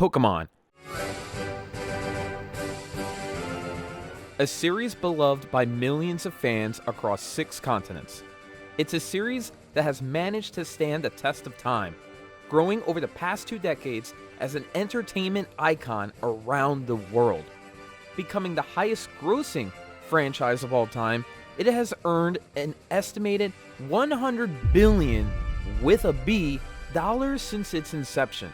Pokémon. A series beloved by millions of fans across 6 continents. It's a series that has managed to stand the test of time, growing over the past 2 decades as an entertainment icon around the world. Becoming the highest grossing franchise of all time, it has earned an estimated $100 billion with a B dollars since its inception.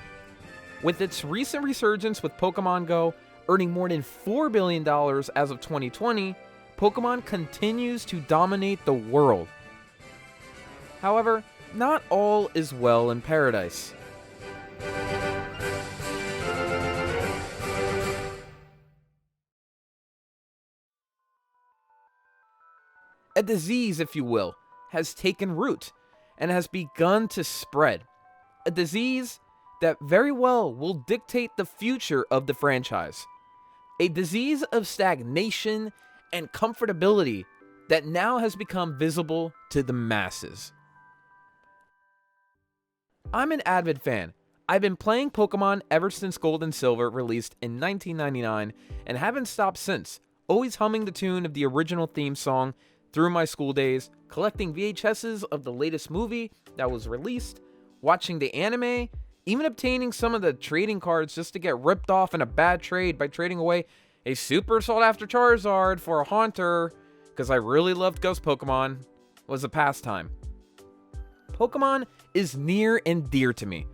With its recent resurgence with Pokémon Go, earning more than $4 billion as of 2020, Pokémon continues to dominate the world. However, not all is well in paradise. A disease, if you will, has taken root and has begun to spread. A disease that very well will dictate the future of the franchise. A disease of stagnation and comfortability that now has become visible to the masses. I'm an avid fan. I've been playing Pokemon ever since Gold and Silver released in 1999 and haven't stopped since, always humming the tune of the original theme song through my school days, collecting VHSs of the latest movie that was released, watching the anime, even obtaining some of the trading cards just to get ripped off in a bad trade by trading away a super sought after Charizard for a Haunter, because I really loved Ghost Pokemon, was a pastime. Pokemon is near and dear to me,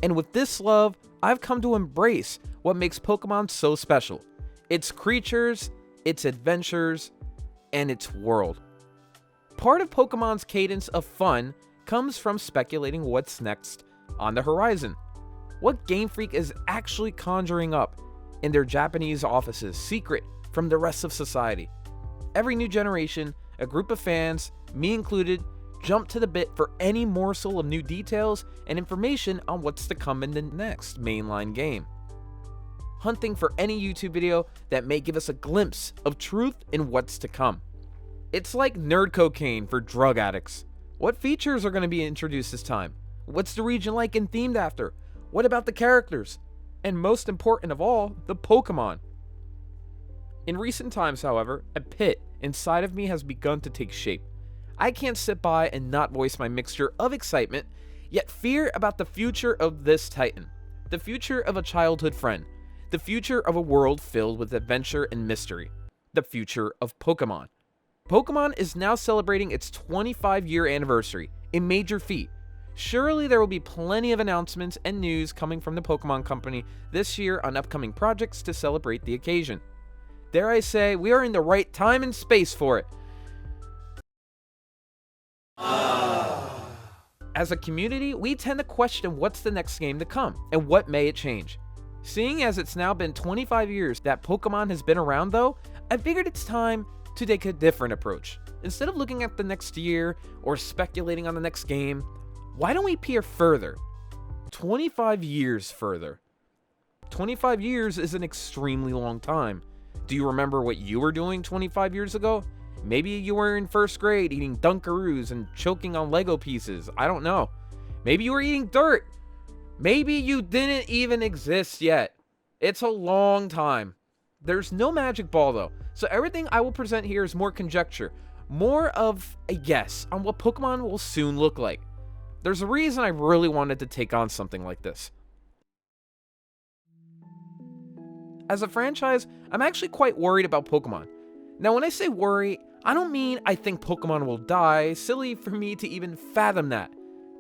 and with this love, I've come to embrace what makes Pokemon so special. Its creatures, its adventures, and its world. Part of Pokemon's cadence of fun comes from speculating what's next on the horizon. What Game Freak is actually conjuring up in their Japanese offices, secret from the rest of society. Every new generation, a group of fans, me included, jump to the bit for any morsel of new details and information on what's to come in the next mainline game. Hunting for any YouTube video that may give us a glimpse of truth in what's to come. It's like nerd cocaine for drug addicts. What features are going to be introduced this time? What's the region like and themed after? What about the characters? And most important of all, the Pokemon. In recent times, however, a pit inside of me has begun to take shape. I can't sit by and not voice my mixture of excitement, yet fear about the future of this Titan. The future of a childhood friend. The future of a world filled with adventure and mystery. The future of Pokemon. Pokemon is now celebrating its 25-year anniversary, a major feat. Surely there will be plenty of announcements and news coming from the Pokemon Company this year on upcoming projects to celebrate the occasion. Dare I say, we are in the right time and space for it. As a community, we tend to question what's the next game to come, and what may it change. Seeing as it's now been 25 years that Pokemon has been around though, I figured it's time to take a different approach. Instead of looking at the next year or speculating on the next game, why don't we peer further? 25 years further. 25 years is an extremely long time. Do you remember what you were doing 25 years ago? Maybe you were in first grade eating Dunkaroos and choking on Lego pieces. I don't know. Maybe you were eating dirt. Maybe you didn't even exist yet. It's a long time. There's no magic ball though, so everything I will present here is more conjecture, more of a guess on what Pokemon will soon look like. There's a reason I really wanted to take on something like this. As a franchise, I'm actually quite worried about Pokemon. Now when I say worry, I don't mean I think Pokemon will die, silly for me to even fathom that.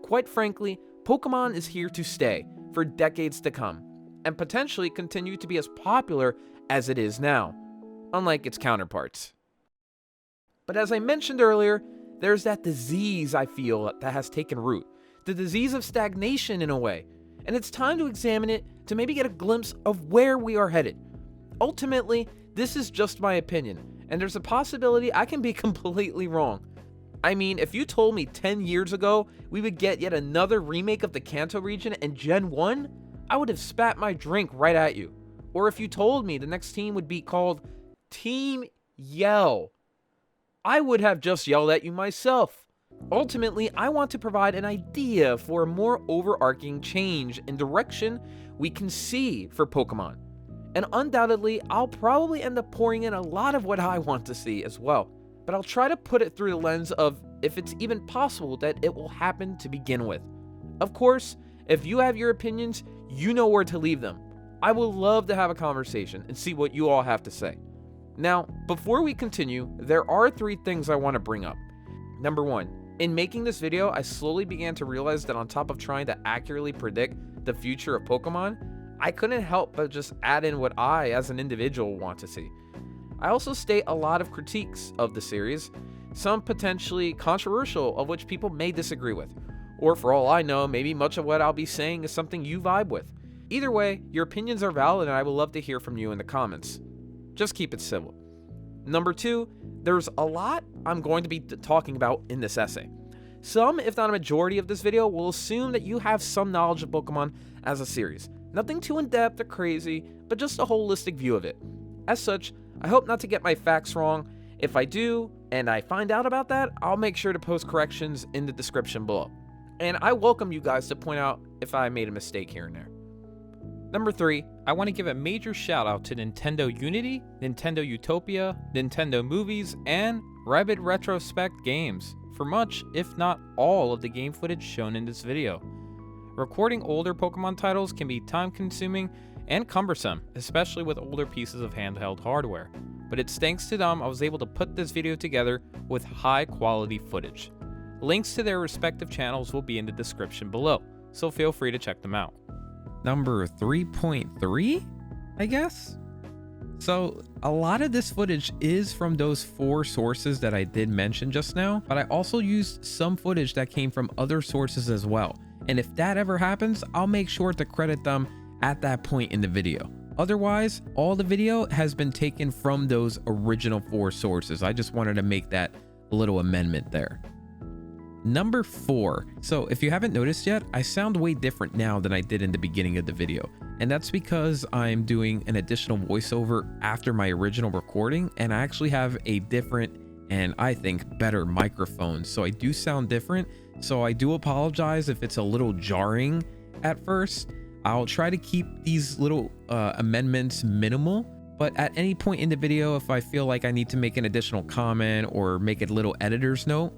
Quite frankly, Pokemon is here to stay for decades to come, and potentially continue to be as popular as it is now, unlike its counterparts. But as I mentioned earlier, there's that disease I feel that has taken root, the disease of stagnation in a way, and it's time to examine it to maybe get a glimpse of where we are headed. Ultimately, this is just my opinion, and there's a possibility I can be completely wrong. I mean, if you told me 10 years ago we would get yet another remake of the Kanto region in Gen 1, I would have spat my drink right at you. Or if you told me the next team would be called Team Yell, I would have just yelled at you myself. Ultimately, I want to provide an idea for a more overarching change in direction we can see for Pokemon. And undoubtedly, I'll probably end up pouring in a lot of what I want to see as well. But I'll try to put it through the lens of if it's even possible that it will happen to begin with. Of course, if you have your opinions, you know where to leave them. I would love to have a conversation and see what you all have to say. Now, before we continue, there are 3 things I want to bring up. Number 1, in making this video, I slowly began to realize that on top of trying to accurately predict the future of Pokemon, I couldn't help but just add in what I, as an individual, want to see. I also state a lot of critiques of the series, some potentially controversial of which people may disagree with. Or for all I know, maybe much of what I'll be saying is something you vibe with. Either way, your opinions are valid and I would love to hear from you in the comments. Just keep it civil. Number 2, there's a lot I'm going to be talking about in this essay. Some, if not a majority of this video, will assume that you have some knowledge of Pokemon as a series. Nothing too in-depth or crazy, but just a holistic view of it. As such, I hope not to get my facts wrong. If I do, and I find out about that, I'll make sure to post corrections in the description below. And I welcome you guys to point out if I made a mistake here and there. Number 3, I want to give a major shout out to Nintendo Unity, Nintendo Utopia, Nintendo Movies, and Rabbit Retrospect Games for much, if not all, of the game footage shown in this video. Recording older Pokemon titles can be time-consuming and cumbersome, especially with older pieces of handheld hardware. But it's thanks to them I was able to put this video together with high-quality footage. Links to their respective channels will be in the description below, so feel free to check them out. Number 3.3, I guess? So, a lot of this footage is from those 4 sources that I did mention just now, but I also used some footage that came from other sources as well. And if that ever happens, I'll make sure to credit them at that point in the video. Otherwise, all the video has been taken from those original 4 sources. I just wanted to make that little amendment there. Number 4. So if you haven't noticed yet, I sound way different now than I did in the beginning of the video. And that's because I'm doing an additional voiceover after my original recording, and I actually have a different and I think better microphone. So I do sound different. So I do apologize if it's a little jarring at first. I'll try to keep these little amendments minimal, but at any point in the video, if I feel like I need to make an additional comment or make a little editor's note,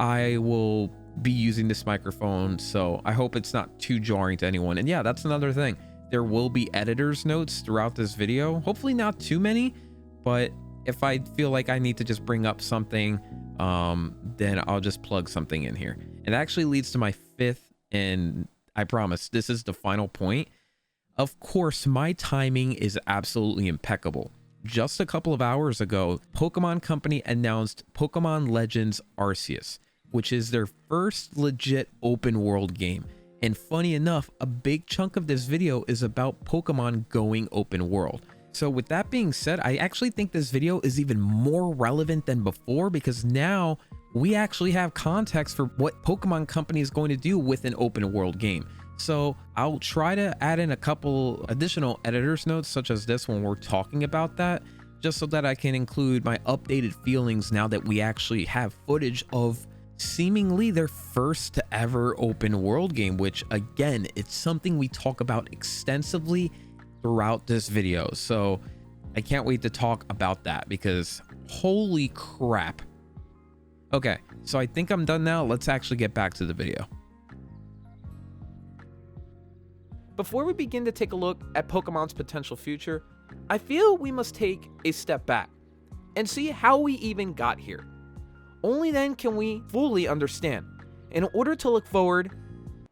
I will be using this microphone. So I hope it's not too jarring to anyone. And yeah, that's another thing. There will be editor's notes throughout this video. Hopefully not too many, but if I feel like I need to just bring up something, then I'll just plug something in here. It actually leads to my 5th, and I promise this is the final point. Of course, my timing is absolutely impeccable. Just a couple of hours ago, Pokemon Company announced Pokemon Legends Arceus, which is their first legit open world game. And funny enough, a big chunk of this video is about Pokemon going open world. So with that being said, I actually think this video is even more relevant than before because now we actually have context for what Pokemon Company is going to do with an open world game. So I'll try to add in a couple additional editor's notes such as this when we're talking about that, just so that I can include my updated feelings now that we actually have footage of seemingly their first ever open world game, which again, it's something we talk about extensively throughout this video. So I can't wait to talk about that because holy crap. Okay, so I think I'm done now. Let's actually get back to the video. Before we begin to take a look at Pokemon's potential future, I feel we must take a step back and see how we even got here. Only then can we fully understand. In order to look forward,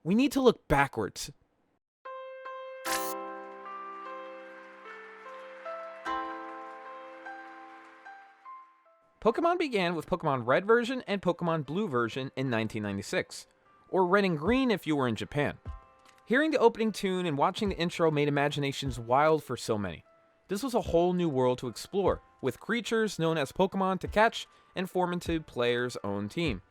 we need to look backwards. Pokemon began with Pokemon Red version and Pokemon Blue version in 1996, or Red and Green if you were in Japan. Hearing the opening tune and watching the intro made imaginations wild for so many. This was a whole new world to explore, with creatures known as Pokemon to catch and form into players' own team.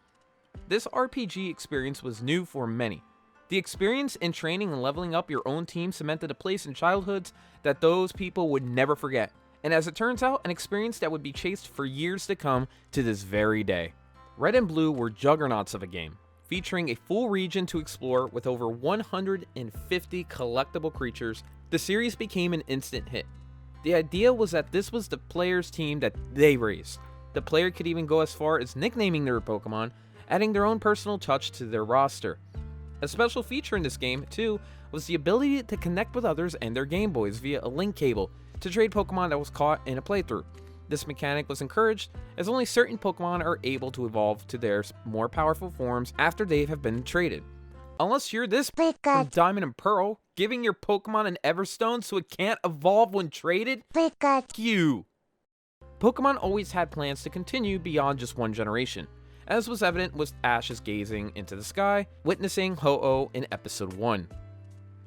This RPG experience was new for many. The experience in training and leveling up your own team cemented a place in childhoods that those people would never forget, and as it turns out, an experience that would be chased for years to come to this very day. Red and Blue were juggernauts of a game, featuring a full region to explore with over 150 collectible creatures, the series became an instant hit. The idea was that this was the player's team that they raised. The player could even go as far as nicknaming their Pokemon, adding their own personal touch to their roster. A special feature in this game, too, was the ability to connect with others and their Game Boys via a link cable to trade Pokemon that was caught in a playthrough. This mechanic was encouraged as only certain Pokemon are able to evolve to their more powerful forms after they have been traded. Unless you're this from Diamond and Pearl, giving your Pokemon an Everstone so it can't evolve when traded? You! Pokemon always had plans to continue beyond just one generation, as was evident with Ash's gazing into the sky, witnessing Ho-Oh in Episode 1.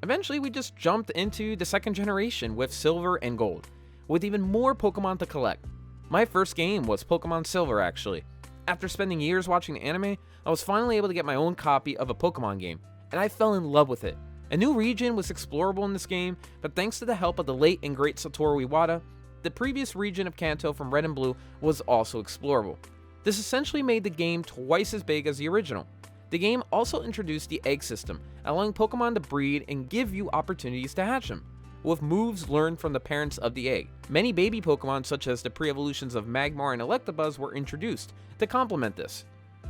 Eventually, we just jumped into the second generation with Silver and Gold, with even more Pokemon to collect. My first game was Pokemon Silver, actually. After spending years watching the anime, I was finally able to get my own copy of a Pokemon game, and I fell in love with it. A new region was explorable in this game, but thanks to the help of the late and great Satoru Iwata, the previous region of Kanto from Red and Blue was also explorable. This essentially made the game twice as big as the original. The game also introduced the egg system, allowing Pokemon to breed and give you opportunities to hatch them, with moves learned from the parents of the egg. Many baby Pokemon such as the pre-evolutions of Magmar and Electabuzz were introduced to complement this.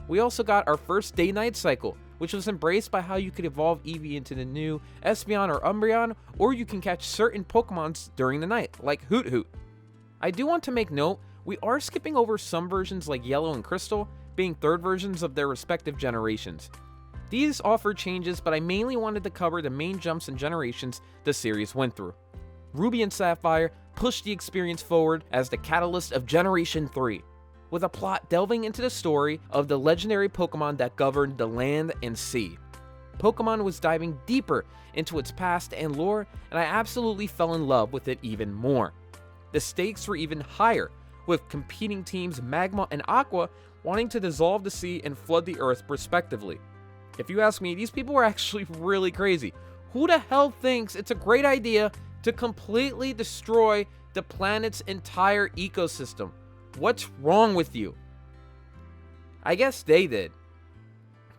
We also got our first day-night cycle, which was embraced by how you could evolve Eevee into the new Espeon or Umbreon, or you can catch certain Pokemons during the night, like Hoot Hoot. I do want to make note, we are skipping over some versions like Yellow and Crystal, being third versions of their respective generations. These offer changes, but I mainly wanted to cover the main jumps and generations the series went through. Ruby and Sapphire pushed the experience forward as the catalyst of Generation 3, with a plot delving into the story of the legendary Pokemon that governed the land and sea. Pokemon was diving deeper into its past and lore, and I absolutely fell in love with it even more. The stakes were even higher, with competing teams Magma and Aqua wanting to dissolve the sea and flood the earth respectively. If you ask me, these people were actually really crazy. Who the hell thinks it's a great idea to completely destroy the planet's entire ecosystem? What's wrong with you? I guess they did.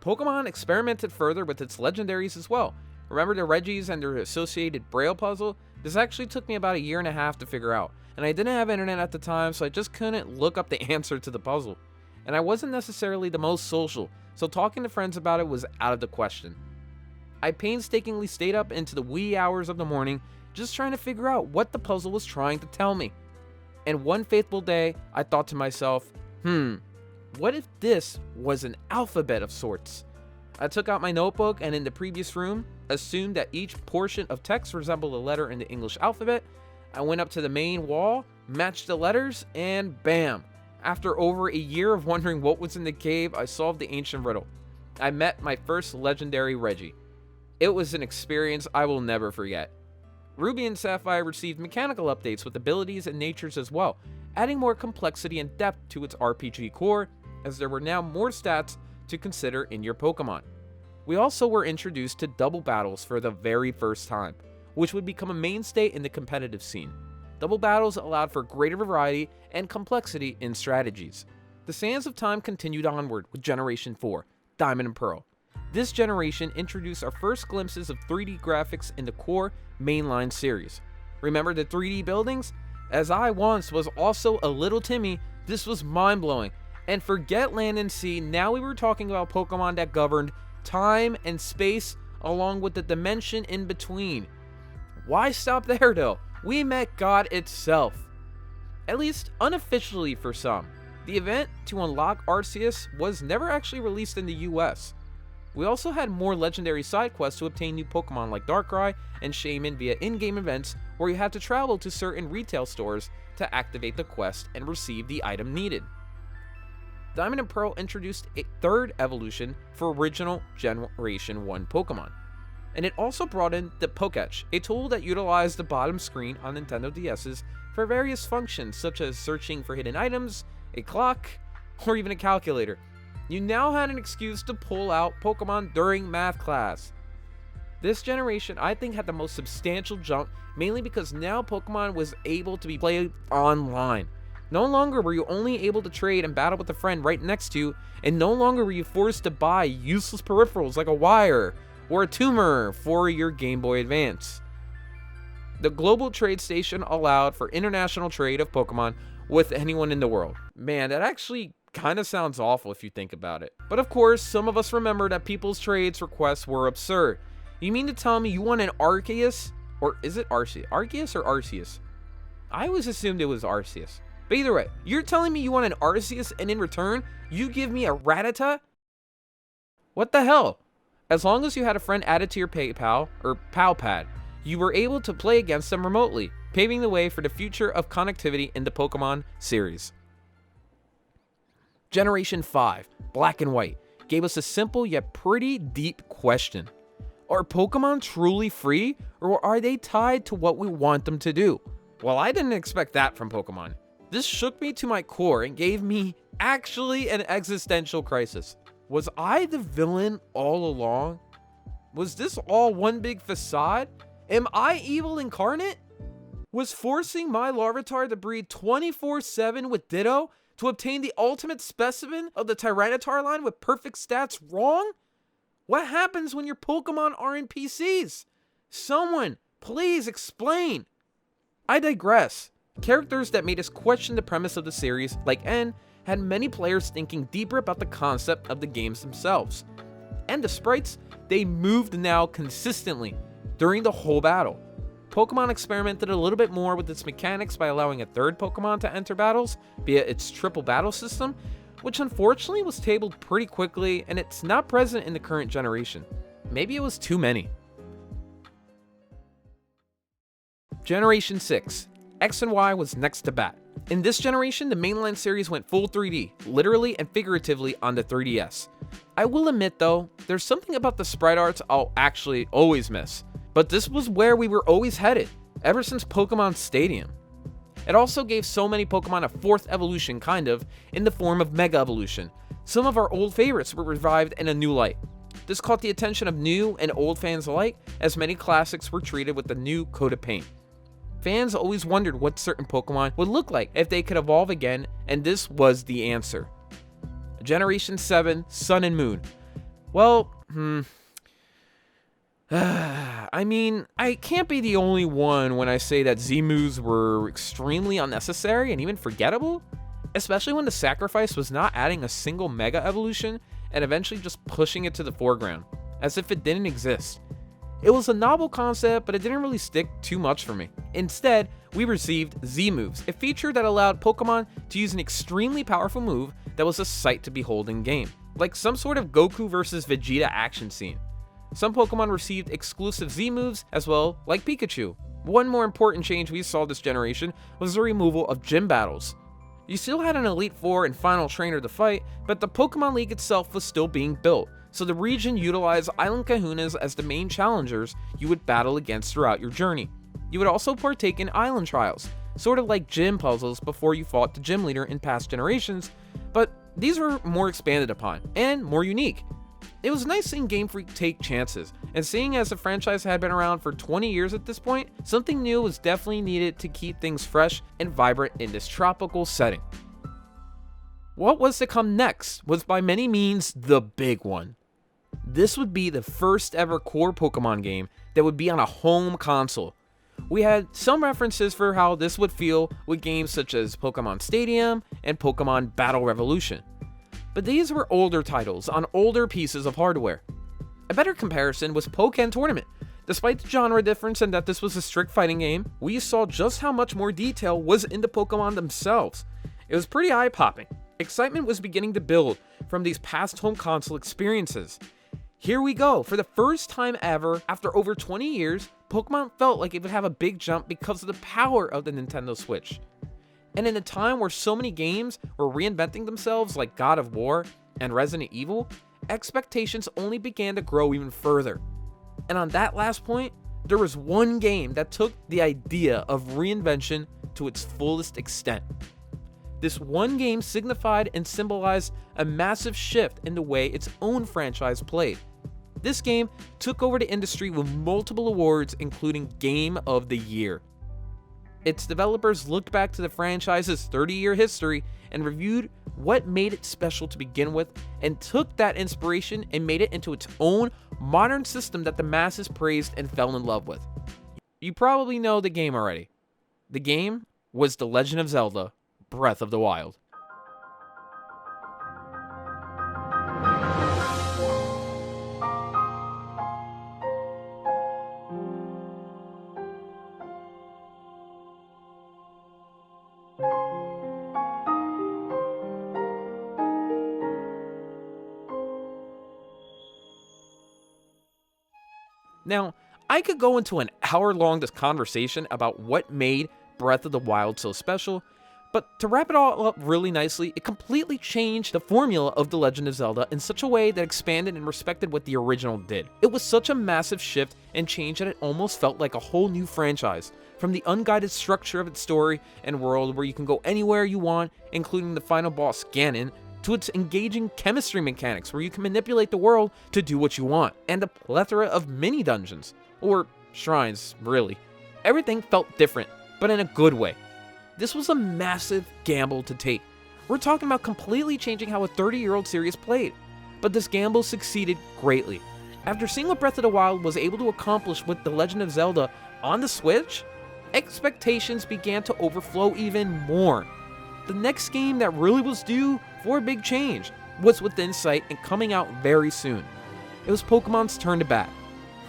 Pokemon experimented further with its legendaries as well. Remember the Regis and their associated Braille puzzle? This actually took me about a year and a half to figure out, and I didn't have internet at the time, so I just couldn't look up the answer to the puzzle. And I wasn't necessarily the most social, so talking to friends about it was out of the question. I painstakingly stayed up into the wee hours of the morning just trying to figure out what the puzzle was trying to tell me. And one fateful day, I thought to myself, what if this was an alphabet of sorts? I took out my notebook and in the previous room, assumed that each portion of text resembled a letter in the English alphabet. I went up to the main wall, matched the letters, and bam! After over a year of wondering what was in the cave, I solved the ancient riddle. I met my first legendary Reggie. It was an experience I will never forget. Ruby and Sapphire received mechanical updates with abilities and natures as well, adding more complexity and depth to its RPG core, as there were now more stats to consider in your Pokemon. We also were introduced to double battles for the very first time, which would become a mainstay in the competitive scene. Double battles allowed for greater variety and complexity in strategies. The sands of time continued onward with Generation 4, Diamond and Pearl. This generation introduced our first glimpses of 3D graphics in the core mainline series. Remember the 3D buildings? As I once was also a little Timmy, this was mind-blowing. And forget land and sea, now we were talking about Pokemon that governed time and space along with the dimension in between. Why stop there though? We met God itself. At least unofficially for some. The event to unlock Arceus was never actually released in the US. We also had more legendary side quests to obtain new Pokemon like Darkrai and Shaman via in-game events where you had to travel to certain retail stores to activate the quest and receive the item needed. Diamond and Pearl introduced a third evolution for original Generation 1 Pokemon. And it also brought in the Pokétch, a tool that utilized the bottom screen on Nintendo DS's for various functions such as searching for hidden items, a clock, or even a calculator. You now had an excuse to pull out Pokemon during math class. This generation I think had the most substantial jump, mainly because now Pokemon was able to be played online. No longer were you only able to trade and battle with a friend right next to you, and no longer were you forced to buy useless peripherals like a wire or a tumor for your Game Boy Advance. The global trade station allowed for international trade of Pokemon with anyone in the world. Man, that actually kind of sounds awful if you think about it. But of course, some of us remember that people's trades requests were absurd. You mean to tell me you want an Arceus? Or is it Arceus? Arceus or Arceus? I always assumed it was Arceus. But either way, you're telling me you want an Arceus and in return, you give me a Rattata? What the hell? As long as you had a friend added to your PayPal or PalPad, you were able to play against them remotely, paving the way for the future of connectivity in the Pokemon series. Generation 5, Black and White, gave us a simple yet pretty deep question. Are Pokemon truly free, or are they tied to what we want them to do? Well, I didn't expect that from Pokemon. This shook me to my core and gave me actually an existential crisis. Was I the villain all along? Was this all one big facade? Am I evil incarnate? Was forcing my Larvitar to breed 24/7 with Ditto to obtain the ultimate specimen of the Tyranitar line with perfect stats wrong? What happens when your Pokemon are NPCs? Someone, please explain. I digress. Characters that made us question the premise of the series, like N, had many players thinking deeper about the concept of the games themselves. And the sprites, they moved now consistently during the whole battle. Pokemon experimented a little bit more with its mechanics by allowing a third Pokemon to enter battles via its triple battle system, which unfortunately was tabled pretty quickly and it's not present in the current generation. Maybe it was too many. Generation 6. X and Y was next to bat. In this generation, the mainline series went full 3D, literally and figuratively on the 3DS. I will admit though, there's something about the sprite arts I'll actually always miss. But this was where we were always headed, ever since Pokemon Stadium. It also gave so many Pokemon a fourth evolution, kind of, in the form of Mega Evolution. Some of our old favorites were revived in a new light. This caught the attention of new and old fans alike, as many classics were treated with a new coat of paint. Fans always wondered what certain Pokemon would look like if they could evolve again, and this was the answer. Generation 7, Sun and Moon. Well, I mean, I can't be the only one when I say that Z-moves were extremely unnecessary and even forgettable, especially when the sacrifice was not adding a single Mega Evolution and eventually just pushing it to the foreground, as if it didn't exist. It was a novel concept, but it didn't really stick too much for me. Instead, we received Z-moves, a feature that allowed Pokemon to use an extremely powerful move that was a sight to behold in game, like some sort of Goku versus Vegeta action scene. Some Pokemon received exclusive Z-moves as well, like Pikachu. One more important change we saw this generation was the removal of gym battles. You still had an Elite Four and Final Trainer to fight, but the Pokemon League itself was still being built, so the region utilized Island Kahunas as the main challengers you would battle against throughout your journey. You would also partake in island trials, sort of like gym puzzles before you fought the gym leader in past generations, but these were more expanded upon, and more unique. It was nice seeing Game Freak take chances, and seeing as the franchise had been around for 20 years at this point, something new was definitely needed to keep things fresh and vibrant in this tropical setting. What was to come next was by many means the big one. This would be the first ever core Pokemon game that would be on a home console. We had some references for how this would feel with games such as Pokemon Stadium and Pokemon Battle Revolution. But these were older titles on older pieces of hardware. A better comparison was Pokémon Tournament. Despite the genre difference and that this was a strict fighting game, we saw just how much more detail was in the Pokemon themselves. It was pretty eye-popping. Excitement was beginning to build from these past home console experiences. Here we go, for the first time ever, after over 20 years, Pokemon felt like it would have a big jump because of the power of the Nintendo Switch. And in a time where so many games were reinventing themselves like God of War and Resident Evil, expectations only began to grow even further. And on that last point, there was one game that took the idea of reinvention to its fullest extent. This one game signified and symbolized a massive shift in the way its own franchise played. This game took over the industry with multiple awards, including Game of the Year. Its developers looked back to the franchise's 30-year history and reviewed what made it special to begin with, and took that inspiration and made it into its own modern system that the masses praised and fell in love with. You probably know the game already. The game was The Legend of Zelda: Breath of the Wild. Now, I could go into an hour-long conversation about what made Breath of the Wild so special, but to wrap it all up really nicely, it completely changed the formula of The Legend of Zelda in such a way that expanded and respected what the original did. It was such a massive shift and change that it almost felt like a whole new franchise, from the unguided structure of its story and world where you can go anywhere you want, including the final boss Ganon, to its engaging chemistry mechanics where you can manipulate the world to do what you want, and a plethora of mini dungeons, or shrines, really. Everything felt different, but in a good way. This was a massive gamble to take. We're talking about completely changing how a 30-year-old series played, but this gamble succeeded greatly. After seeing what Breath of the Wild was able to accomplish with The Legend of Zelda on the Switch, expectations began to overflow even more. The next game that really was due for a big change was within sight and coming out very soon. It was Pokemon's turn to bat.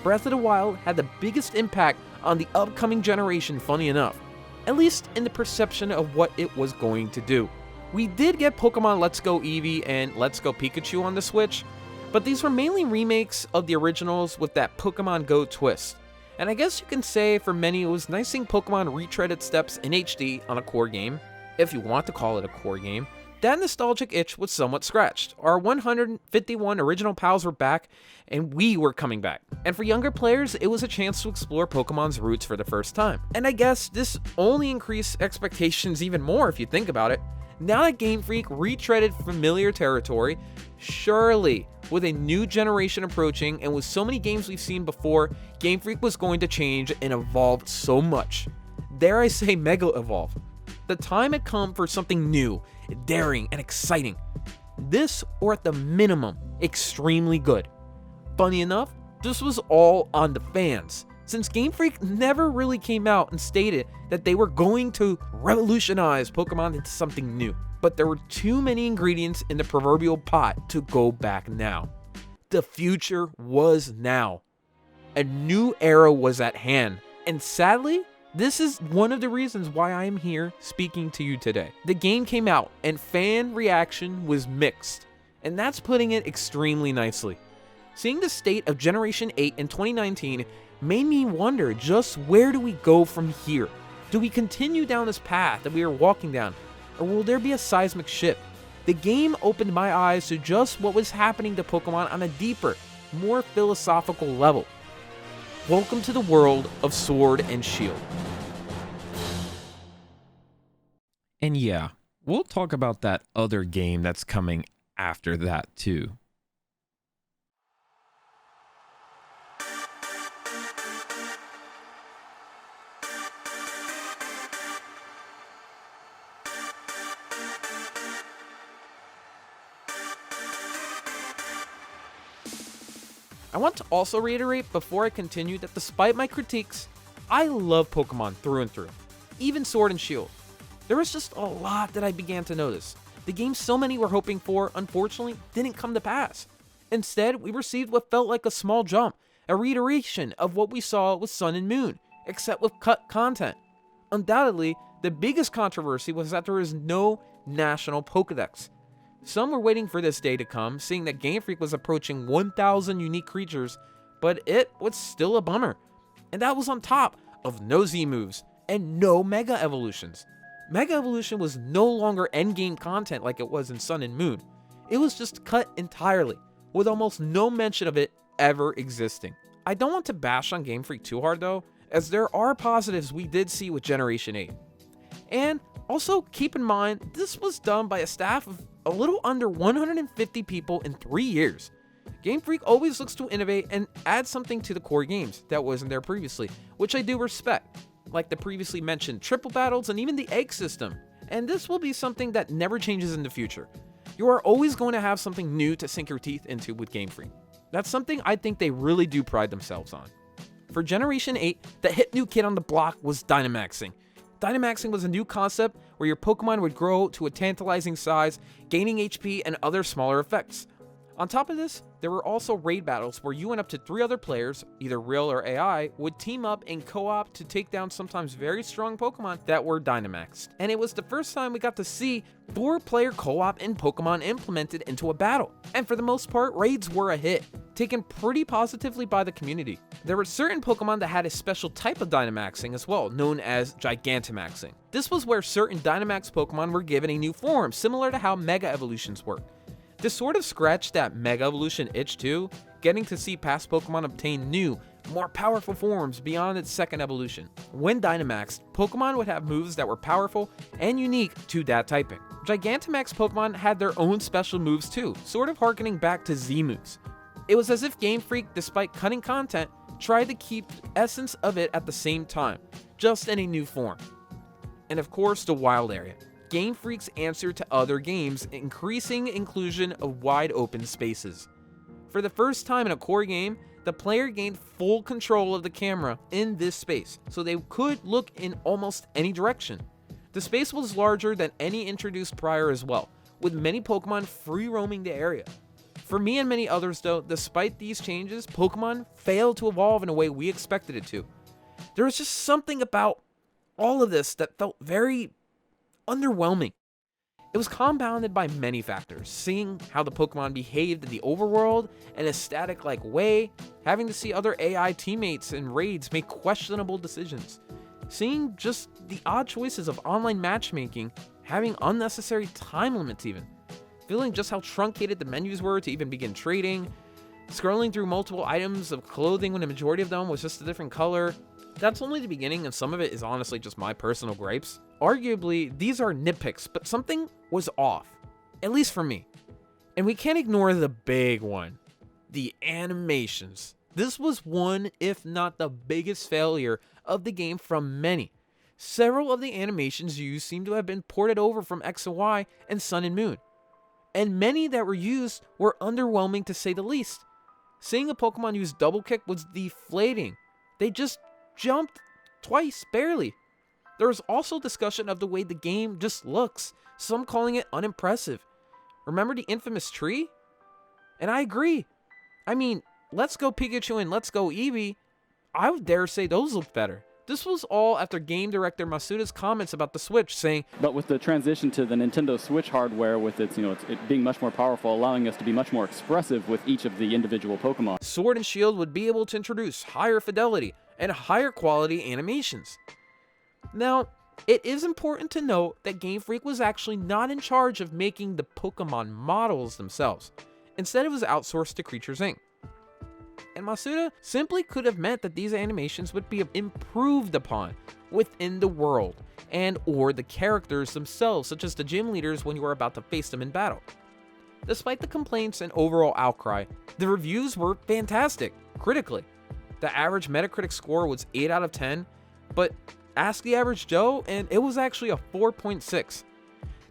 Breath of the Wild had the biggest impact on the upcoming generation, funny enough, at least in the perception of what it was going to do. We did get Pokemon Let's Go Eevee and Let's Go Pikachu on the Switch, but these were mainly remakes of the originals with that Pokemon Go twist. And I guess you can say for many it was nice seeing Pokemon retread its steps in HD on a core game, if you want to call it a core game. That nostalgic itch was somewhat scratched. Our 151 original pals were back, and we were coming back. And for younger players, it was a chance to explore Pokemon's roots for the first time. And I guess this only increased expectations even more if you think about it. Now that Game Freak retreaded familiar territory, surely with a new generation approaching and with so many games we've seen before, Game Freak was going to change and evolve so much. Dare I say mega evolve. The time had come for something new, daring, and exciting. This, or at the minimum, extremely good. Funny enough, this was all on the fans, since Game Freak never really came out and stated that they were going to revolutionize Pokemon into something new. But there were too many ingredients in the proverbial pot to go back now. The future was now. A new era was at hand, and sadly, this is one of the reasons why I am here speaking to you today. The game came out and fan reaction was mixed, and that's putting it extremely nicely. Seeing the state of Generation 8 in 2019 made me wonder just where do we go from here? Do we continue down this path that we are walking down, or will there be a seismic shift? The game opened my eyes to just what was happening to Pokemon on a deeper, more philosophical level. Welcome to the world of Sword and Shield. And yeah, we'll talk about that other game that's coming after that too. I want to also reiterate before I continue that despite my critiques, I love Pokemon through and through, even Sword and Shield. There was just a lot that I began to notice. The game so many were hoping for, unfortunately, didn't come to pass. Instead, we received what felt like a small jump, a reiteration of what we saw with Sun and Moon, except with cut content. Undoubtedly, the biggest controversy was that there is no national Pokedex. Some were waiting for this day to come, seeing that Game Freak was approaching 1,000 unique creatures, but it was still a bummer. And that was on top of no Z moves and no Mega Evolutions. Mega Evolution was no longer endgame content like it was in Sun and Moon. It was just cut entirely, with almost no mention of it ever existing. I don't want to bash on Game Freak too hard though, as there are positives we did see with Generation 8. And also keep in mind, this was done by a staff of a little under 150 people in 3 years. Game Freak always looks to innovate and add something to the core games that wasn't there previously, which I do respect. like the previously mentioned triple battles and even the egg system. And this will be something that never changes in the future. You are always going to have something new to sink your teeth into with Game Freak. That's something I think they really do pride themselves on. For Generation 8, the hit new kid on the block was Dynamaxing. Dynamaxing was a new concept where your Pokemon would grow to a tantalizing size, gaining HP and other smaller effects. On top of this, there were also raid battles where you and up to 3 other players, either real or AI, would team up in co-op to take down sometimes very strong Pokemon that were Dynamaxed. And it was the first time we got to see 4-player co-op in Pokemon implemented into a battle. And for the most part, raids were a hit, taken pretty positively by the community. There were certain Pokemon that had a special type of Dynamaxing as well, known as Gigantamaxing. This was where certain Dynamax Pokemon were given a new form, similar to how Mega Evolutions work. This sort of scratched that Mega Evolution itch too, getting to see past Pokemon obtain new, more powerful forms beyond its second evolution. When Dynamaxed, Pokemon would have moves that were powerful and unique to that typing. Gigantamax Pokemon had their own special moves too, sort of harkening back to Z moves. It was as if Game Freak, despite cutting content, tried to keep the essence of it at the same time, just in a new form. And of course, the wild area. Game Freak's answer to other games, increasing inclusion of wide open spaces. For the first time in a core game, the player gained full control of the camera in this space, so they could look in almost any direction. The space was larger than any introduced prior as well, with many Pokemon free roaming the area. For me and many others though, despite these changes, Pokemon failed to evolve in a way we expected it to. There was just something about all of this that felt very underwhelming. It was compounded by many factors, seeing how the Pokemon behaved in the overworld in a static-like way, having to see other AI teammates in raids make questionable decisions, seeing just the odd choices of online matchmaking, having unnecessary time limits even, feeling just how truncated the menus were to even begin trading, scrolling through multiple items of clothing when the majority of them was just a different color. That's only the beginning, and some of it is honestly just my personal gripes. Arguably, these are nitpicks, but something was off, at least for me. And we can't ignore the big one, the animations. This was one, if not the biggest failure of the game from many. Several of the animations used seem to have been ported over from X and Y and Sun and Moon. And many that were used were underwhelming to say the least. Seeing a Pokemon use Double Kick was deflating. They just jumped twice, barely. There was also discussion of the way the game just looks, some calling it unimpressive. Remember the infamous tree? And I agree. I mean, Let's Go Pikachu and Let's Go Eevee, I would dare say those look better. This was all after game director Masuda's comments about the Switch, saying, "But with the transition to the Nintendo Switch hardware, with its, it being much more powerful, allowing us to be much more expressive with each of the individual Pokemon. Sword and Shield would be able to introduce higher fidelity and higher quality animations." Now, it is important to note that Game Freak was actually not in charge of making the Pokemon models themselves. Instead, it was outsourced to Creatures Inc. And Masuda simply could have meant that these animations would be improved upon within the world and or the characters themselves, such as the gym leaders when you are about to face them in battle. Despite the complaints and overall outcry, the reviews were fantastic, critically. The average Metacritic score was 8 out of 10, but ask the average Joe and it was actually a 4.6.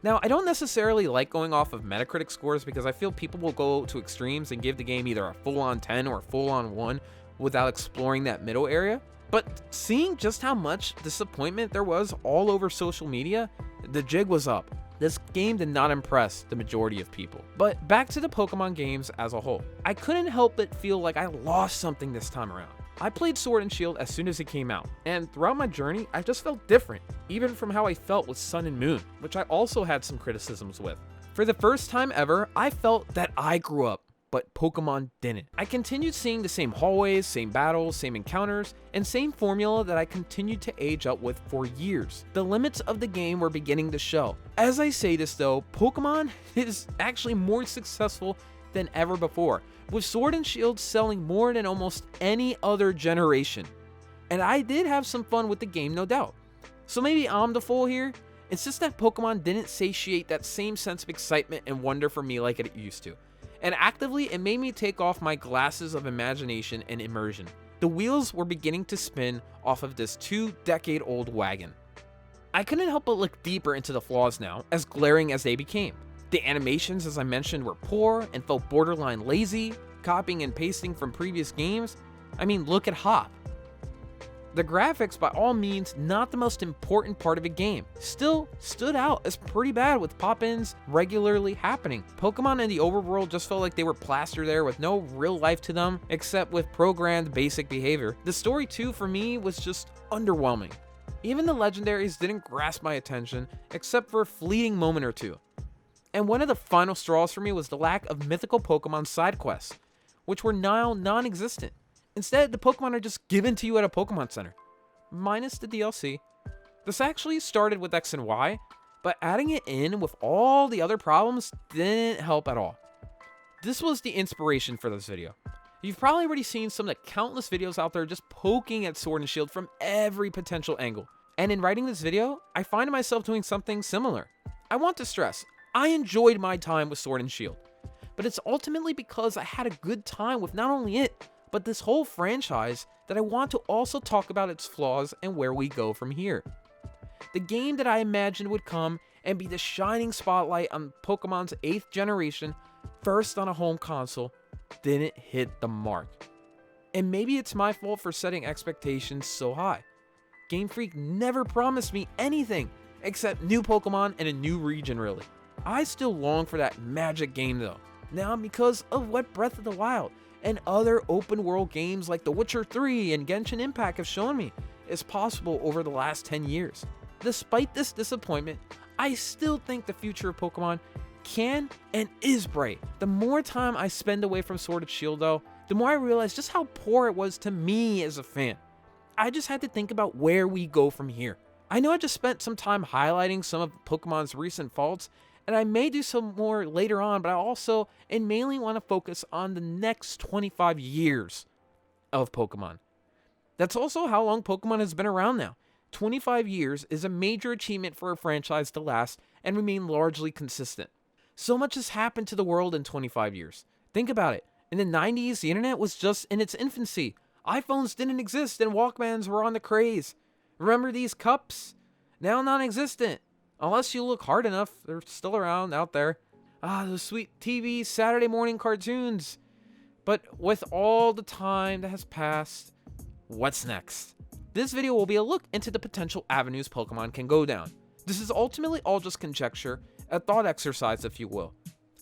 Now, I don't necessarily like going off of Metacritic scores because I feel people will go to extremes and give the game either a full-on 10 or a full-on 1 without exploring that middle area. But seeing just how much disappointment there was all over social media, the jig was up. This game did not impress the majority of people. But back to the Pokemon games as a whole. I couldn't help but feel like I lost something this time around. I played Sword and Shield as soon as it came out, and throughout my journey, I just felt different, even from how I felt with Sun and Moon, which I also had some criticisms with. For the first time ever, I felt that I grew up, but Pokemon didn't. I continued seeing the same hallways, same battles, same encounters, and same formula that I continued to age up with for years. The limits of the game were beginning to show. As I say this though, Pokemon is actually more successful than ever before, with Sword and Shield selling more than almost any other generation. And I did have some fun with the game, no doubt. So maybe I'm the fool here. It's just that Pokemon didn't satiate that same sense of excitement and wonder for me like it used to. And actively, it made me take off my glasses of imagination and immersion. The wheels were beginning to spin off of this 2-decade-old wagon. I couldn't help but look deeper into the flaws now, as glaring as they became. The animations, as I mentioned, were poor and felt borderline lazy, copying and pasting from previous games. I mean, look at Hop. The graphics, by all means, not the most important part of a game, still stood out as pretty bad with pop-ins regularly happening. Pokemon and the overworld just felt like they were plastered there with no real life to them, except with programmed basic behavior. The story too, for me, was just underwhelming. Even the legendaries didn't grasp my attention, except for a fleeting moment or two. And one of the final straws for me was the lack of mythical Pokemon side quests, which were now non-existent. Instead, the Pokemon are just given to you at a Pokemon Center, minus the DLC. This actually started with X and Y, but adding it in with all the other problems didn't help at all. This was the inspiration for this video. You've probably already seen some of the countless videos out there just poking at Sword and Shield from every potential angle. And in writing this video, I find myself doing something similar. I want to stress, I enjoyed my time with Sword and Shield, but it's ultimately because I had a good time with not only it, but this whole franchise that I want to also talk about its flaws and where we go from here. The game that I imagined would come and be the shining spotlight on Pokemon's 8th generation, first on a home console, didn't hit the mark. And maybe it's my fault for setting expectations so high. Game Freak never promised me anything except new Pokemon and a new region, really. I still long for that magic game though, now because of what Breath of the Wild and other open world games like The Witcher 3 and Genshin Impact have shown me is possible over the last 10 years. Despite this disappointment, I still think the future of Pokemon can and is bright. The more time I spend away from Sword and Shield though, the more I realize just how poor it was to me as a fan. I just had to think about where we go from here. I know I just spent some time highlighting some of Pokemon's recent faults, and I may do some more later on, but I also and mainly want to focus on the next 25 years of Pokemon. That's also how long Pokemon has been around now. 25 years is a major achievement for a franchise to last and remain largely consistent. So much has happened to the world in 25 years. Think about it. In the 90s, the internet was just in its infancy. iPhones didn't exist and Walkmans were on the craze. Remember these cups? Now non-existent. Unless you look hard enough, they're still around out there. Those sweet TV Saturday morning cartoons. But with all the time that has passed, what's next? This video will be a look into the potential avenues Pokemon can go down. This is ultimately all just conjecture, a thought exercise if you will.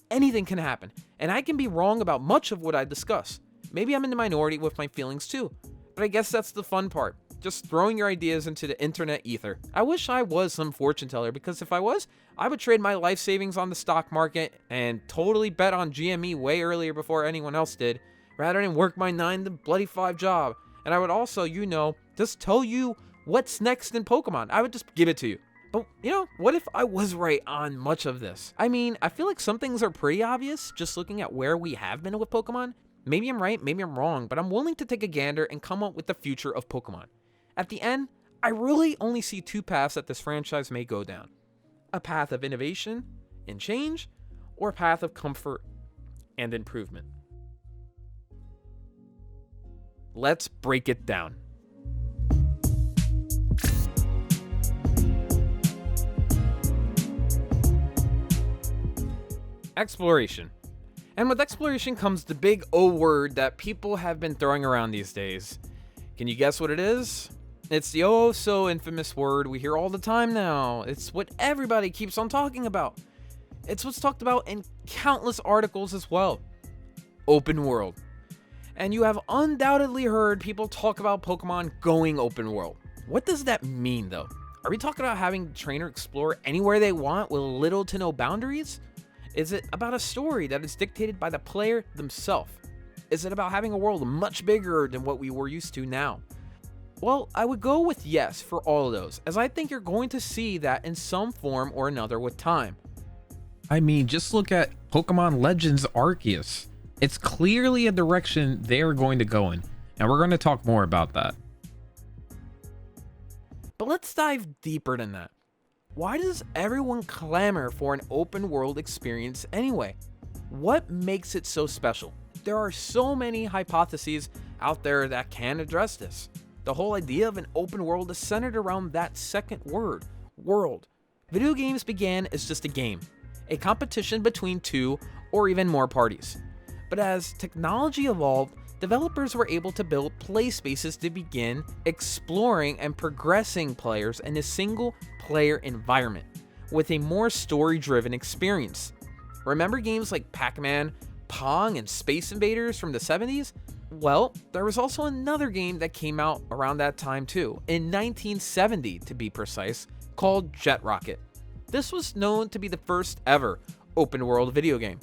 Anything can happen, and I can be wrong about much of what I discuss. Maybe I'm in the minority with my feelings too, but I guess that's the fun part. Just throwing your ideas into the internet ether. I wish I was some fortune teller, because if I was, I would trade my life savings on the stock market and totally bet on GME way earlier before anyone else did, rather than work my 9 to bloody 5 job. And I would also, just tell you what's next in Pokemon. I would just give it to you. But, what if I was right on much of this? I mean, I feel like some things are pretty obvious, just looking at where we have been with Pokemon. Maybe I'm right, maybe I'm wrong, but I'm willing to take a gander and come up with the future of Pokemon. At the end, I really only see 2 paths that this franchise may go down. A path of innovation and change, or a path of comfort and improvement. Let's break it down. Exploration. And with exploration comes the big O word that people have been throwing around these days. Can you guess what it is? It's the oh so infamous word we hear all the time now. It's what everybody keeps on talking about. It's what's talked about in countless articles as well. Open world. And you have undoubtedly heard people talk about Pokemon going open world. What does that mean though? Are we talking about having the trainer explore anywhere they want with little to no boundaries? Is it about a story that is dictated by the player themselves? Is it about having a world much bigger than what we were used to now? Well, I would go with yes for all of those, as I think you're going to see that in some form or another with time. I mean, just look at Pokemon Legends Arceus. It's clearly a direction they're going to go in, and we're going to talk more about that. But let's dive deeper than that. Why does everyone clamor for an open world experience anyway? What makes it so special? There are so many hypotheses out there that can address this. The whole idea of an open world is centered around that second word, world. Video games began as just a game, a competition between two or even more parties. But as technology evolved, developers were able to build play spaces to begin exploring and progressing players in a single player environment with a more story-driven experience. Remember games like Pac-Man, Pong, and Space Invaders from the 70s? Well, there was also another game that came out around that time too, in 1970 to be precise, called Jet Rocket. This was known to be the first ever open-world video game.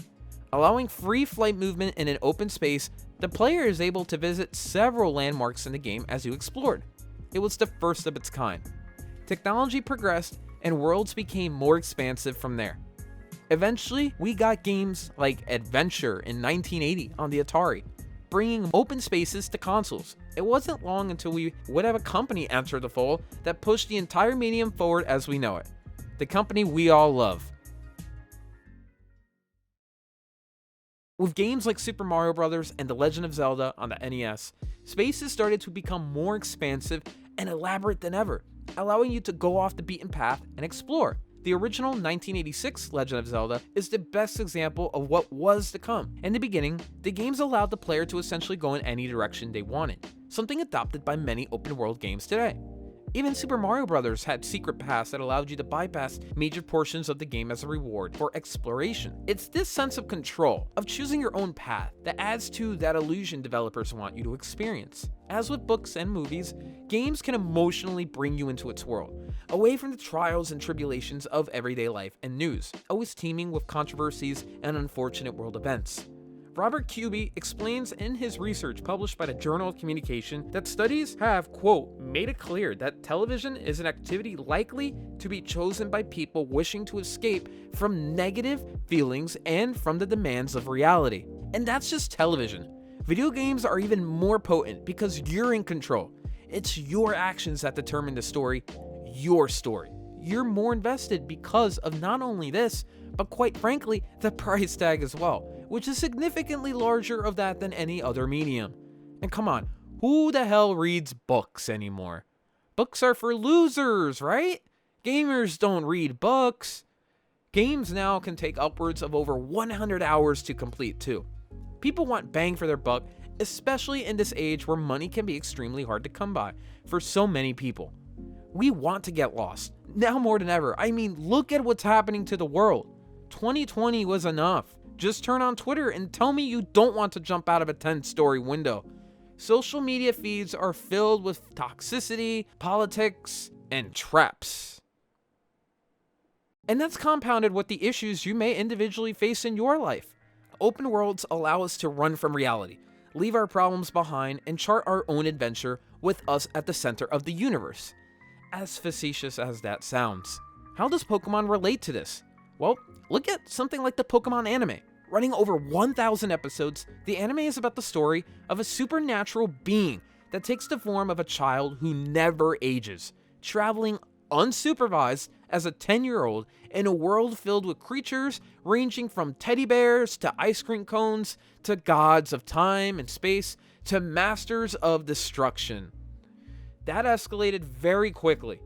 Allowing free flight movement in an open space, the player is able to visit several landmarks in the game as you explored. It was the first of its kind. Technology progressed and worlds became more expansive from there. Eventually, we got games like Adventure in 1980 on the Atari, bringing open spaces to consoles. It wasn't long until we would have a company enter the fold that pushed the entire medium forward as we know it. The company we all love. With games like Super Mario Bros. And The Legend of Zelda on the NES, spaces started to become more expansive and elaborate than ever, allowing you to go off the beaten path and explore. The original 1986 Legend of Zelda is the best example of what was to come. In the beginning, the games allowed the player to essentially go in any direction they wanted, something adopted by many open-world games today. Even Super Mario Bros. Had secret paths that allowed you to bypass major portions of the game as a reward for exploration. It's this sense of control, of choosing your own path, that adds to that illusion developers want you to experience. As with books and movies, games can emotionally bring you into its world, away from the trials and tribulations of everyday life and news, always teeming with controversies and unfortunate world events. Robert Kuby explains in his research published by the Journal of Communication that studies have, quote, made it clear that television is an activity likely to be chosen by people wishing to escape from negative feelings and from the demands of reality. And that's just television. Video games are even more potent because you're in control. It's your actions that determine the story, your story. You're more invested because of not only this, but quite frankly, the price tag as well, which is significantly larger of that than any other medium. And come on, who the hell reads books anymore? Books are for losers, right? Gamers don't read books. Games now can take upwards of over 100 hours to complete too. People want bang for their buck, especially in this age where money can be extremely hard to come by for so many people. We want to get lost, now more than ever. I mean, look at what's happening to the world. 2020 was enough. Just turn on Twitter and tell me you don't want to jump out of a 10-story window. Social media feeds are filled with toxicity, politics, and traps. And that's compounded with the issues you may individually face in your life. Open worlds allow us to run from reality, leave our problems behind, and chart our own adventure with us at the center of the universe. As facetious as that sounds. How does Pokemon relate to this? Well, look at something like the Pokémon anime. Running over 1,000 episodes, the anime is about the story of a supernatural being that takes the form of a child who never ages, traveling unsupervised as a 10-year-old in a world filled with creatures ranging from teddy bears to ice cream cones to gods of time and space to masters of destruction. That escalated very quickly,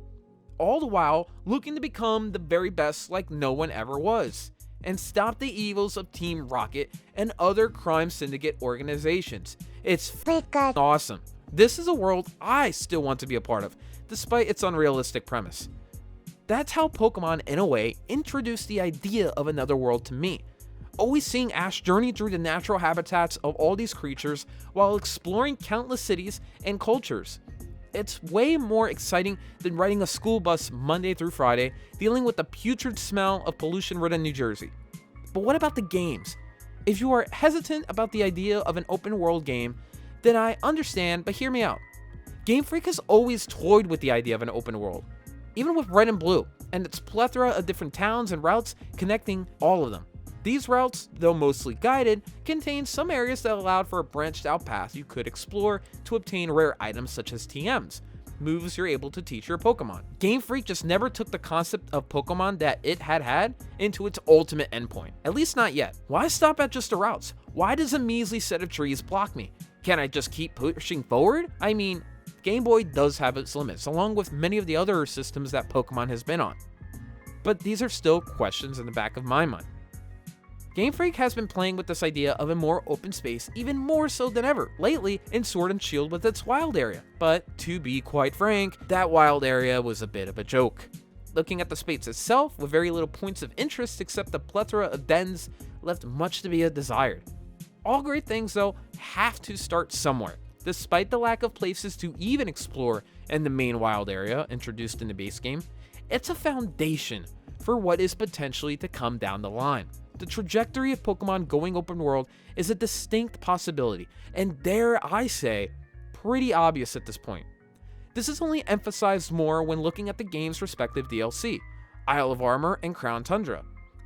all the while looking to become the very best like no one ever was, and stop the evils of Team Rocket and other crime syndicate organizations. It's freaking awesome. This is a world I still want to be a part of, despite its unrealistic premise. That's how Pokemon, in a way, introduced the idea of another world to me. Always seeing Ash journey through the natural habitats of all these creatures while exploring countless cities and cultures. It's way more exciting than riding a school bus Monday through Friday, dealing with the putrid smell of pollution-ridden New Jersey. But what about the games? If you are hesitant about the idea of an open-world game, then I understand, but hear me out. Game Freak has always toyed with the idea of an open world, even with Red and Blue, and its plethora of different towns and routes connecting all of them. These routes, though mostly guided, contain some areas that allowed for a branched out path you could explore to obtain rare items such as TMs, moves you're able to teach your Pokemon. Game Freak just never took the concept of Pokemon that it had into its ultimate endpoint, at least not yet. Why stop at just the routes? Why does a measly set of trees block me? Can I just keep pushing forward? I mean, Game Boy does have its limits, along with many of the other systems that Pokemon has been on. But these are still questions in the back of my mind. Game Freak has been playing with this idea of a more open space even more so than ever lately in Sword and Shield with its wild area. But to be quite frank, that wild area was a bit of a joke. Looking at the space itself, with very little points of interest except the plethora of dens, left much to be desired. All great things though have to start somewhere. Despite the lack of places to even explore in the main wild area introduced in the base game, it's a foundation for what is potentially to come down the line. The trajectory of Pokemon going open world is a distinct possibility, and dare I say, pretty obvious at this point. This is only emphasized more when looking at the game's respective DLC, Isle of Armor and Crown Tundra.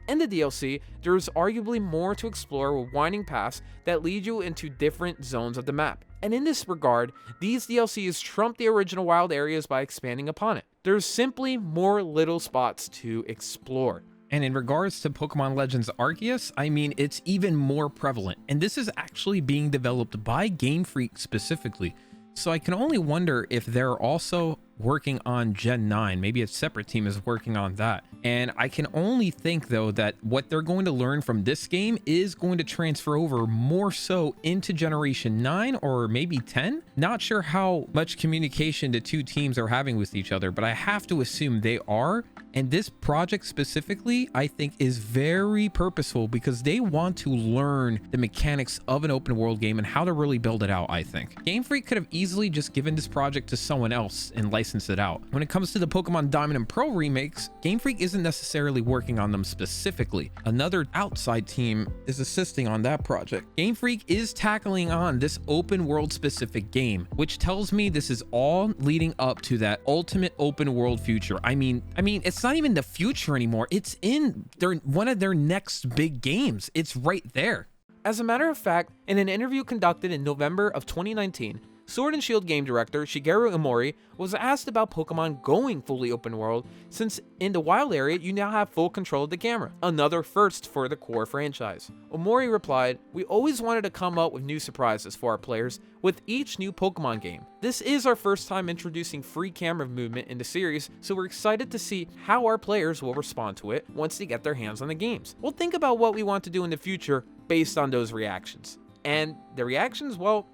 In the DLC, there is arguably more to explore with winding paths that lead you into different zones of the map. And in this regard, these DLCs trump the original wild areas by expanding upon it. There's simply more little spots to explore. And in regards to Pokemon Legends Arceus, I mean, it's even more prevalent. And this is actually being developed by Game Freak specifically. So I can only wonder if they're also working on Gen 9. Maybe a separate team is working on that. And I can only think, though, that what they're going to learn from this game is going to transfer over more so into Generation 9 or maybe 10. Not sure how much communication the two teams are having with each other, but I have to assume they are. And this project specifically, I think, is very purposeful because they want to learn the mechanics of an open world game and how to really build it out, I think. Game Freak could have easily just given this project to someone else and licensed it out. When it comes to the Pokemon Diamond and Pearl remakes, Game Freak isn't necessarily working on them specifically. Another outside team is assisting on that project. Game Freak is tackling on this open world specific game, which tells me this is all leading up to that ultimate open world future. I mean, it's not even the future anymore. It's in one of their next big games. It's right there. As a matter of fact, in an interview conducted in November of 2019, Sword and Shield game director Shigeru Omori was asked about Pokemon going fully open world, since in the wild area you now have full control of the camera, another first for the core franchise. Omori replied, "We always wanted to come up with new surprises for our players with each new Pokemon game. This is our first time introducing free camera movement in the series, so we're excited to see how our players will respond to it once they get their hands on the games. We'll think about what we want to do in the future based on those reactions." And the reactions, well,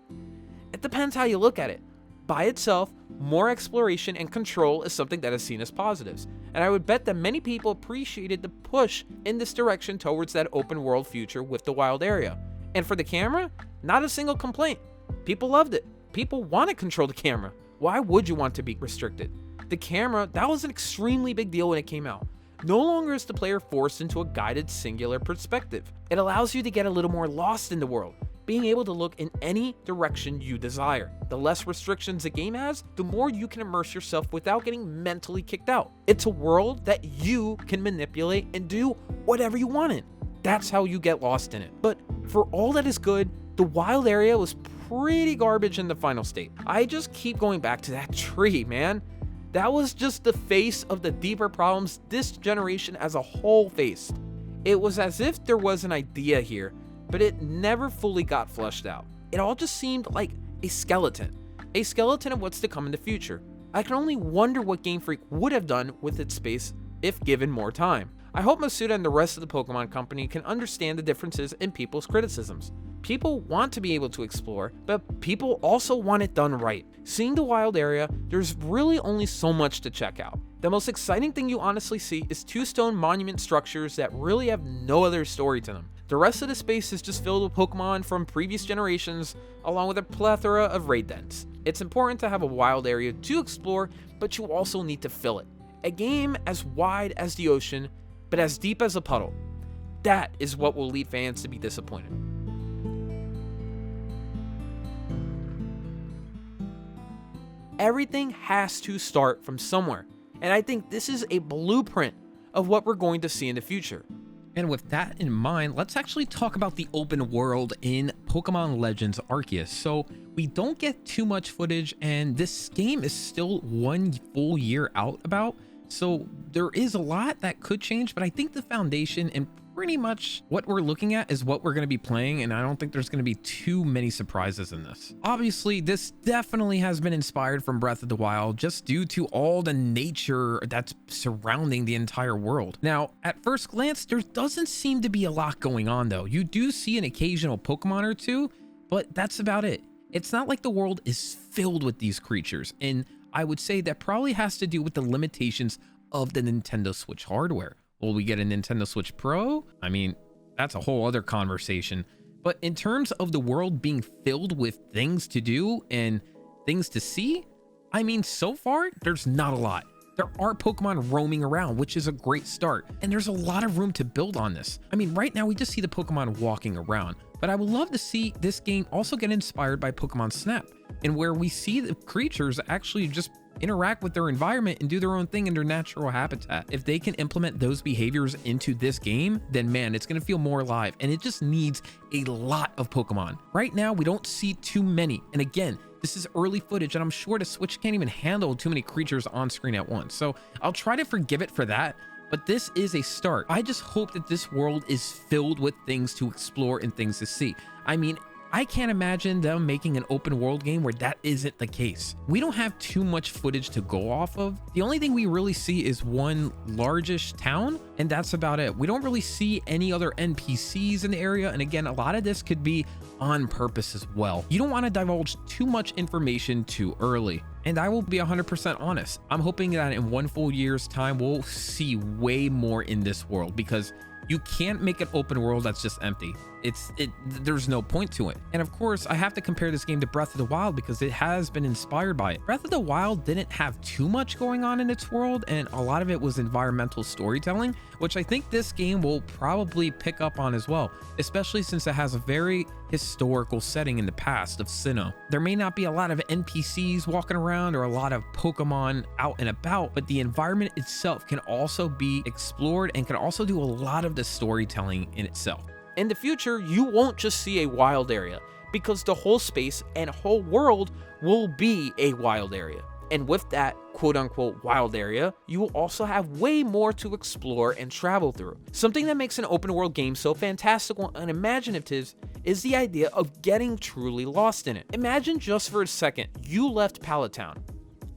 it depends how you look at it. By itself, more exploration and control is something that is seen as positives, and I would bet that many people appreciated the push in this direction towards that open world future with the wild area. And for the camera, not a single complaint. People loved it. People want to control the camera. Why would you want to be restricted? The camera, that was an extremely big deal when it came out. No longer is the player forced into a guided singular perspective. It allows you to get a little more lost in the world, being able to look in any direction you desire. The less restrictions a game has, the more you can immerse yourself without getting mentally kicked out. It's a world that you can manipulate and do whatever you want in. That's how you get lost in it. But for all that is good, the wild area was pretty garbage in the final state. I just keep going back to that tree, man. That was just the face of the deeper problems this generation as a whole faced. It was as if there was an idea here, but it never fully got fleshed out. It all just seemed like a skeleton of what's to come in the future. I can only wonder what Game Freak would have done with its space if given more time. I hope Masuda and the rest of the Pokemon Company can understand the differences in people's criticisms. People want to be able to explore, but people also want it done right. Seeing the wild area, there's really only so much to check out. The most exciting thing you honestly see is two stone monument structures that really have no other story to them. The rest of the space is just filled with Pokemon from previous generations, along with a plethora of raid dens. It's important to have a wild area to explore, but you also need to fill it. A game as wide as the ocean, but as deep as a puddle. That is what will lead fans to be disappointed. Everything has to start from somewhere, and I think this is a blueprint of what we're going to see in the future. And with that in mind, let's actually talk about the open world in Pokemon Legends Arceus. So we don't get too much footage, and this game is still 1 full year out about. So there is a lot that could change, but I think the foundation and pretty much what we're looking at is what we're going to be playing, and I don't think there's going to be too many surprises in this. Obviously, this definitely has been inspired from Breath of the Wild just due to all the nature that's surrounding the entire world. Now, at first glance, there doesn't seem to be a lot going on though. You do see an occasional Pokemon or two, but that's about it. It's not like the world is filled with these creatures, and I would say that probably has to do with the limitations of the Nintendo Switch hardware. Will we get a Nintendo Switch Pro? I mean, that's a whole other conversation. But in terms of the world being filled with things to do and things to see, I mean, so far, there's not a lot. There are Pokemon roaming around, which is a great start. And there's a lot of room to build on this. I mean, right now we just see the Pokemon walking around, but I would love to see this game also get inspired by Pokemon Snap, and where we see the creatures actually just interact with their environment and do their own thing in their natural habitat. If they can implement those behaviors into this game, then man, it's going to feel more alive, and it just needs a lot of Pokemon. Right now, we don't see too many. And again, this is early footage, and I'm sure the Switch can't even handle too many creatures on screen at once. So I'll try to forgive it for that, but this is a start. I just hope that this world is filled with things to explore and things to see. I mean, I can't imagine them making an open world game where that isn't the case. We don't have too much footage to go off of. The only thing we really see is one largish town, and that's about it. We don't really see any other NPCs in the area, and again, a lot of this could be on purpose as well. You don't want to divulge too much information too early. And I will be 100% honest. I'm hoping that in 1 full year's time, we'll see way more in this world, because you can't make an open world that's just empty. There's no point to it. And of course, I have to compare this game to Breath of the Wild because it has been inspired by it. Breath of the Wild didn't have too much going on in its world, and a lot of it was environmental storytelling, which I think this game will probably pick up on as well, especially since it has a very historical setting in the past of Sinnoh. There may not be a lot of NPCs walking around or a lot of Pokemon out and about, but the environment itself can also be explored and can also do a lot of the storytelling in itself. In the future, you won't just see a wild area, because the whole space and whole world will be a wild area. And with that quote-unquote wild area, you will also have way more to explore and travel through. Something that makes an open world game so fantastical and imaginative is the idea of getting truly lost in it. Imagine just for a second, you left Pallet Town,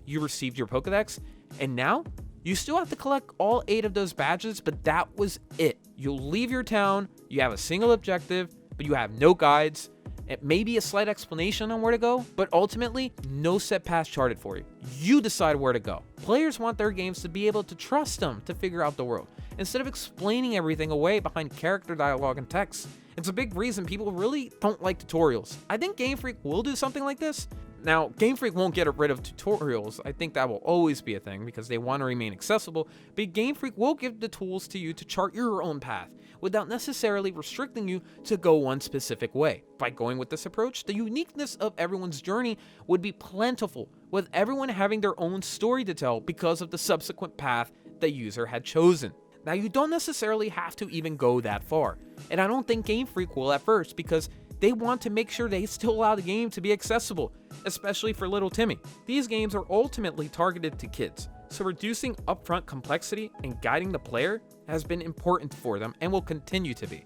you received your Pokedex, and now you still have to collect all 8 of those badges, but that was it. You'll leave your town, you have a single objective, but you have no guides, and maybe a slight explanation on where to go, but ultimately, no set path charted for you. You decide where to go. Players want their games to be able to trust them to figure out the world, instead of explaining everything away behind character dialogue and text. It's a big reason people really don't like tutorials. I think Game Freak will do something like this. Now, Game Freak won't get rid of tutorials. I think that will always be a thing because they want to remain accessible, but Game Freak will give the tools to you to chart your own path without necessarily restricting you to go one specific way. By going with this approach, the uniqueness of everyone's journey would be plentiful, with everyone having their own story to tell because of the subsequent path the user had chosen. Now, you don't necessarily have to even go that far, and I don't think Game Freak will at first, because they want to make sure they still allow the game to be accessible, especially for little Timmy. These games are ultimately targeted to kids, so reducing upfront complexity and guiding the player has been important for them and will continue to be.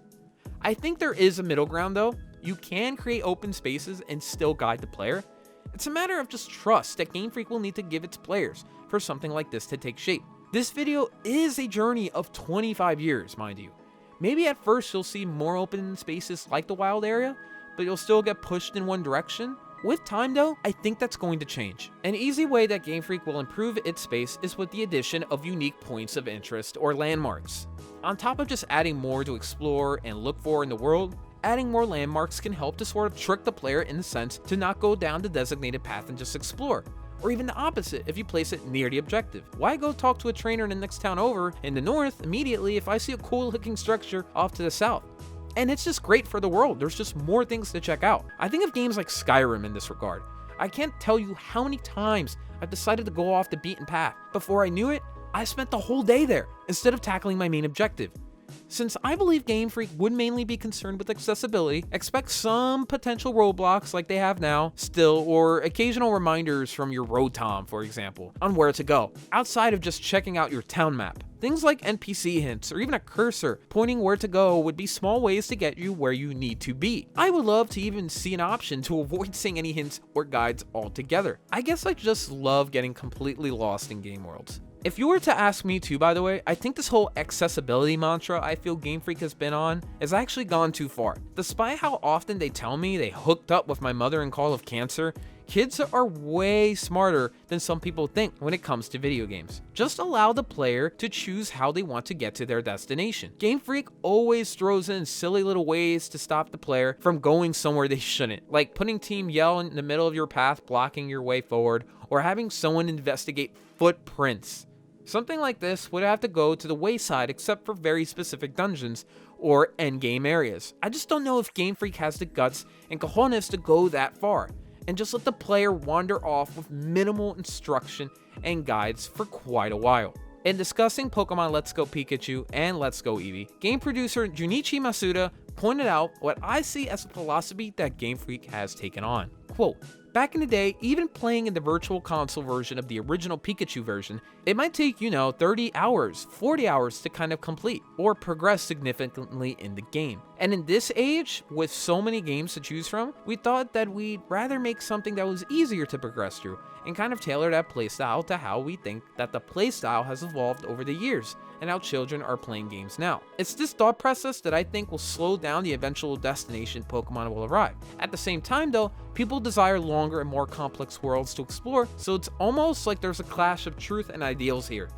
I think there is a middle ground though. You can create open spaces and still guide the player. It's a matter of just trust that Game Freak will need to give its players for something like this to take shape. This video is a journey of 25 years, mind you. Maybe at first you'll see more open spaces like the wild area, but you'll still get pushed in one direction. With time though, I think that's going to change. An easy way that Game Freak will improve its space is with the addition of unique points of interest or landmarks. On top of just adding more to explore and look for in the world, adding more landmarks can help to sort of trick the player in the sense to not go down the designated path and just explore. Or even the opposite if you place it near the objective. Why go talk to a trainer in the next town over in the north immediately if I see a cool looking structure off to the south? And it's just great for the world. There's just more things to check out. I think of games like Skyrim in this regard. I can't tell you how many times I've decided to go off the beaten path. Before I knew it, I spent the whole day there instead of tackling my main objective. Since I believe Game Freak would mainly be concerned with accessibility, expect some potential roadblocks like they have now still, or occasional reminders from your road tom, for example, on where to go, outside of just checking out your town map. Things like NPC hints or even a cursor pointing where to go would be small ways to get you where you need to be. I would love to even see an option to avoid seeing any hints or guides altogether. I guess I just love getting completely lost in game worlds. If you were to ask me too, by the way, I think this whole accessibility mantra I feel Game Freak has been on has actually gone too far. Despite how often they tell me they hooked up with my mother in Call of Cancer, kids are way smarter than some people think when it comes to video games. Just allow the player to choose how they want to get to their destination. Game Freak always throws in silly little ways to stop the player from going somewhere they shouldn't, like putting Team Yell in the middle of your path blocking your way forward, or having someone investigate footprints. Something like this would have to go to the wayside except for very specific dungeons or endgame areas. I just don't know if Game Freak has the guts and cojones to go that far, and just let the player wander off with minimal instruction and guides for quite a while. In discussing Pokemon Let's Go Pikachu and Let's Go Eevee, game producer Junichi Masuda pointed out what I see as a philosophy that Game Freak has taken on. Quote, back in the day, even playing in the virtual console version of the original Pikachu version, it might take, 30 hours, 40 hours to kind of complete or progress significantly in the game. And in this age, with so many games to choose from, we thought that we'd rather make something that was easier to progress through and kind of tailor that playstyle to how we think that the playstyle has evolved over the years and how children are playing games now. It's this thought process that I think will slow down the eventual destination Pokemon will arrive. At the same time though, people desire longer and more complex worlds to explore, so it's almost like there's a clash of truth and ideals here.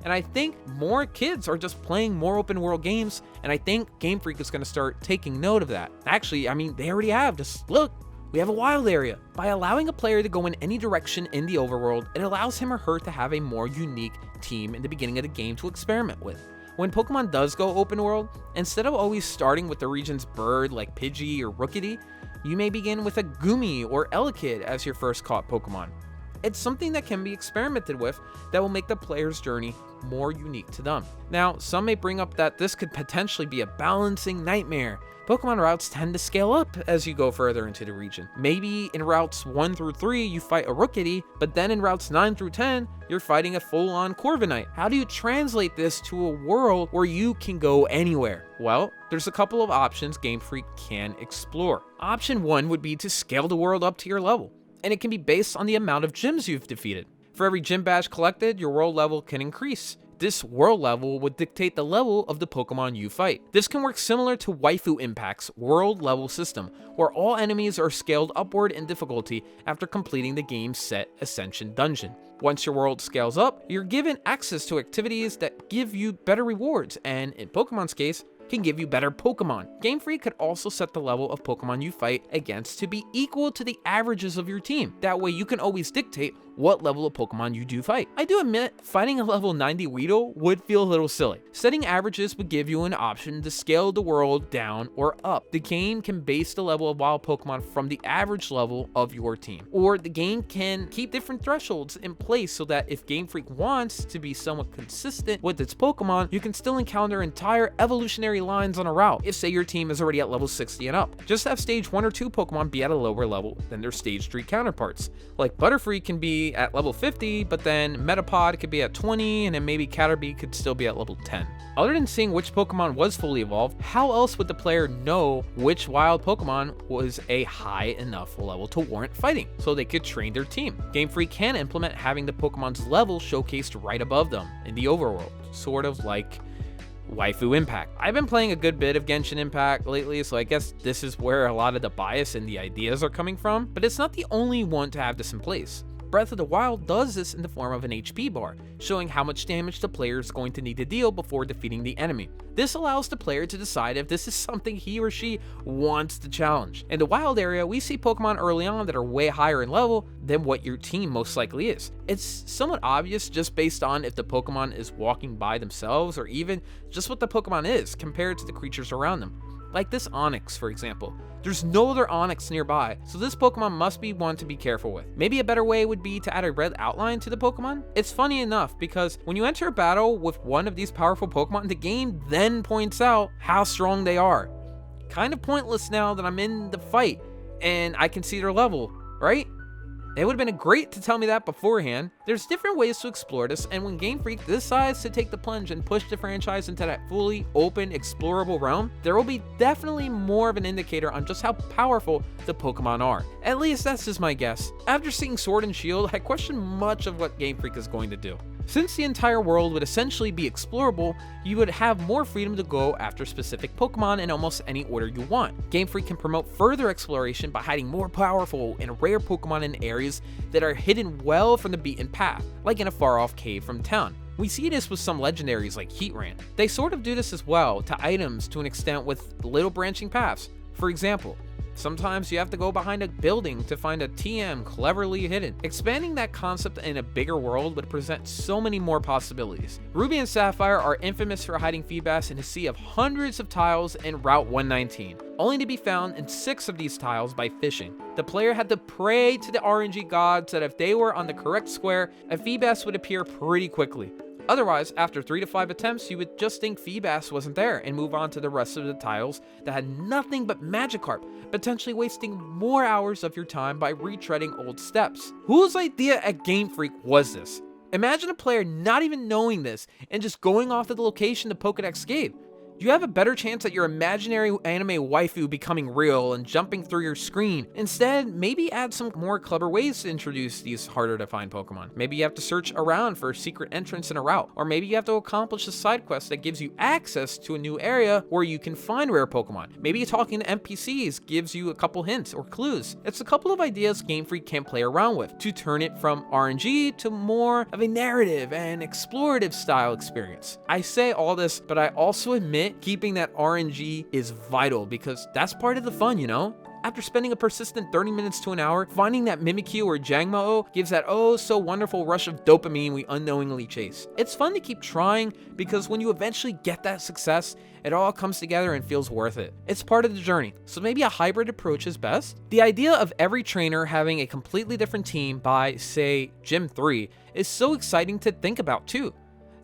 And I think more kids are just playing more open world games, and I think Game Freak is going to start taking note of that. Actually, they already have. Just look. We have a wild area. By allowing a player to go in any direction in the overworld, it allows him or her to have a more unique team in the beginning of the game to experiment with. When Pokemon does go open world, instead of always starting with the region's bird like Pidgey or Rookidee, you may begin with a Gumi or Elekid as your first caught Pokemon. It's something that can be experimented with that will make the player's journey more unique to them. Now, some may bring up that this could potentially be a balancing nightmare. Pokemon routes tend to scale up as you go further into the region. Maybe in routes 1 through 3 you fight a Rookidee, but then in routes 9 through 10 you're fighting a full-on Corviknight. How do you translate this to a world where you can go anywhere? Well, there's a couple of options Game Freak can explore. Option 1 would be to scale the world up to your level, and it can be based on the amount of gyms you've defeated. For every gym badge collected, your world level can increase. This world level would dictate the level of the Pokemon you fight. This can work similar to Waifu Impact's world level system, where all enemies are scaled upward in difficulty after completing the game's set Ascension dungeon. Once your world scales up, you're given access to activities that give you better rewards, and in Pokemon's case, can give you better Pokemon. Game Freak could also set the level of Pokemon you fight against to be equal to the averages of your team. That way you can always dictate what level of Pokemon you do fight. I do admit, fighting a level 90 Weedle would feel a little silly. Setting averages would give you an option to scale the world down or up. The game can base the level of wild Pokemon from the average level of your team. Or the game can keep different thresholds in place so that if Game Freak wants to be somewhat consistent with its Pokemon, you can still encounter entire evolutionary lines on a route if, say, your team is already at level 60 and up. Just have stage 1 or 2 Pokemon be at a lower level than their stage 3 counterparts. Like Butterfree can be at level 50, but then Metapod could be at 20, and then maybe Caterpie could still be at level 10. Other than seeing which Pokemon was fully evolved, how else would the player know which wild Pokemon was a high enough level to warrant fighting, so they could train their team? Game Freak can implement having the Pokemon's level showcased right above them in the overworld, sort of like Waifu Impact. I've been playing a good bit of Genshin Impact lately, so I guess this is where a lot of the bias and the ideas are coming from, but it's not the only one to have this in place. Breath of the Wild does this in the form of an HP bar, showing how much damage the player is going to need to deal before defeating the enemy. This allows the player to decide if this is something he or she wants to challenge. In the wild area, we see Pokemon early on that are way higher in level than what your team most likely is. It's somewhat obvious just based on if the Pokemon is walking by themselves or even just what the Pokemon is compared to the creatures around them. Like this Onix, for example. There's no other Onix nearby, so this Pokemon must be one to be careful with. Maybe a better way would be to add a red outline to the Pokemon? It's funny enough because when you enter a battle with one of these powerful Pokemon, the game then points out how strong they are. Kind of pointless now that I'm in the fight and I can see their level, right? It would have been great to tell me that beforehand. There's different ways to explore this, and when Game Freak decides to take the plunge and push the franchise into that fully open, explorable realm, there will be definitely more of an indicator on just how powerful the Pokemon are. At least that's just my guess. After seeing Sword and Shield, I question much of what Game Freak is going to do. Since the entire world would essentially be explorable, you would have more freedom to go after specific Pokemon in almost any order you want. Game Freak can promote further exploration by hiding more powerful and rare Pokemon in areas that are hidden well from the beaten path, like in a far-off cave from town. We see this with some legendaries like Heatran. They sort of do this as well to items to an extent with little branching paths. For example, sometimes you have to go behind a building to find a TM cleverly hidden. Expanding that concept in a bigger world would present so many more possibilities. Ruby and Sapphire are infamous for hiding Feebas in a sea of hundreds of tiles in Route 119, only to be found in 6 of these tiles by fishing. The player had to pray to the RNG gods that if they were on the correct square, a Feebas would appear pretty quickly. Otherwise, after 3 to 5 attempts, you would just think Feebas wasn't there and move on to the rest of the tiles that had nothing but Magikarp, potentially wasting more hours of your time by retreading old steps. Whose idea at Game Freak was this? Imagine a player not even knowing this and just going off to the location the Pokedex gave. You have a better chance at your imaginary anime waifu becoming real and jumping through your screen. Instead, maybe add some more clever ways to introduce these harder to find Pokemon. Maybe you have to search around for a secret entrance in a route, or maybe you have to accomplish a side quest that gives you access to a new area where you can find rare Pokemon. Maybe talking to NPCs gives you a couple hints or clues. It's a couple of ideas Game Freak can play around with to turn it from RNG to more of a narrative and explorative style experience. I say all this, but I also admit keeping that RNG is vital because that's part of the fun, you know? After spending a persistent 30 minutes to an hour, finding that Mimikyu or Jangmo-o gives that oh so wonderful rush of dopamine we unknowingly chase. It's fun to keep trying because when you eventually get that success, it all comes together and feels worth it. It's part of the journey, so maybe a hybrid approach is best. The idea of every trainer having a completely different team by, say, Gym 3 is so exciting to think about too.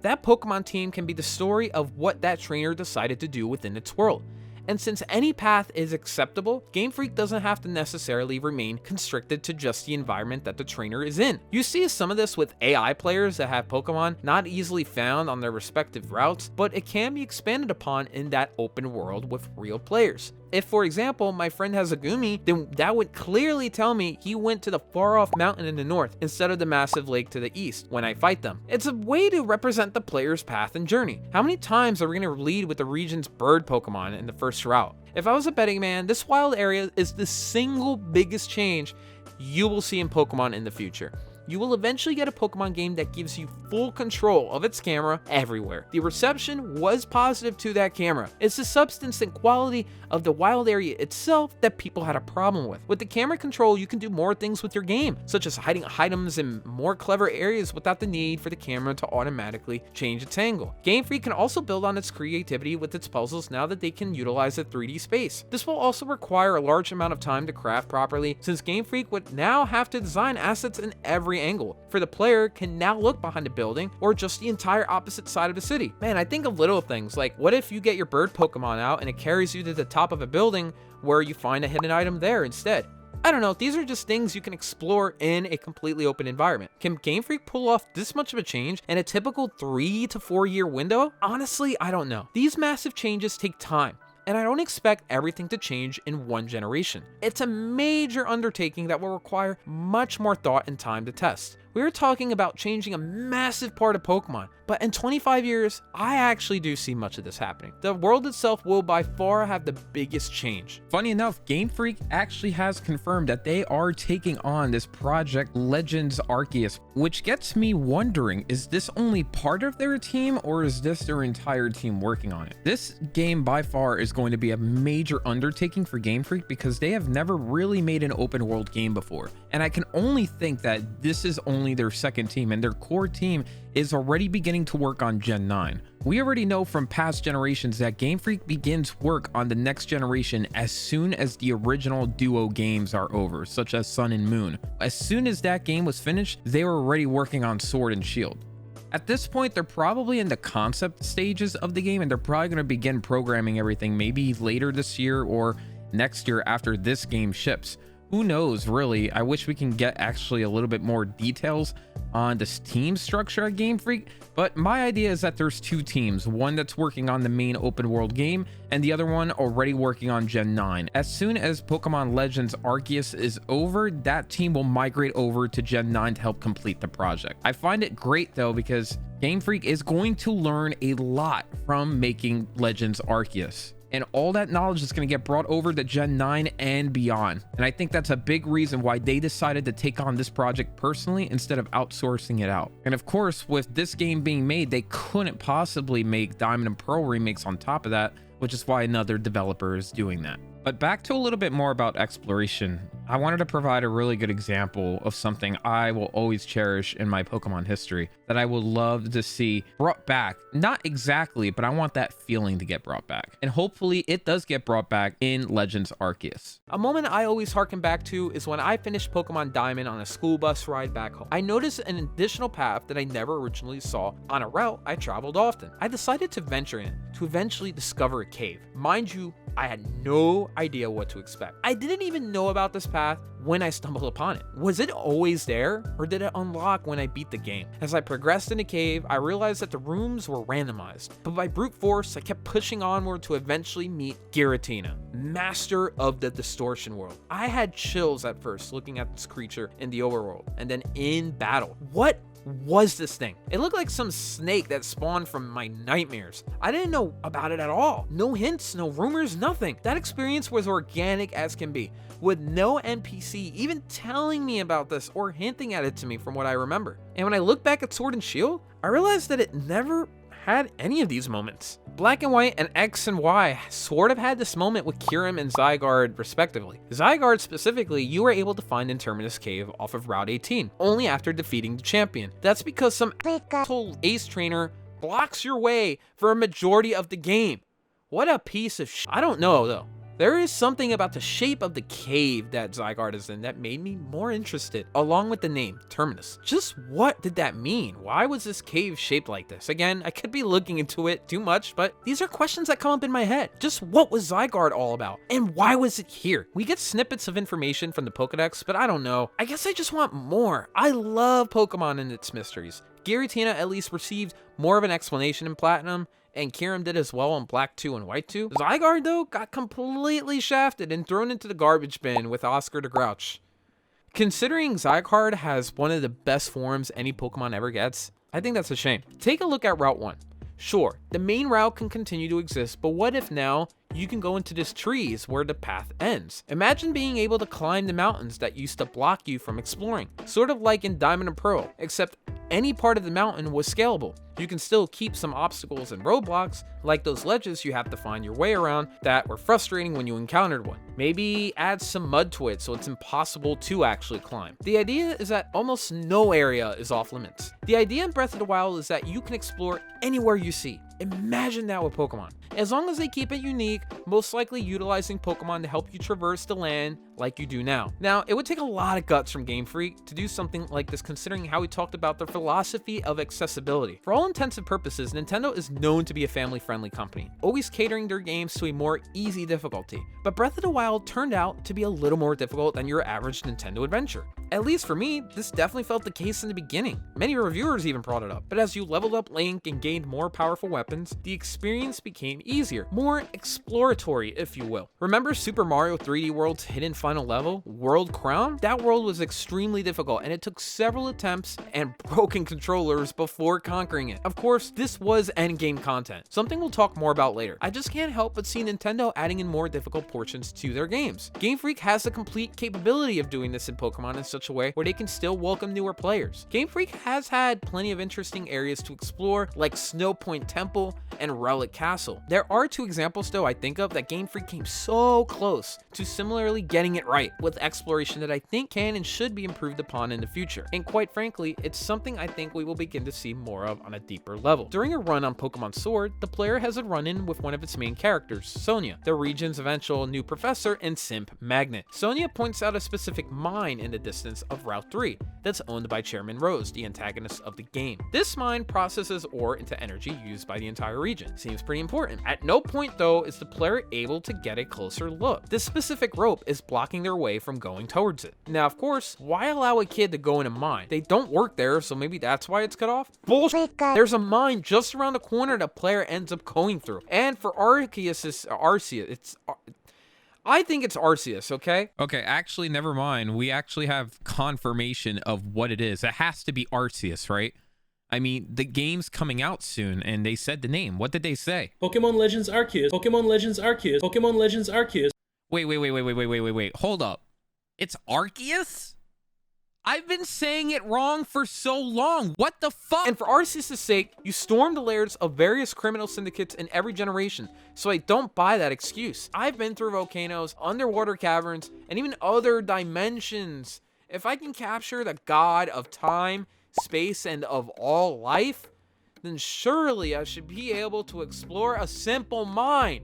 That Pokemon team can be the story of what that trainer decided to do within its world. And since any path is acceptable, Game Freak doesn't have to necessarily remain constricted to just the environment that the trainer is in. You see some of this with AI players that have Pokemon not easily found on their respective routes, but it can be expanded upon in that open world with real players. If, for example, my friend has a Gumi, then that would clearly tell me he went to the far-off mountain in the north instead of the massive lake to the east when I fight them. It's a way to represent the player's path and journey. How many times are we going to lead with the region's bird Pokemon in the first route? If I was a betting man, this wild area is the single biggest change you will see in Pokemon in the future. You will eventually get a Pokemon game that gives you full control of its camera everywhere. The reception was positive to that camera. It's the substance and quality of the wild area itself that people had a problem with. With the camera control, you can do more things with your game, such as hiding items in more clever areas without the need for the camera to automatically change its angle. Game Freak can also build on its creativity with its puzzles now that they can utilize a 3D space. This will also require a large amount of time to craft properly, since Game Freak would now have to design assets in every angle. For the player can now look behind a building or just the entire opposite side of the city. Man, I think of little things like what if you get your bird Pokemon out and it carries you to the top of a building where you find a hidden item there instead. I don't know, these are just things you can explore in a completely open environment. Can Game Freak pull off this much of a change in a typical 3 to 4 year window? Honestly, I don't know. These massive changes take time, and I don't expect everything to change in one generation. It's a major undertaking that will require much more thought and time to test. We're talking about changing a massive part of Pokemon, but in 25 years, I actually do see much of this happening. The world itself will by far have the biggest change. Funny enough, Game Freak actually has confirmed that they are taking on this project Legends Arceus, which gets me wondering, is this only part of their team or is this their entire team working on it? This game by far is going to be a major undertaking for Game Freak because they have never really made an open world game before, and I can only think that this is only only their second team, and their core team is already beginning to work on Gen 9. We already know from past generations that Game Freak begins work on the next generation as soon as the original duo games are over, such as Sun and Moon. As soon as that game was finished, they were already working on Sword and Shield. At this point, they're probably in the concept stages of the game, and they're probably going to begin programming everything maybe later this year or next year after this game ships. Who knows, really? I wish we can get actually a little bit more details on this team structure at Game Freak, but my idea is that there's two teams, one that's working on the main open world game and the other one already working on Gen 9. As soon as Pokemon Legends Arceus is over, that team will migrate over to Gen 9 to help complete the project. I find it great though, because Game Freak is going to learn a lot from making Legends Arceus, and all that knowledge is going to get brought over to Gen 9 and beyond. And I think that's a big reason why they decided to take on this project personally instead of outsourcing it out. And of course, with this game being made, they couldn't possibly make Diamond and Pearl remakes on top of that, which is why another developer is doing that. But back to a little bit more about exploration. I wanted to provide a really good example of something I will always cherish in my Pokemon history that I would love to see brought back. Not exactly, but I want that feeling to get brought back. And hopefully it does get brought back in Legends Arceus. A moment I always harken back to is when I finished Pokemon Diamond on a school bus ride back home. I noticed an additional path that I never originally saw on a route I traveled often. I decided to venture in to eventually discover a cave. Mind you, I had no idea what to expect. I didn't even know about this path when I stumbled upon it. Was it always there, or did it unlock when I beat the game? As I progressed in the cave, I realized that the rooms were randomized, but by brute force, I kept pushing onward to eventually meet Giratina, master of the distortion world. I had chills at first looking at this creature in the overworld, and then in battle. What was this thing? It looked like some snake that spawned from my nightmares. I didn't know about it at all. No hints, no rumors, nothing. That experience was organic as can be, with no NPC even telling me about this or hinting at it to me from what I remember. And when I look back at Sword and Shield, I realized that it never had any of these moments. Black and White and X and Y sort of had this moment with Kyurem and Zygarde respectively. Zygarde specifically, you were able to find in Terminus Cave off of Route 18, only after defeating the champion. That's because some asshole ace trainer blocks your way for a majority of the game. What a piece of shit. I don't know though. There is something about the shape of the cave that Zygarde is in that made me more interested, along with the name, Terminus. Just what did that mean? Why was this cave shaped like this? Again, I could be looking into it too much, but these are questions that come up in my head. Just what was Zygarde all about? And why was it here? We get snippets of information from the Pokedex, but I don't know. I guess I just want more. I love Pokemon and its mysteries. Giratina at least received more of an explanation in Platinum, and Kyurem did as well on Black 2 and White 2. Zygarde, though, got completely shafted and thrown into the garbage bin with Oscar the Grouch. Considering Zygarde has one of the best forms any Pokemon ever gets, I think that's a shame. Take a look at Route 1. Sure, the main route can continue to exist, but what if now you can go into this trees where the path ends? Imagine being able to climb the mountains that used to block you from exploring, sort of like in Diamond and Pearl, except any part of the mountain was scalable. You can still keep some obstacles and roadblocks, like those ledges you have to find your way around that were frustrating when you encountered one. Maybe add some mud to it so it's impossible to actually climb. The idea is that almost no area is off limits. The idea in Breath of the Wild is that you can explore anywhere you see. Imagine that with Pokemon. As long as they keep it unique, most likely utilizing Pokemon to help you traverse the land like you do now. Now, it would take a lot of guts from Game Freak to do something like this, considering how we talked about their philosophy of accessibility. For all intents and purposes, Nintendo is known to be a family-friendly company, always catering their games to a more easy difficulty. But Breath of the Wild turned out to be a little more difficult than your average Nintendo adventure. At least for me, this definitely felt the case in the beginning. Many reviewers even brought it up. But as you leveled up Link and gained more powerful weapons, the experience became easier, more exploratory, if you will. Remember Super Mario 3D World's hidden final level, World Crown? That world was extremely difficult, and it took several attempts and broken controllers before conquering it. Of course, this was endgame content, something we'll talk more about later. I just can't help but see Nintendo adding in more difficult portions to their games. Game Freak has the complete capability of doing this in Pokemon in such a way where they can still welcome newer players. Game Freak has had plenty of interesting areas to explore, like Snow Point Temple and Relic Castle. There are two examples though I think of of that Game Freak came so close to similarly getting it right with exploration that I think can and should be improved upon in the future. And quite frankly, it's something I think we will begin to see more of on a deeper level. During a run on Pokemon Sword, the player has a run-in with one of its main characters, Sonia, the region's eventual new professor and simp magnet. Sonia points out a specific mine in the distance of Route 3 that's owned by Chairman Rose, the antagonist of the game. This mine processes ore into energy used by the entire region. Seems pretty important. At no point though is the player able to get a closer look. This specific rope is blocking their way from going towards it. Now of course, why allow a kid to go in a mine? They don't work there, so maybe that's why it's cut off? Bullshit. There's a mine just around the corner the player ends up going through. And for I think it's Arceus, okay? Okay, actually, never mind. We actually have confirmation of what it is. It has to be Arceus, right? I mean, the game's coming out soon, and they said the name. What did they say? Pokemon Legends Arceus. Pokemon Legends Arceus. Pokemon Legends Arceus. Wait. Hold up. It's Arceus? I've been saying it wrong for so long. What the fuck? And for Arceus' sake, you storm the lairs of various criminal syndicates in every generation, so I don't buy that excuse. I've been through volcanoes, underwater caverns, and even other dimensions. If I can capture the god of time, space, and of all life, then surely I should be able to explore a simple mine.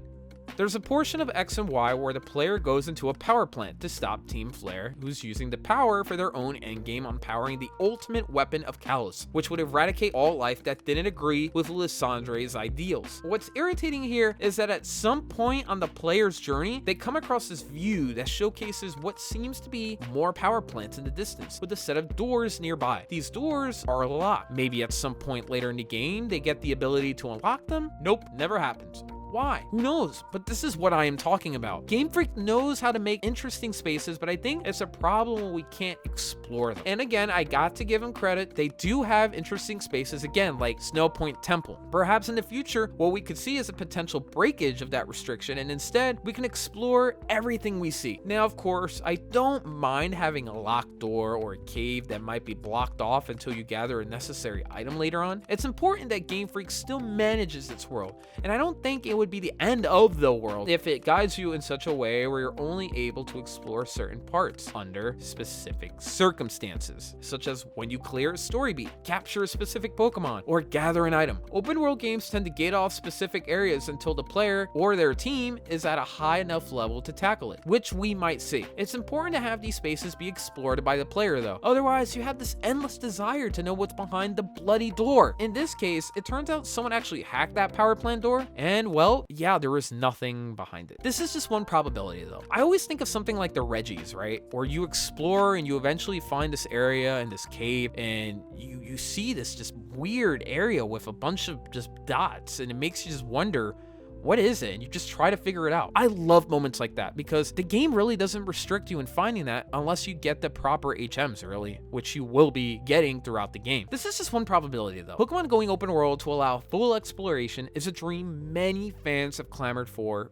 There's a portion of X and Y where the player goes into a power plant to stop Team Flare, who's using the power for their own endgame on powering the ultimate weapon of Kalos, which would eradicate all life that didn't agree with Lysandre's ideals. What's irritating here is that at some point on the player's journey, they come across this view that showcases what seems to be more power plants in the distance, with a set of doors nearby. These doors are locked. Maybe at some point later in the game, they get the ability to unlock them? Nope, never happens. Why? Who knows? But this is what I am talking about. Game Freak knows how to make interesting spaces, but I think it's a problem when we can't explore them. And again, I got to give them credit. They do have interesting spaces, again, like Snow Point Temple. Perhaps in the future, what we could see is a potential breakage of that restriction, and instead, we can explore everything we see. Now, of course, I don't mind having a locked door or a cave that might be blocked off until you gather a necessary item later on. It's important that Game Freak still manages its world, and I don't think it would be the end of the world if it guides you in such a way where you're only able to explore certain parts under specific circumstances, such as when you clear a story beat, capture a specific Pokemon, or gather an item. Open world games tend to gate off specific areas until the player or their team is at a high enough level to tackle it, which we might see. It's important to have these spaces be explored by the player though, otherwise you have this endless desire to know what's behind the bloody door. In this case, it turns out someone actually hacked that power plant door, and well, yeah, there was nothing behind it. This is just one probability though. I always think of something like the Reggies, right? Where you explore and you eventually find this area and this cave, and you see this just weird area with a bunch of just dots, and it makes you just wonder, what is it? And you just try to figure it out. I love moments like that because the game really doesn't restrict you in finding that unless you get the proper HMs, really, which you will be getting throughout the game. This is just one probability though. Pokemon going open world to allow full exploration is a dream many fans have clamored for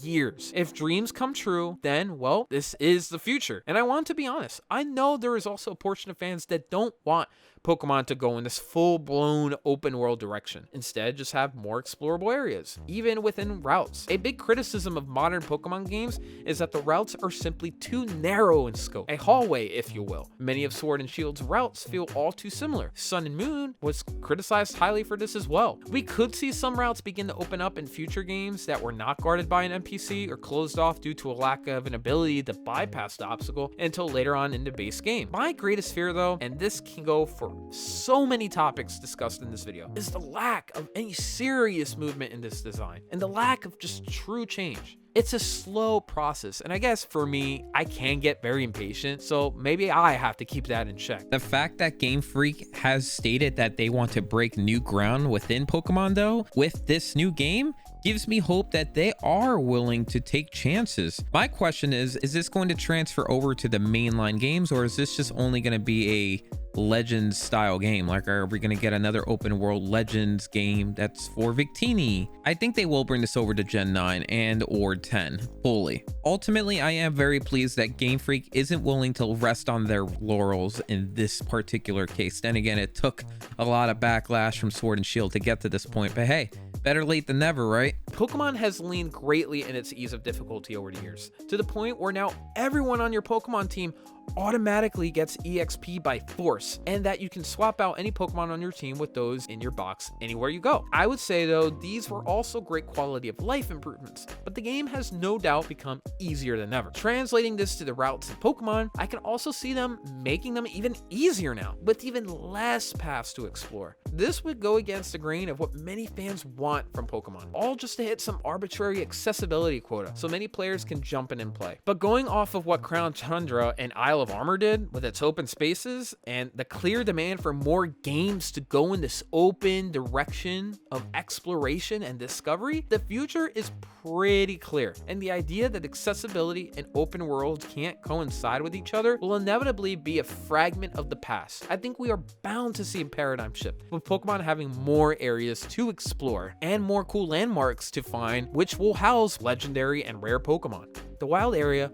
years. If dreams come true, then, well, this is the future. And I want to be honest, I know there is also a portion of fans that don't want Pokemon to go in this full-blown open world direction. Instead, just have more explorable areas, even within routes. A big criticism of modern Pokemon games is that the routes are simply too narrow in scope, a hallway, if you will. Many of Sword and Shield's routes feel all too similar. Sun and Moon was criticized highly for this as well. We could see some routes begin to open up in future games that were not guarded by an NPC or closed off due to a lack of an ability to bypass the obstacle until later on in the base game. My greatest fear though, and this can go for so many topics discussed in this video, is the lack of any serious movement in this design and the lack of just true change. It's a slow process, and I guess for me, I can get very impatient, so maybe I have to keep that in check. The fact that Game Freak has stated that they want to break new ground within Pokemon though, with this new game, gives me hope that they are willing to take chances. My question is this going to transfer over to the mainline games, or is this just only going to be a Legends style game? Like, are we going to get another open world Legends game that's for Victini? I think they will bring this over to Gen 9 and or 10 fully. Ultimately, I am very pleased that Game Freak isn't willing to rest on their laurels in this particular case. Then again, it took a lot of backlash from Sword and Shield to get to this point, but hey, better late than never, right? Pokemon has leaned greatly in its ease of difficulty over the years, to the point where now everyone on your Pokemon team automatically gets EXP by force, and that you can swap out any Pokemon on your team with those in your box anywhere you go. I would say though, these were also great quality of life improvements, but the game has no doubt become easier than ever. Translating this to the routes of Pokemon, I can also see them making them even easier now, with even less paths to explore. This would go against the grain of what many fans want from Pokemon, all just to hit some arbitrary accessibility quota so many players can jump in and play. But going off of what Crown Tundra and Isle of Armor did with its open spaces and the clear demand for more games to go in this open direction of exploration and discovery, the future is pretty clear. And the idea that accessibility and open worlds can't coincide with each other will inevitably be a fragment of the past. I think we are bound to see a paradigm shift, with Pokemon having more areas to explore and more cool landmarks to find, which will house legendary and rare Pokemon. The wild area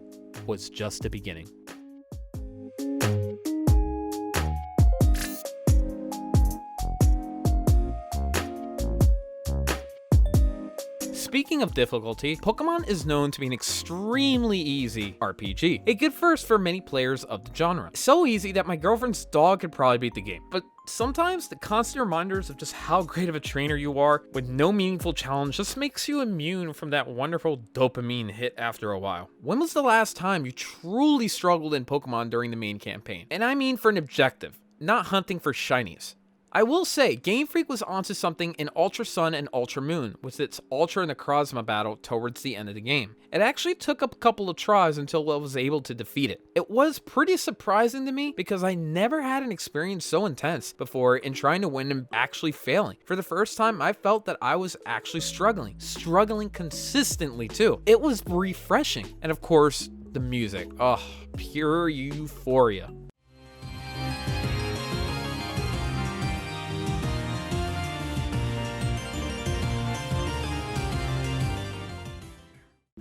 was just the beginning. Speaking of difficulty, Pokemon is known to be an extremely easy RPG, a good first for many players of the genre. So easy that my girlfriend's dog could probably beat the game. But sometimes the constant reminders of just how great of a trainer you are with no meaningful challenge just makes you immune from that wonderful dopamine hit after a while. When was the last time you truly struggled in Pokemon during the main campaign? And I mean for an objective, not hunting for shinies. I will say, Game Freak was onto something in Ultra Sun and Ultra Moon with its Ultra Necrozma battle towards the end of the game. It actually took a couple of tries until I was able to defeat it. It was pretty surprising to me because I never had an experience so intense before in trying to win and actually failing. For the first time, I felt that I was actually struggling consistently too. It was refreshing. And of course, the music. Oh, pure euphoria.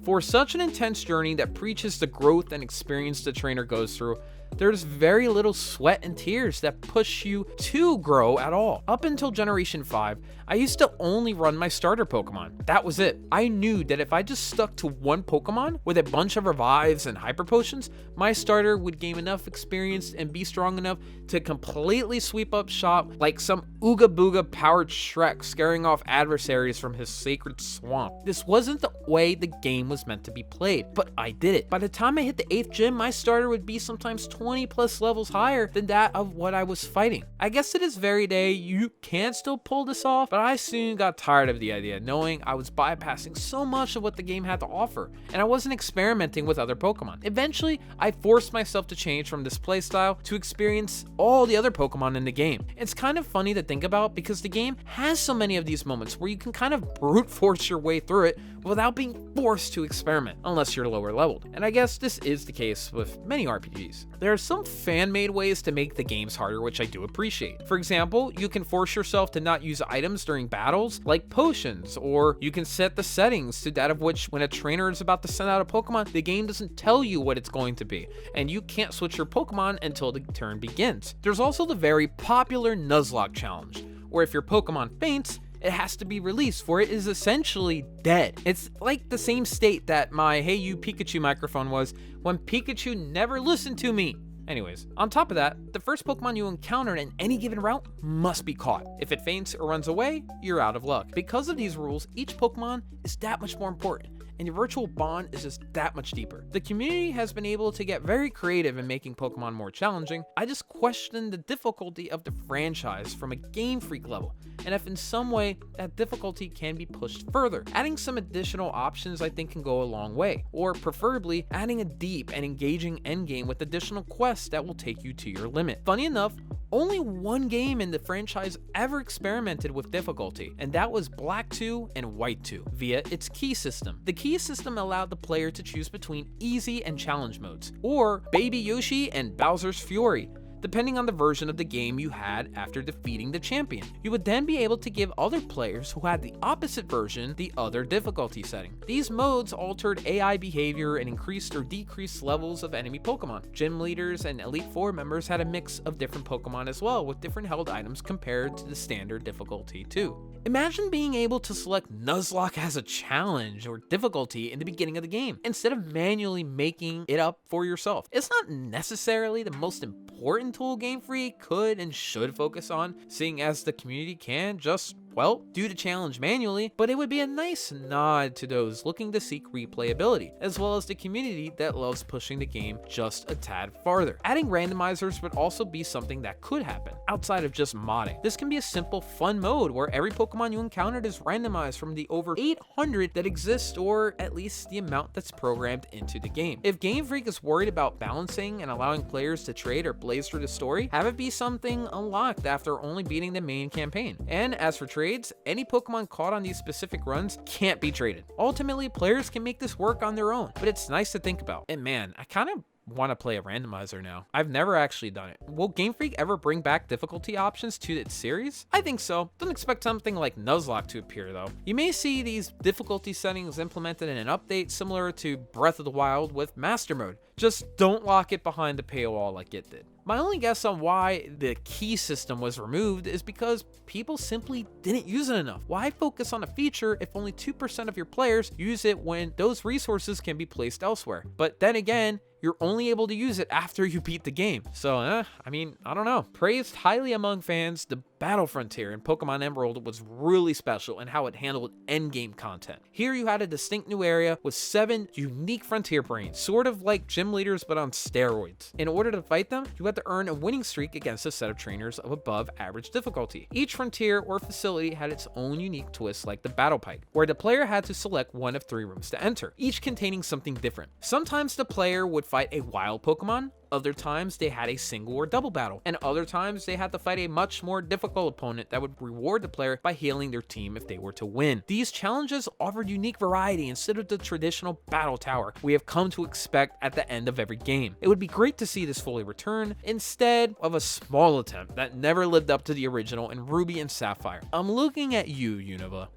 For such an intense journey that preaches the growth and experience the trainer goes through, there's very little sweat and tears that push you to grow at all. Up until Generation 5, I used to only run my starter Pokemon. That was it. I knew that if I just stuck to one Pokemon with a bunch of revives and hyper potions, my starter would gain enough experience and be strong enough to completely sweep up shop like some Ooga Booga powered Shrek scaring off adversaries from his sacred swamp. This wasn't the way the game was meant to be played, but I did it. By the time I hit the 8th gym, my starter would be sometimes 20 plus levels higher than that of what I was fighting. I guess to this very day, you can still pull this off, but I soon got tired of the idea, knowing I was bypassing so much of what the game had to offer, and I wasn't experimenting with other Pokemon. Eventually, I forced myself to change from this playstyle to experience all the other Pokemon in the game. It's kind of funny to think about because the game has so many of these moments where you can kind of brute force your way through it without being forced to experiment, unless you're lower leveled. And I guess this is the case with many RPGs. There are some fan-made ways to make the games harder, which I do appreciate. For example, you can force yourself to not use items during battles, like potions, or you can set the settings to that of which when a trainer is about to send out a Pokemon, the game doesn't tell you what it's going to be, and you can't switch your Pokemon until the turn begins. There's also the very popular Nuzlocke challenge, where if your Pokemon faints, it has to be released, for it is essentially dead. It's like the same state that my Hey You Pikachu microphone was when Pikachu never listened to me. Anyways, on top of that, the first Pokemon you encounter in any given route must be caught. If it faints or runs away, you're out of luck. Because of these rules, each Pokemon is that much more important, and your virtual bond is just that much deeper. The community has been able to get very creative in making Pokemon more challenging. I just question the difficulty of the franchise from a Game Freak level, and if in some way that difficulty can be pushed further. Adding some additional options I think can go a long way, or preferably adding a deep and engaging endgame with additional quests that will take you to your limit. Funny enough, only one game in the franchise ever experimented with difficulty, and that was Black 2 and White 2 via its key system. The key system allowed the player to choose between easy and challenge modes, or Baby Yoshi and Bowser's Fury. depending on the version of the game you had after defeating the champion. You would then be able to give other players who had the opposite version the other difficulty setting. These modes altered AI behavior and increased or decreased levels of enemy Pokemon. Gym leaders and Elite Four members had a mix of different Pokemon as well, with different held items compared to the standard difficulty too. Imagine being able to select Nuzlocke as a challenge or difficulty in the beginning of the game, instead of manually making it up for yourself. It's not necessarily the most important tool Game Freak could and should focus on, seeing as the community can just, well, do the challenge manually, but it would be a nice nod to those looking to seek replayability, as well as the community that loves pushing the game just a tad farther. Adding randomizers would also be something that could happen, outside of just modding. This can be a simple, fun mode where every Pokemon you encountered is randomized from the over 800 that exist, or at least the amount that's programmed into the game. If Game Freak is worried about balancing and allowing players to trade or blaze through the story, have it be something unlocked after only beating the main campaign. And as for trades, any Pokemon caught on these specific runs can't be traded. Ultimately, players can make this work on their own, but it's nice to think about. And man, I kind of want to play a randomizer now. I've never actually done it. Will Game Freak ever bring back difficulty options to its series? I think so. Don't expect something like Nuzlocke to appear though. You may see these difficulty settings implemented in an update similar to Breath of the Wild with Master Mode. Just don't lock it behind the paywall like it did. My only guess on why the key system was removed is because people simply didn't use it enough. Why focus on a feature if only 2% of your players use it when those resources can be placed elsewhere? But then again, you're only able to use it after you beat the game. So, I mean, I don't know. Praised highly among fans, the Battle Frontier in Pokemon Emerald was really special in how it handled endgame content. Here you had a distinct new area with 7 unique frontier brains, sort of like gym leaders but on steroids. In order to fight them, you had to earn a winning streak against a set of trainers of above average difficulty. Each frontier or facility had its own unique twist, like the Battle Pipe, where the player had to select one of 3 rooms to enter, each containing something different. Sometimes the player would fight a wild Pokemon, other times they had a single or double battle, and other times they had to fight a much more difficult opponent that would reward the player by healing their team if they were to win. These challenges offered unique variety instead of the traditional battle tower we have come to expect at the end of every game. It would be great to see this fully return instead of a small attempt that never lived up to the original in Ruby and Sapphire. I'm looking at you, Unova.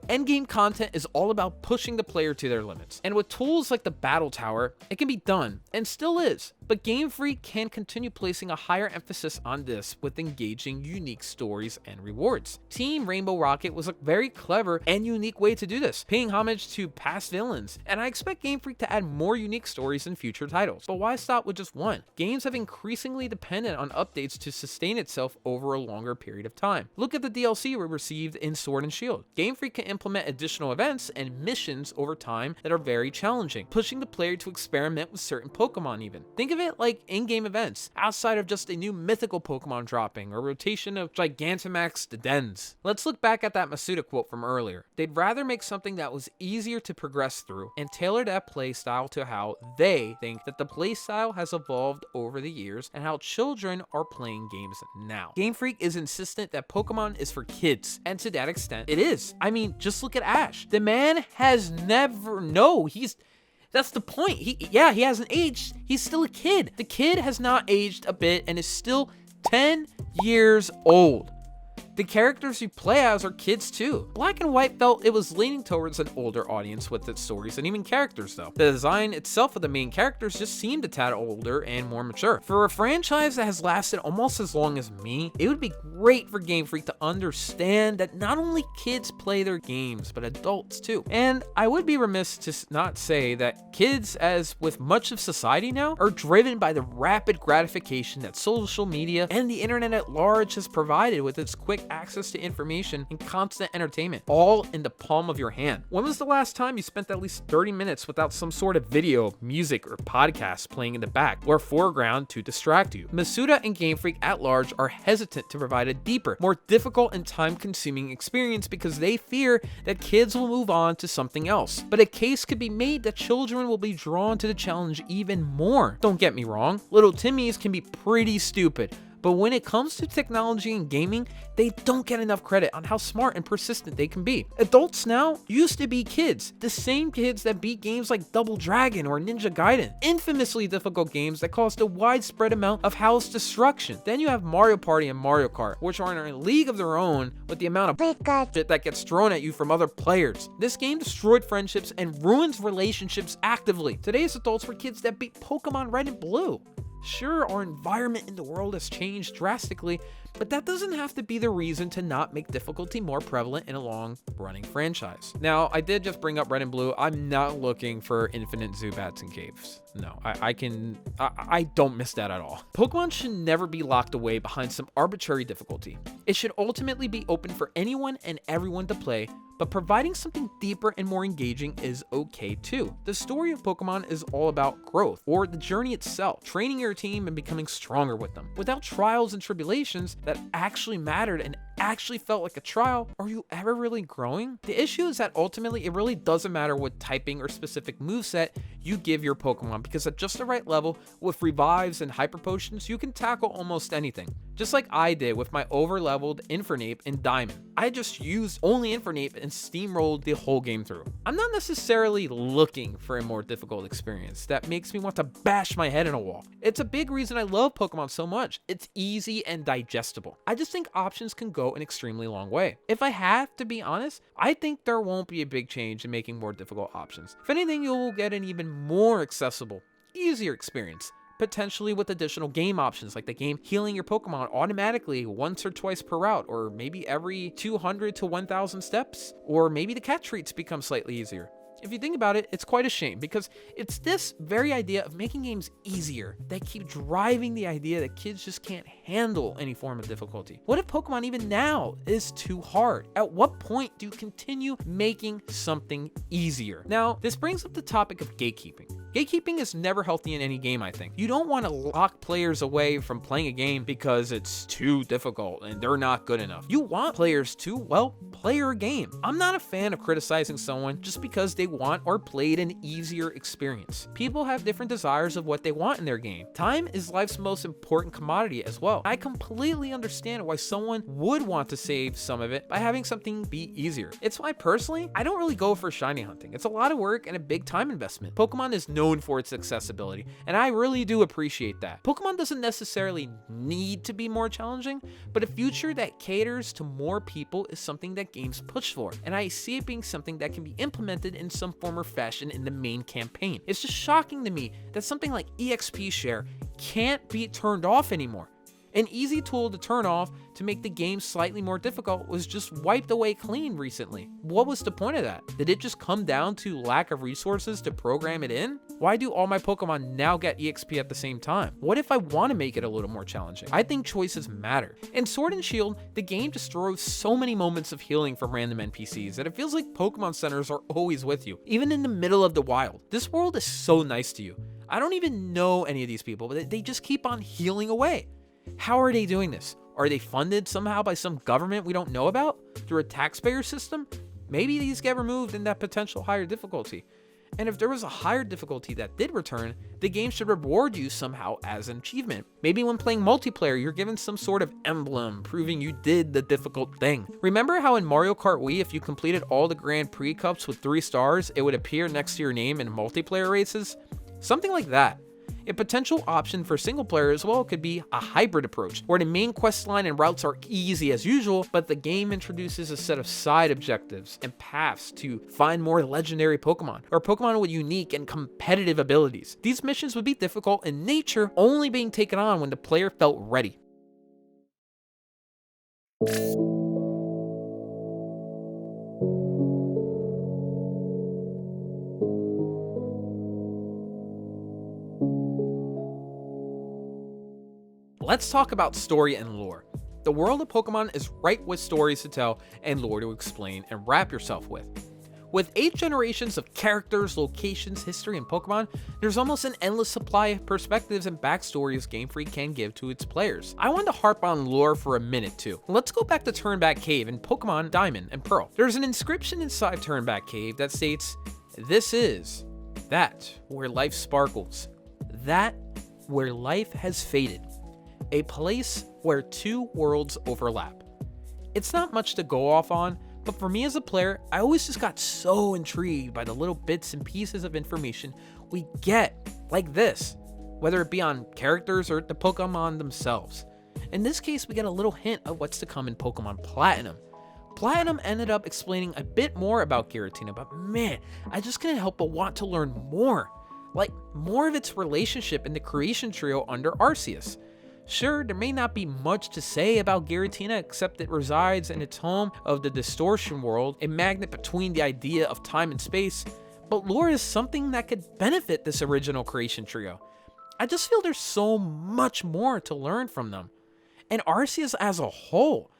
Endgame content is all about pushing the player to their limits, and with tools like the Battle Tower, it can be done, and still is. But Game Freak can continue placing a higher emphasis on this with engaging unique stories and rewards. Team Rainbow Rocket was a very clever and unique way to do this, paying homage to past villains, and I expect Game Freak to add more unique stories in future titles. But why stop with just one? Games have increasingly depended on updates to sustain itself over a longer period of time. Look at the DLC we received in Sword and Shield. Game Freak can implement additional events and missions over time that are very challenging, pushing the player to experiment with certain Pokemon even. Think of it like in-game events, outside of just a new mythical Pokemon dropping or rotation of Gigantamax to Dens. Let's look back at that Masuda quote from earlier. They'd rather make something that was easier to progress through and tailor that playstyle to how they think that the playstyle has evolved over the years and how children are playing games now. Game Freak is insistent that Pokemon is for kids, and to that extent, it is. I mean, just look at Ash. The man has never, that's the point. He hasn't aged. He's still a kid. The kid has not aged a bit and is still 10 years old. The characters you play as are kids too. Black and White felt it was leaning towards an older audience with its stories and even characters though. The design itself of the main characters just seemed a tad older and more mature. For a franchise that has lasted almost as long as me, it would be great for Game Freak to understand that not only kids play their games, but adults too. And I would be remiss to not say that kids, as with much of society now, are driven by the rapid gratification that social media and the internet at large has provided with its quick access to information and constant entertainment, all in the palm of your hand. When was the last time you spent at least 30 minutes without some sort of video, music, or podcast playing in the back or foreground to distract you? Masuda and Game Freak at large are hesitant to provide a deeper, more difficult and time-consuming experience because they fear that kids will move on to something else. But a case could be made that children will be drawn to the challenge even more. Don't get me wrong, little Timmies can be pretty stupid, But when it comes to technology and gaming, they don't get enough credit on how smart and persistent they can be. Adults now used to be kids, the same kids that beat games like Double Dragon or Ninja Gaiden, infamously difficult games that caused a widespread amount of house destruction. Then you have Mario Party and Mario Kart, which are in a league of their own with the amount of shit that gets thrown at you from other players. This game destroyed friendships and ruins relationships actively. Today's adults were kids that beat Pokemon Red and Blue. Sure, our environment in the world has changed drastically, but that doesn't have to be the reason to not make difficulty more prevalent in a long-running franchise. Now, I did just bring up Red and Blue. I'm not looking for infinite Zubats and caves. No, I don't miss that at all. Pokemon should never be locked away behind some arbitrary difficulty. It should ultimately be open for anyone and everyone to play, but providing something deeper and more engaging is okay too. The story of Pokemon is all about growth, or the journey itself, training your team and becoming stronger with them. Without trials and tribulations that actually mattered and actually felt like a trial, are you ever really growing? The issue is that ultimately it really doesn't matter what typing or specific moveset you give your Pokemon, because at just the right level, with revives and hyper potions, you can tackle almost anything. Just like I did with my over-leveled Infernape in Diamond. I just used only Infernape and steamrolled the whole game through. I'm not necessarily looking for a more difficult experience that makes me want to bash my head in a wall. It's a big reason I love Pokemon so much. It's easy and digestible. I just think options can go an extremely long way. If I have to be honest, I think there won't be a big change in making more difficult options. If anything, you'll get an even more accessible, easier experience, potentially with additional game options like the game healing your Pokemon automatically once or twice per route, or maybe every 200 to 1000 steps, or maybe the cat treats become slightly easier. If you think about it, it's quite a shame, because it's this very idea of making games easier that keep driving the idea that kids just can't handle any form of difficulty. What if Pokemon even now is too hard? At what point do you continue making something easier? Now, this brings up the topic of gatekeeping. Gatekeeping is never healthy in any game, I think. You don't want to lock players away from playing a game because it's too difficult and they're not good enough. You want players to, well, play your game. I'm not a fan of criticizing someone just because they want or played an easier experience. People have different desires of what they want in their game. Time is life's most important commodity as well. I completely understand why someone would want to save some of it by having something be easier. It's why personally, I don't really go for shiny hunting. It's a lot of work and a big time investment. Pokemon is known for its accessibility, and I really do appreciate that. Pokemon doesn't necessarily need to be more challenging, but a future that caters to more people is something that games push for, and I see it being something that can be implemented in some form or fashion in the main campaign. It's just shocking to me that something like EXP share can't be turned off anymore. An easy tool to turn off to make the game slightly more difficult was just wiped away clean recently. What was the point of that? Did it just come down to lack of resources to program it in? Why do all my Pokemon now get EXP at the same time? What if I want to make it a little more challenging? I think choices matter. In Sword and Shield, the game destroys so many moments of healing from random NPCs that it feels like Pokemon centers are always with you, even in the middle of the wild. This world is so nice to you. I don't even know any of these people, but they just keep on healing away. How are they doing this? Are they funded somehow by some government we don't know about? Through a taxpayer system? Maybe these get removed in that potential higher difficulty. And if there was a higher difficulty that did return, the game should reward you somehow as an achievement. Maybe when playing multiplayer, you're given some sort of emblem proving you did the difficult thing. Remember how in Mario Kart Wii, if you completed all the Grand Prix Cups with 3 stars, it would appear next to your name in multiplayer races? Something like that. A potential option for single player as well could be a hybrid approach, where the main quest line and routes are easy as usual, but the game introduces a set of side objectives and paths to find more legendary Pokemon, or Pokemon with unique and competitive abilities. These missions would be difficult in nature, only being taken on when the player felt ready. Let's talk about story and lore. The world of Pokemon is ripe with stories to tell and lore to explain and wrap yourself with. With 8 generations of characters, locations, history, and Pokemon, there's almost an endless supply of perspectives and backstories Game Freak can give to its players. I want to harp on lore for a minute too. Let's go back to Turnback Cave in Pokemon Diamond and Pearl. There's an inscription inside Turnback Cave that states, "This is that where life sparkles, that where life has faded. a place where two worlds overlap. It's not much to go off on, but for me as a player, I always just got so intrigued by the little bits and pieces of information we get, like this, whether it be on characters or the Pokemon themselves. In this case, we get a little hint of what's to come in Pokemon Platinum. Platinum ended up explaining a bit more about Giratina, but man, I just couldn't help but want to learn more. Like, more of its relationship in the creation trio under Arceus. Sure, there may not be much to say about Giratina except it resides in its home of the Distortion World, a magnet between the idea of time and space, but lore is something that could benefit this original creation trio. I just feel there's so much more to learn from them. And Arceus as a whole,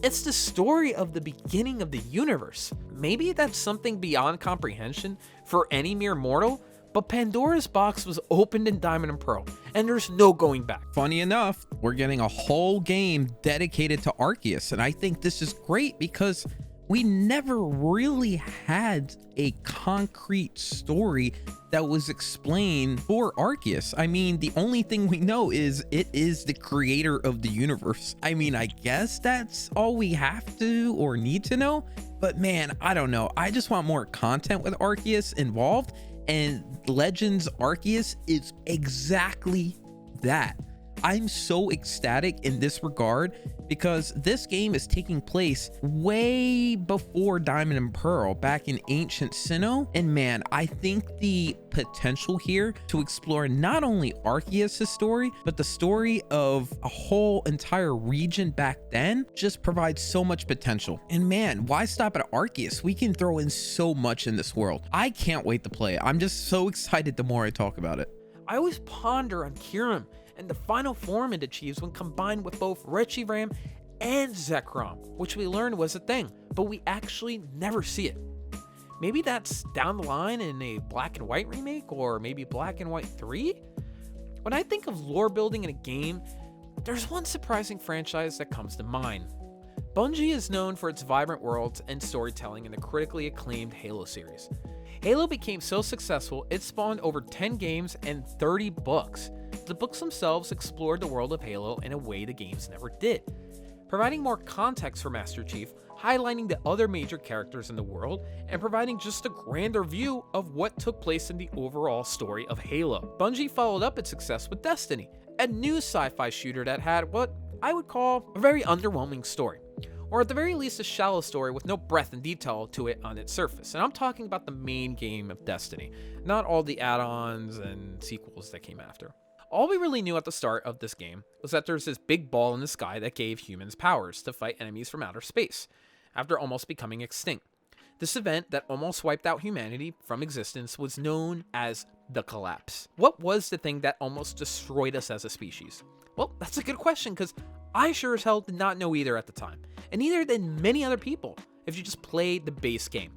it's the story of the beginning of the universe. Maybe that's something beyond comprehension for any mere mortal, but Pandora's box was opened in Diamond and Pearl, and there's no going back. Funny enough, we're getting a whole game dedicated to Arceus, and I think this is great because we never really had a concrete story that was explained for Arceus. I mean, the only thing we know is it is the creator of the universe. I mean, I guess that's all we have to or need to know, but man, I don't know. I just want more content with Arceus involved, and Legends Arceus is exactly that. I'm so ecstatic in this regard because this game is taking place way before Diamond and Pearl, back in ancient Sinnoh, and man, I think the potential here to explore not only Arceus' story, but the story of a whole entire region back then just provides so much potential. And man, why stop at Arceus? We can throw in so much in this world. I can't wait to play it. I'm just so excited the more I talk about it. I always ponder on Kyurem and the final form it achieves when combined with both Reshiram and Zekrom, which we learned was a thing, but we actually never see it. Maybe that's down the line in a Black and White remake, or maybe Black and White 3? When I think of lore building in a game, there's one surprising franchise that comes to mind. Bungie is known for its vibrant worlds and storytelling in the critically acclaimed Halo series. Halo became so successful, it spawned over 10 games and 30 books. The books themselves explored the world of Halo in a way the games never did, providing more context for Master Chief, highlighting the other major characters in the world, and providing just a grander view of what took place in the overall story of Halo. Bungie followed up its success with Destiny, a new sci-fi shooter that had what I would call a very underwhelming story, or at the very least a shallow story with no breadth and detail to it on its surface. And I'm talking about the main game of Destiny, not all the add-ons and sequels that came after. All we really knew at the start of this game was that there's this big ball in the sky that gave humans powers to fight enemies from outer space, after almost becoming extinct. This event that almost wiped out humanity from existence was known as the Collapse. What was the thing that almost destroyed us as a species? Well, that's a good question, because I sure as hell did not know either at the time, and neither did many other people if you just played the base game.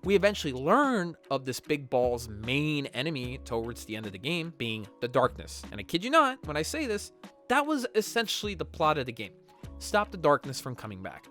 We eventually learn of this big ball's main enemy towards the end of the game being the darkness. And I kid you not, when I say this, that was essentially the plot of the game. Stop the darkness from coming back.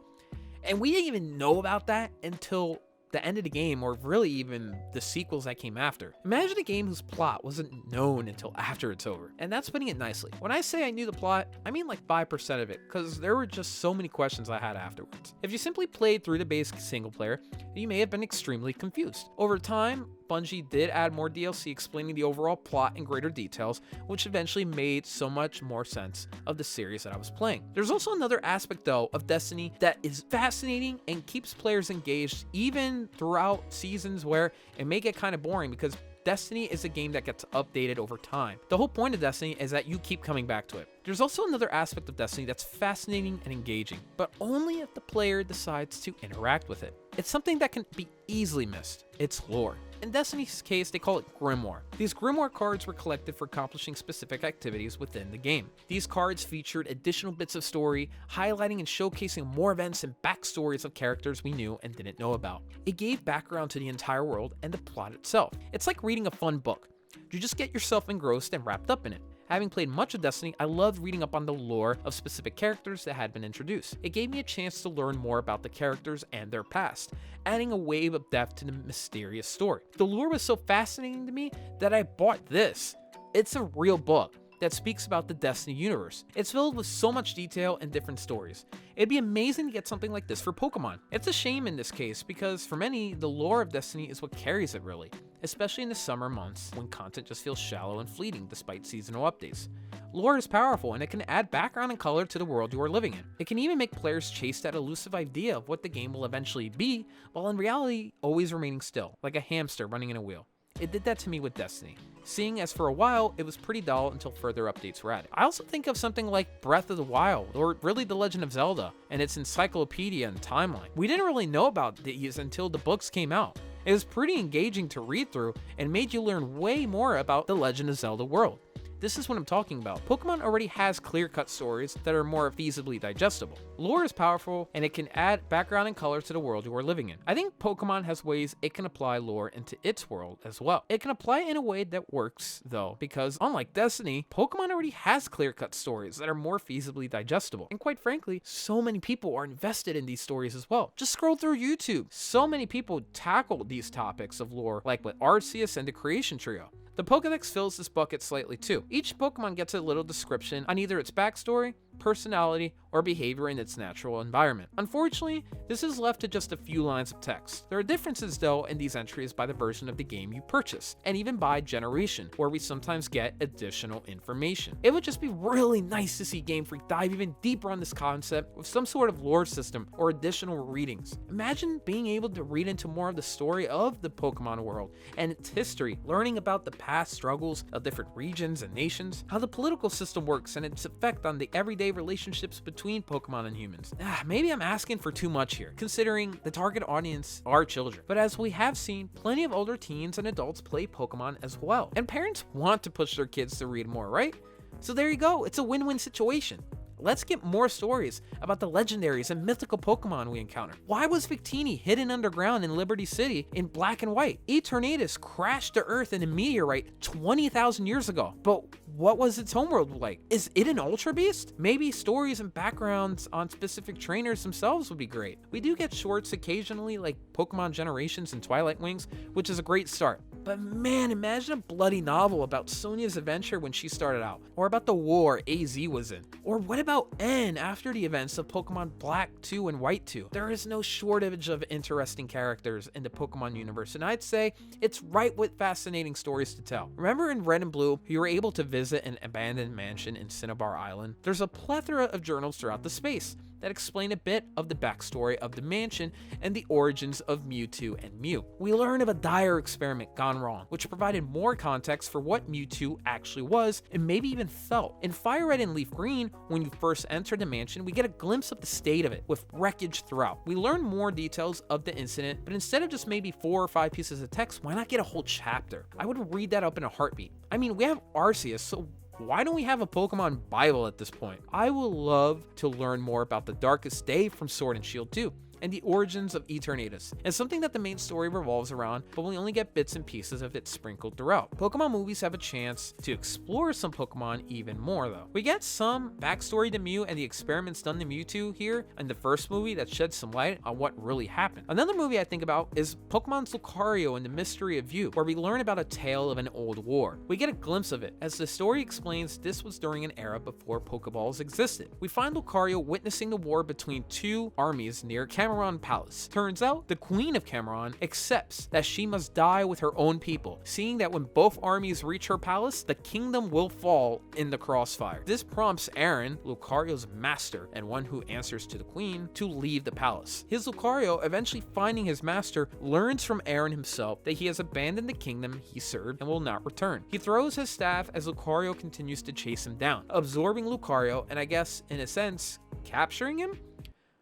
And we didn't even know about that until the end of the game, or really even the sequels that came after. Imagine a game whose plot wasn't known until after it's over. And that's putting it nicely. When I say I knew the plot, I mean like 5% of it, because there were just so many questions I had afterwards. If you simply played through the base single player, you may have been extremely confused. Over time, Bungie did add more DLC explaining the overall plot in greater details, which eventually made so much more sense of the series that I was playing. There's also another aspect though of Destiny that is fascinating and keeps players engaged even throughout seasons where it may get kind of boring, because Destiny is a game that gets updated over time. The whole point of Destiny is that you keep coming back to it. There's also another aspect of Destiny that's fascinating and engaging, but only if the player decides to interact with it. It's something that can be easily missed. It's lore. In Destiny's case, they call it Grimoire. These Grimoire cards were collected for accomplishing specific activities within the game. These cards featured additional bits of story, highlighting and showcasing more events and backstories of characters we knew and didn't know about. It gave background to the entire world and the plot itself. It's like reading a fun book. You just get yourself engrossed and wrapped up in it. Having played much of Destiny, I loved reading up on the lore of specific characters that had been introduced. It gave me a chance to learn more about the characters and their past, adding a wave of depth to the mysterious story. The lore was so fascinating to me that I bought this. It's a real book. that speaks about the Destiny universe. It's filled with so much detail and different stories. It'd be amazing to get something like this for Pokemon. It's a shame in this case because for many, the lore of Destiny is what carries it really, especially in the summer months when content just feels shallow and fleeting despite seasonal updates. Lore is powerful and it can add background and color to the world you are living in. It can even make players chase that elusive idea of what the game will eventually be, while in reality always remaining still, like a hamster running in a wheel. It did that to me with Destiny, seeing as for a while it was pretty dull until further updates were added. I also think of something like Breath of the Wild, or really The Legend of Zelda, and its encyclopedia and timeline. We didn't really know about these until the books came out. It was pretty engaging to read through and made you learn way more about the Legend of Zelda world. This is what I'm talking about. Pokemon already has clear-cut stories that are more feasibly digestible. Lore is powerful, and it can add background and color to the world you are living in. I think Pokemon has ways it can apply lore into its world as well. It can apply it in a way that works, though, because unlike Destiny, Pokemon already has clear-cut stories that are more feasibly digestible. And quite frankly, so many people are invested in these stories as well. Just scroll through YouTube. So many people tackle these topics of lore, like with Arceus and the Creation Trio. The Pokédex fills this bucket slightly too. Each Pokemon gets a little description on either its backstory, personality, or behavior in its natural environment. Unfortunately, this is left to just a few lines of text. There are differences though in these entries by the version of the game you purchase, and even by generation, where we sometimes get additional information. It would just be really nice to see Game Freak dive even deeper on this concept with some sort of lore system or additional readings. Imagine being able to read into more of the story of the Pokemon world and its history, learning about the past struggles of different regions and nations, how the political system works and its effect on the everyday relationships between Pokemon and humans. Maybe I'm asking for too much here, considering the target audience are children. But as we have seen, plenty of older teens and adults play Pokemon as well. And parents want to push their kids to read more, right? So there you go, it's a win-win situation. Let's get more stories about the legendaries and mythical Pokemon we encounter. Why was Victini hidden underground in Liberty City in black and white? Eternatus crashed to Earth in a meteorite 20,000 years ago. But what was its homeworld like? Is it an Ultra Beast? Maybe stories and backgrounds on specific trainers themselves would be great. We do get shorts occasionally like Pokemon Generations and Twilight Wings, which is a great start. But man, imagine a bloody novel about Sonia's adventure when she started out, or about the war AZ was in. Or what about N after the events of Pokemon Black 2 and White 2? There is no shortage of interesting characters in the Pokemon universe, and I'd say it's ripe with fascinating stories to tell. Remember in Red and Blue, you were able to visit an abandoned mansion in Cinnabar Island? There's a plethora of journals throughout the space that explain a bit of the backstory of the mansion and the origins of Mewtwo and Mew. We learn of a dire experiment gone wrong, which provided more context for what Mewtwo actually was and maybe even felt. In Fire Red and Leaf Green, when you first enter the mansion, we get a glimpse of the state of it, with wreckage throughout. We learn more details of the incident, but instead of just maybe 4 or 5 pieces of text, why not get a whole chapter? I would read that up in a heartbeat. I mean, we have Arceus, so why don't we have a Pokemon Bible at this point? I will love to learn more about the Darkest Day from Sword and Shield 2. And the origins of Eternatus. It's something that the main story revolves around, but we only get bits and pieces of it sprinkled throughout. Pokemon movies have a chance to explore some Pokemon even more though. We get some backstory to Mew and the experiments done to Mewtwo here in the first movie that sheds some light on what really happened. Another movie I think about is Pokemon's Lucario and the Mystery of View, where we learn about a tale of an old war. We get a glimpse of it, as the story explains this was during an era before Pokeballs existed. We find Lucario witnessing the war between 2 armies near Cameron Palace. Turns out, the Queen of Cameron accepts that she must die with her own people, seeing that when both armies reach her palace, the kingdom will fall in the crossfire. This prompts Aaron, Lucario's master and one who answers to the Queen, to leave the palace. His Lucario, eventually finding his master, learns from Aaron himself that he has abandoned the kingdom he served and will not return. He throws his staff as Lucario continues to chase him down, absorbing Lucario and I guess, in a sense, capturing him?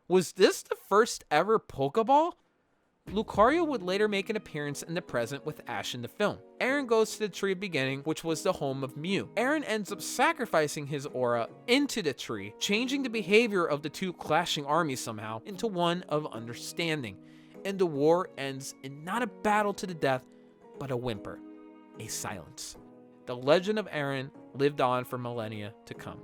Was this the first ever Pokeball? Lucario would later make an appearance in the present with Ash in the film. Aaron goes to the tree of beginning, which was the home of Mew. Aaron ends up sacrificing his aura into the tree, changing the behavior of the 2 clashing armies somehow into one of understanding. And the war ends in not a battle to the death, but a whimper, a silence. The legend of Aaron lived on for millennia to come.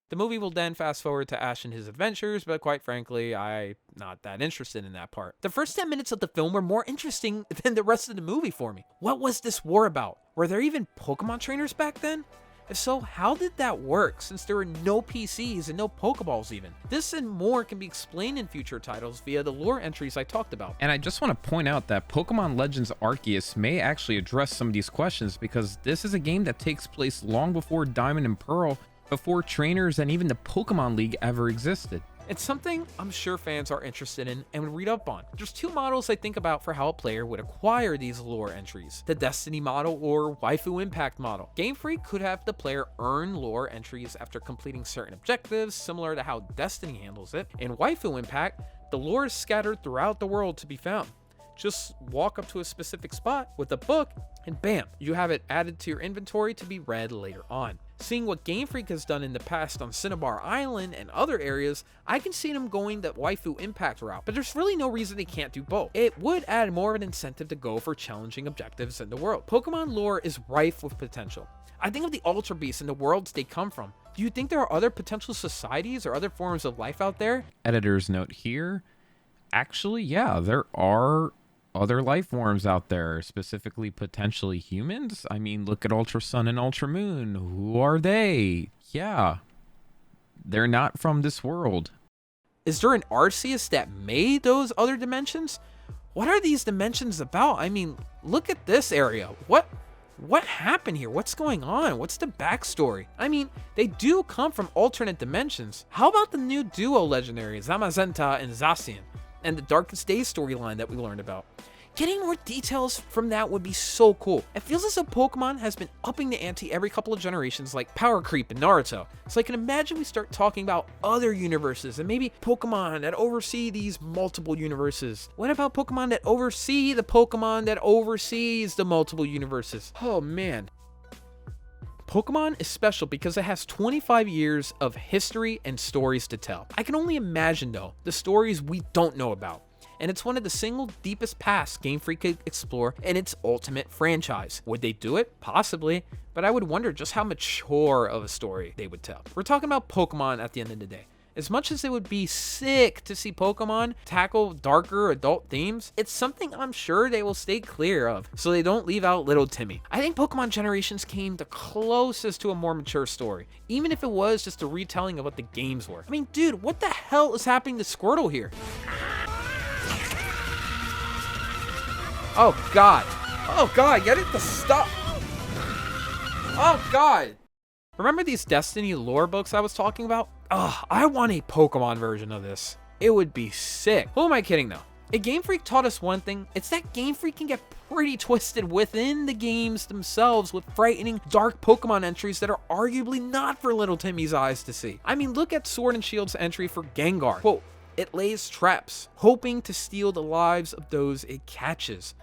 The movie will then fast forward to Ash and his adventures, but quite frankly, I'm not that interested in that part. The first 10 minutes of the film were more interesting than the rest of the movie for me. What was this war about? Were there even Pokemon trainers back then? If so, how did that work, since there were no PCs and no Pokeballs even? This and more can be explained in future titles via the lore entries I talked about. And I just want to point out that Pokemon Legends Arceus may actually address some of these questions, because this is a game that takes place long before Diamond and Pearl, before trainers and even the Pokemon League ever existed. It's something I'm sure fans are interested in and would read up on. There's two models I think about for how a player would acquire these lore entries: the Destiny model or Waifu Impact model. Game Freak could have the player earn lore entries after completing certain objectives, similar to how Destiny handles it. In Waifu Impact, the lore is scattered throughout the world to be found. Just walk up to a specific spot with a book and bam, you have it added to your inventory to be read later on. Seeing what Game Freak has done in the past on Cinnabar Island and other areas, I can see them going the Waifu Impact route, but there's really no reason they can't do both. It would add more of an incentive to go for challenging objectives in the world. Pokemon lore is rife with potential. I think of the Ultra Beasts and the worlds they come from. Do you think there are other potential societies or other forms of life out there? Editor's note here. Actually, yeah, there are other life forms out there, specifically potentially humans. I mean, look at Ultra Sun and Ultra Moon. Who are they? Yeah, they're not from this world. Is there an Arceus that made those other dimensions? What are these dimensions about? I mean, look at this area. What happened here? What's going on? What's the backstory? I mean, they do come from alternate dimensions. How about the new duo legendary, Zamazenta and Zacian, and the Darkest Day storyline that we learned about? Getting more details from that would be so cool. It feels as though Pokemon has been upping the ante every couple of generations, like power creep in Naruto. So I can imagine we start talking about other universes and maybe Pokemon that oversee these multiple universes. What about Pokemon that oversee the Pokemon that oversees the multiple universes? Oh man. Pokemon is special because it has 25 years of history and stories to tell. I can only imagine though, the stories we don't know about. And it's one of the single deepest paths Game Freak could explore in its ultimate franchise. Would they do it? Possibly, but I would wonder just how mature of a story they would tell. We're talking about Pokemon at the end of the day. As much as it would be sick to see Pokemon tackle darker adult themes, it's something I'm sure they will stay clear of so they don't leave out little Timmy. I think Pokemon Generations came the closest to a more mature story, even if it was just a retelling of what the games were. I mean, dude, what the hell is happening to Squirtle here? Oh god. Oh god, get it to stop. Oh god. Remember these Destiny lore books I was talking about? Ugh, I want a Pokemon version of this. It would be sick. Who am I kidding though? If Game Freak taught us one thing, it's that Game Freak can get pretty twisted within the games themselves with frightening, dark Pokemon entries that are arguably not for little Timmy's eyes to see. I mean, look at Sword and Shield's entry for Gengar. Quote, it lays traps, hoping to steal the lives of those it catches.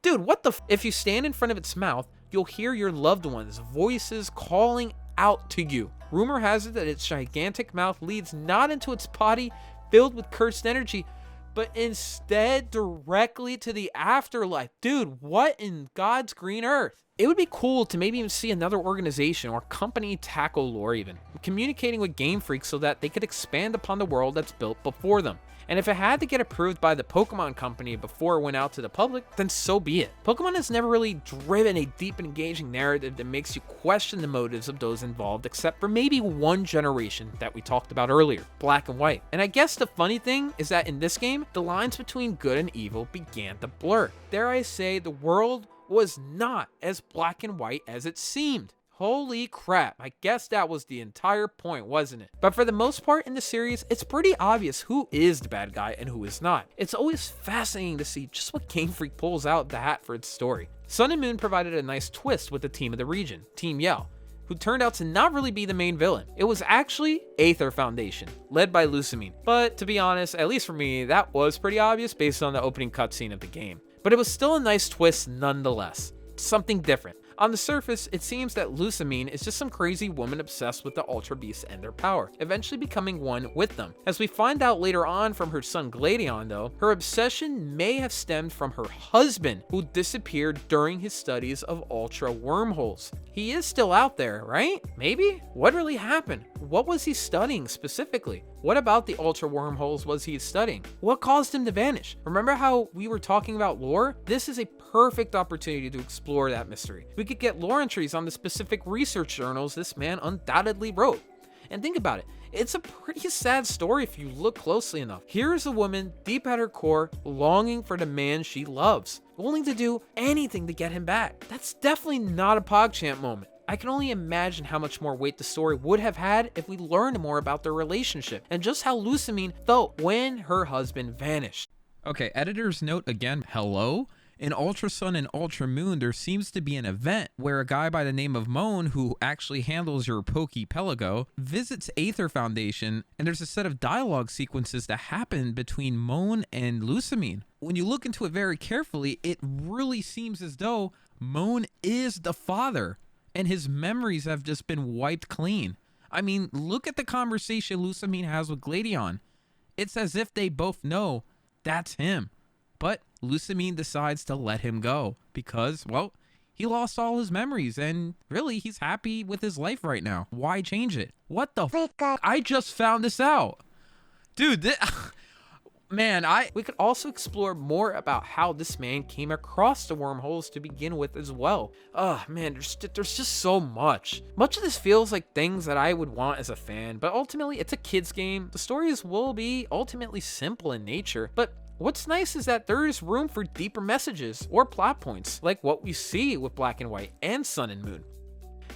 Dude, what the if you stand in front of its mouth, you'll hear your loved ones' voices calling out to you. Rumor has it that its gigantic mouth leads not into its body filled with cursed energy, but instead directly to the afterlife. Dude, what in God's green earth? It would be cool to maybe even see another organization or company tackle lore even, communicating with Game Freak so that they could expand upon the world that's built before them. And if it had to get approved by the Pokemon company before it went out to the public, then so be it. Pokemon has never really driven a deep and engaging narrative that makes you question the motives of those involved, except for maybe one generation that we talked about earlier, Black and White. And I guess the funny thing is that in this game, the lines between good and evil began to blur. Dare I say, the world was not as black and white as it seemed. Holy crap, I guess that was the entire point, wasn't it? But for the most part in the series, it's pretty obvious who is the bad guy and who is not. It's always fascinating to see just what Game Freak pulls out the hat for its story. Sun and Moon provided a nice twist with the team of the region, Team Yell, who turned out to not really be the main villain. It was actually Aether Foundation, led by Lusamine. But to be honest, at least for me, that was pretty obvious based on the opening cutscene of the game. But it was still a nice twist nonetheless. Something different. On the surface, it seems that Lusamine is just some crazy woman obsessed with the Ultra Beasts and their power, eventually becoming one with them. As we find out later on from her son Gladion though, her obsession may have stemmed from her husband, who disappeared during his studies of Ultra wormholes. He is still out there, right? Maybe? What really happened? What was he studying specifically? What about the Ultra wormholes was he studying? What caused him to vanish? Remember how we were talking about lore? This is a perfect opportunity to explore that mystery. We could get lore entries on the specific research journals this man undoubtedly wrote. And think about it, it's a pretty sad story if you look closely enough. Here's a woman deep at her core, longing for the man she loves, willing to do anything to get him back. That's definitely not a PogChamp moment. I can only imagine how much more weight the story would have had if we learned more about their relationship and just how Lusamine felt when her husband vanished. Okay, editor's note again, hello? In Ultra Sun and Ultra Moon, there seems to be an event where a guy by the name of Moan, who actually handles your Poképelago, visits Aether Foundation, and there's a set of dialogue sequences that happen between Moan and Lusamine. When you look into it very carefully, it really seems as though Moan is the father, and his memories have just been wiped clean. I mean, look at the conversation Lusamine has with Gladion. It's as if they both know that's him. But Lusamine decides to let him go because, well, he lost all his memories and really he's happy with his life right now. Why change it? What the f? I just found this out. Dude, man, we could also explore more about how this man came across the wormholes to begin with as well. Oh man, there's just so much. Much of this feels like things that I would want as a fan, but ultimately it's a kid's game. The stories will be ultimately simple in nature, but what's nice is that there is room for deeper messages or plot points, like what we see with Black and White and Sun and Moon.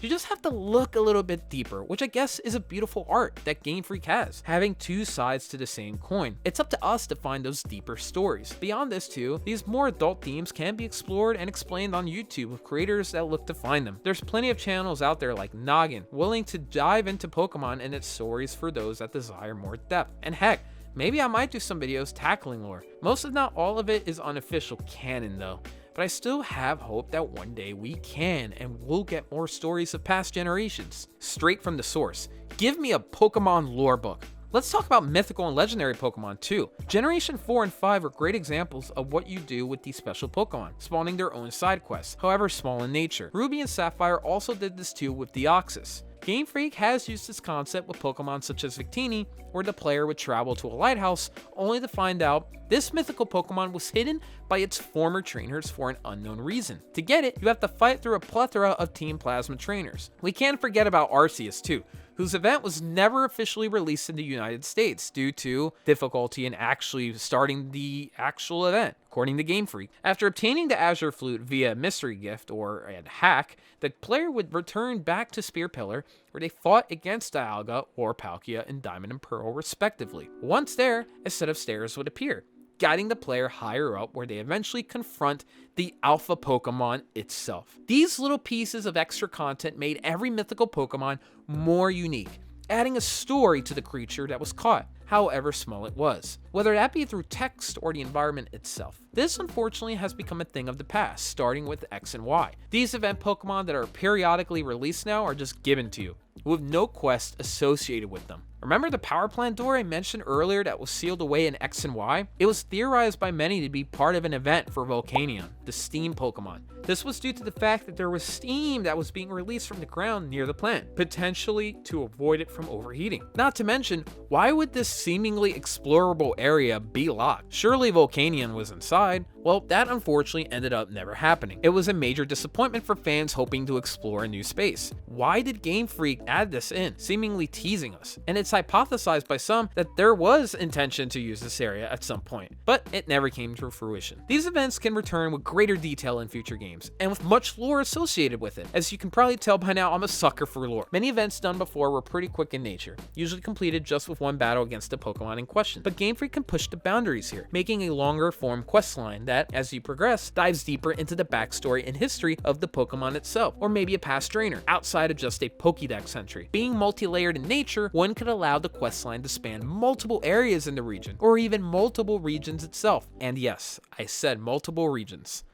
You just have to look a little bit deeper, which I guess is a beautiful art that Game Freak has, having two sides to the same coin. It's up to us to find those deeper stories. Beyond this too, these more adult themes can be explored and explained on YouTube with creators that look to find them. There's plenty of channels out there like Noggin, willing to dive into Pokemon and its stories for those that desire more depth. And heck, maybe I might do some videos tackling lore. Most if not all of it is unofficial canon though, but I still have hope that one day we can and will get more stories of past generations. Straight from the source. Give me a Pokemon lore book. Let's talk about mythical and legendary Pokemon too. Generation 4 and 5 are great examples of what you do with these special Pokemon, spawning their own side quests, however small in nature. Ruby and Sapphire also did this too with Deoxys. Game Freak has used this concept with Pokemon such as Victini, where the player would travel to a lighthouse only to find out this mythical Pokemon was hidden by its former trainers for an unknown reason. To get it, you have to fight through a plethora of Team Plasma trainers. We can't forget about Arceus too, whose event was never officially released in the United States due to difficulty in actually starting the actual event, according to Game Freak. After obtaining the Azure Flute via a mystery gift or a hack, the player would return back to Spear Pillar, where they fought against Dialga or Palkia in Diamond and Pearl respectively. Once there, a set of stairs would appear, guiding the player higher up where they eventually confront the alpha Pokemon itself. These little pieces of extra content made every mythical Pokemon more unique, adding a story to the creature that was caught, however small it was, whether that be through text or the environment itself. This unfortunately has become a thing of the past, starting with X and Y. These event Pokemon that are periodically released now are just given to you, with no quest associated with them. Remember the power plant door I mentioned earlier that was sealed away in X and Y? It was theorized by many to be part of an event for Volcanion, the steam Pokemon. This was due to the fact that there was steam that was being released from the ground near the plant, potentially to avoid it from overheating. Not to mention, why would this seemingly explorable area be locked? Surely Volcanion was inside. Well, that unfortunately ended up never happening. It was a major disappointment for fans hoping to explore a new space. Why did Game Freak add this in, seemingly teasing us? And it's hypothesized by some that there was intention to use this area at some point, but it never came to fruition. These events can return with greater detail in future games, and with much lore associated with it. As you can probably tell by now, I'm a sucker for lore. Many events done before were pretty quick in nature, usually completed just with one battle against the Pokemon in question, but Game Freak can push the boundaries here, making a longer form quest line that, as you progress, dives deeper into the backstory and history of the Pokemon itself, or maybe a past trainer, outside of just a Pokédex entry. Being multi-layered in nature, one could allow the questline to span multiple areas in the region, or even multiple regions itself. And yes, I said multiple regions.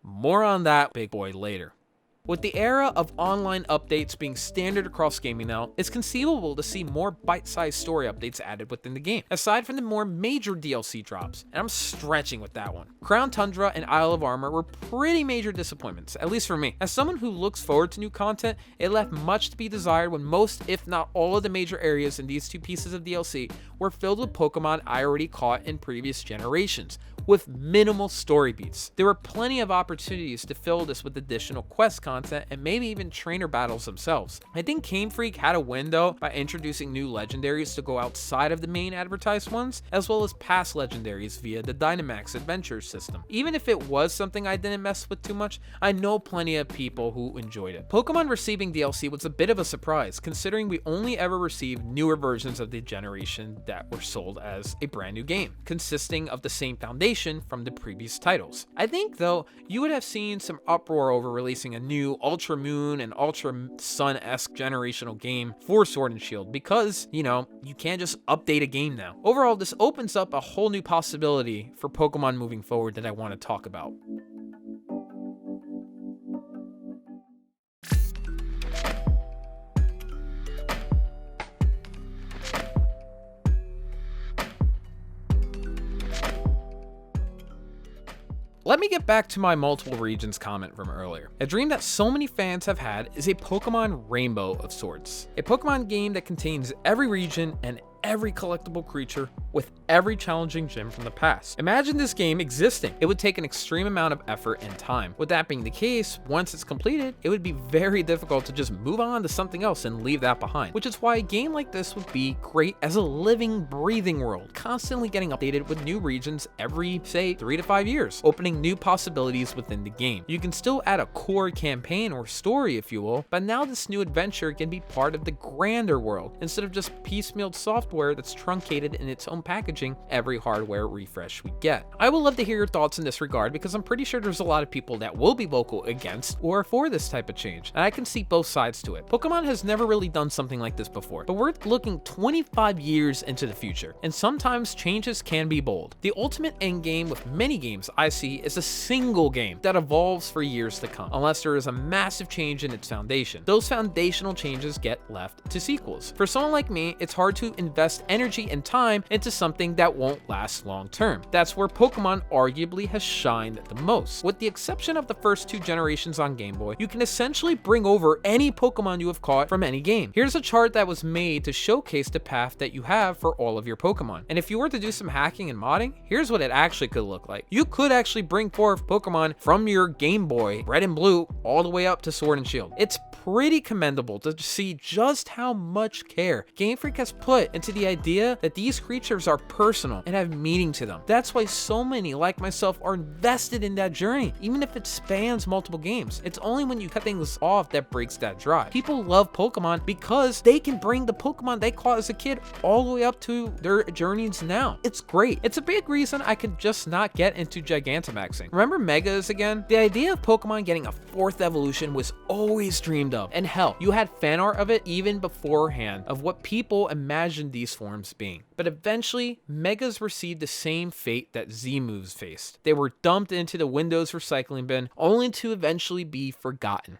More on that big boy later. With the era of online updates being standard across gaming now, it's conceivable to see more bite-sized story updates added within the game, aside from the more major DLC drops, and I'm stretching with that one. Crown Tundra and Isle of Armor were pretty major disappointments, at least for me. As someone who looks forward to new content, it left much to be desired when most, if not all of the major areas in these two pieces of DLC were filled with Pokemon I already caught in previous generations, with minimal story beats. There were plenty of opportunities to fill this with additional quest content and maybe even trainer battles themselves. I think Game Freak had a window by introducing new legendaries to go outside of the main advertised ones, as well as past legendaries via the Dynamax Adventure system. Even if it was something I didn't mess with too much, I know plenty of people who enjoyed it. Pokemon receiving DLC was a bit of a surprise, considering we only ever received newer versions of the generation that were sold as a brand new game, consisting of the same foundation from the previous titles. I think though, you would have seen some uproar over releasing a new Ultra Moon and Ultra Sun-esque generational game for Sword and Shield because, you know, you can't just update a game now. Overall, this opens up a whole new possibility for Pokemon moving forward that I want to talk about. Let me get back to my multiple regions comment from earlier. A dream that so many fans have had is a Pokemon Rainbow of sorts. A Pokemon game that contains every region and every collectible creature with every challenging gym from the past. Imagine this game existing. It would take an extreme amount of effort and time. With that being the case, once it's completed, it would be very difficult to just move on to something else and leave that behind, which is why a game like this would be great as a living, breathing world, constantly getting updated with new regions every, say, 3 to 5 years, opening new possibilities within the game. You can still add a core campaign or story, if you will, but now this new adventure can be part of the grander world, instead of just piecemealed software that's truncated in its own packaging every hardware refresh we get. I would love to hear your thoughts in this regard because I'm pretty sure there's a lot of people that will be vocal against or for this type of change, and I can see both sides to it. Pokemon has never really done something like this before, but we're looking 25 years into the future, and sometimes changes can be bold. The ultimate end game with many games I see is a single game that evolves for years to come, unless there is a massive change in its foundation. Those foundational changes get left to sequels. For someone like me, it's hard to invest energy and time into something that won't last long term. That's where Pokemon arguably has shined the most. With the exception of the first 2 generations on Game Boy, you can essentially bring over any Pokemon you have caught from any game. Here's a chart that was made to showcase the path that you have for all of your Pokemon. And if you were to do some hacking and modding, here's what it actually could look like. You could actually bring forth Pokemon from your Game Boy, Red and Blue, all the way up to Sword and Shield. It's pretty commendable to see just how much care Game Freak has put into the idea that these creatures are personal and have meaning to them. That's why so many, like myself, are invested in that journey, even if it spans multiple games. It's only when you cut things off that breaks that drive. People love Pokemon because they can bring the Pokemon they caught as a kid all the way up to their journeys now. It's great. It's a big reason I could just not get into Gigantamaxing. Remember Megas again? The idea of Pokemon getting a 4th evolution was always dreamed of, and hell, you had fan art of it even beforehand of what people imagined these forms being. But eventually, Megas received the same fate that Z-moves faced. They were dumped into the Windows recycling bin, only to eventually be forgotten.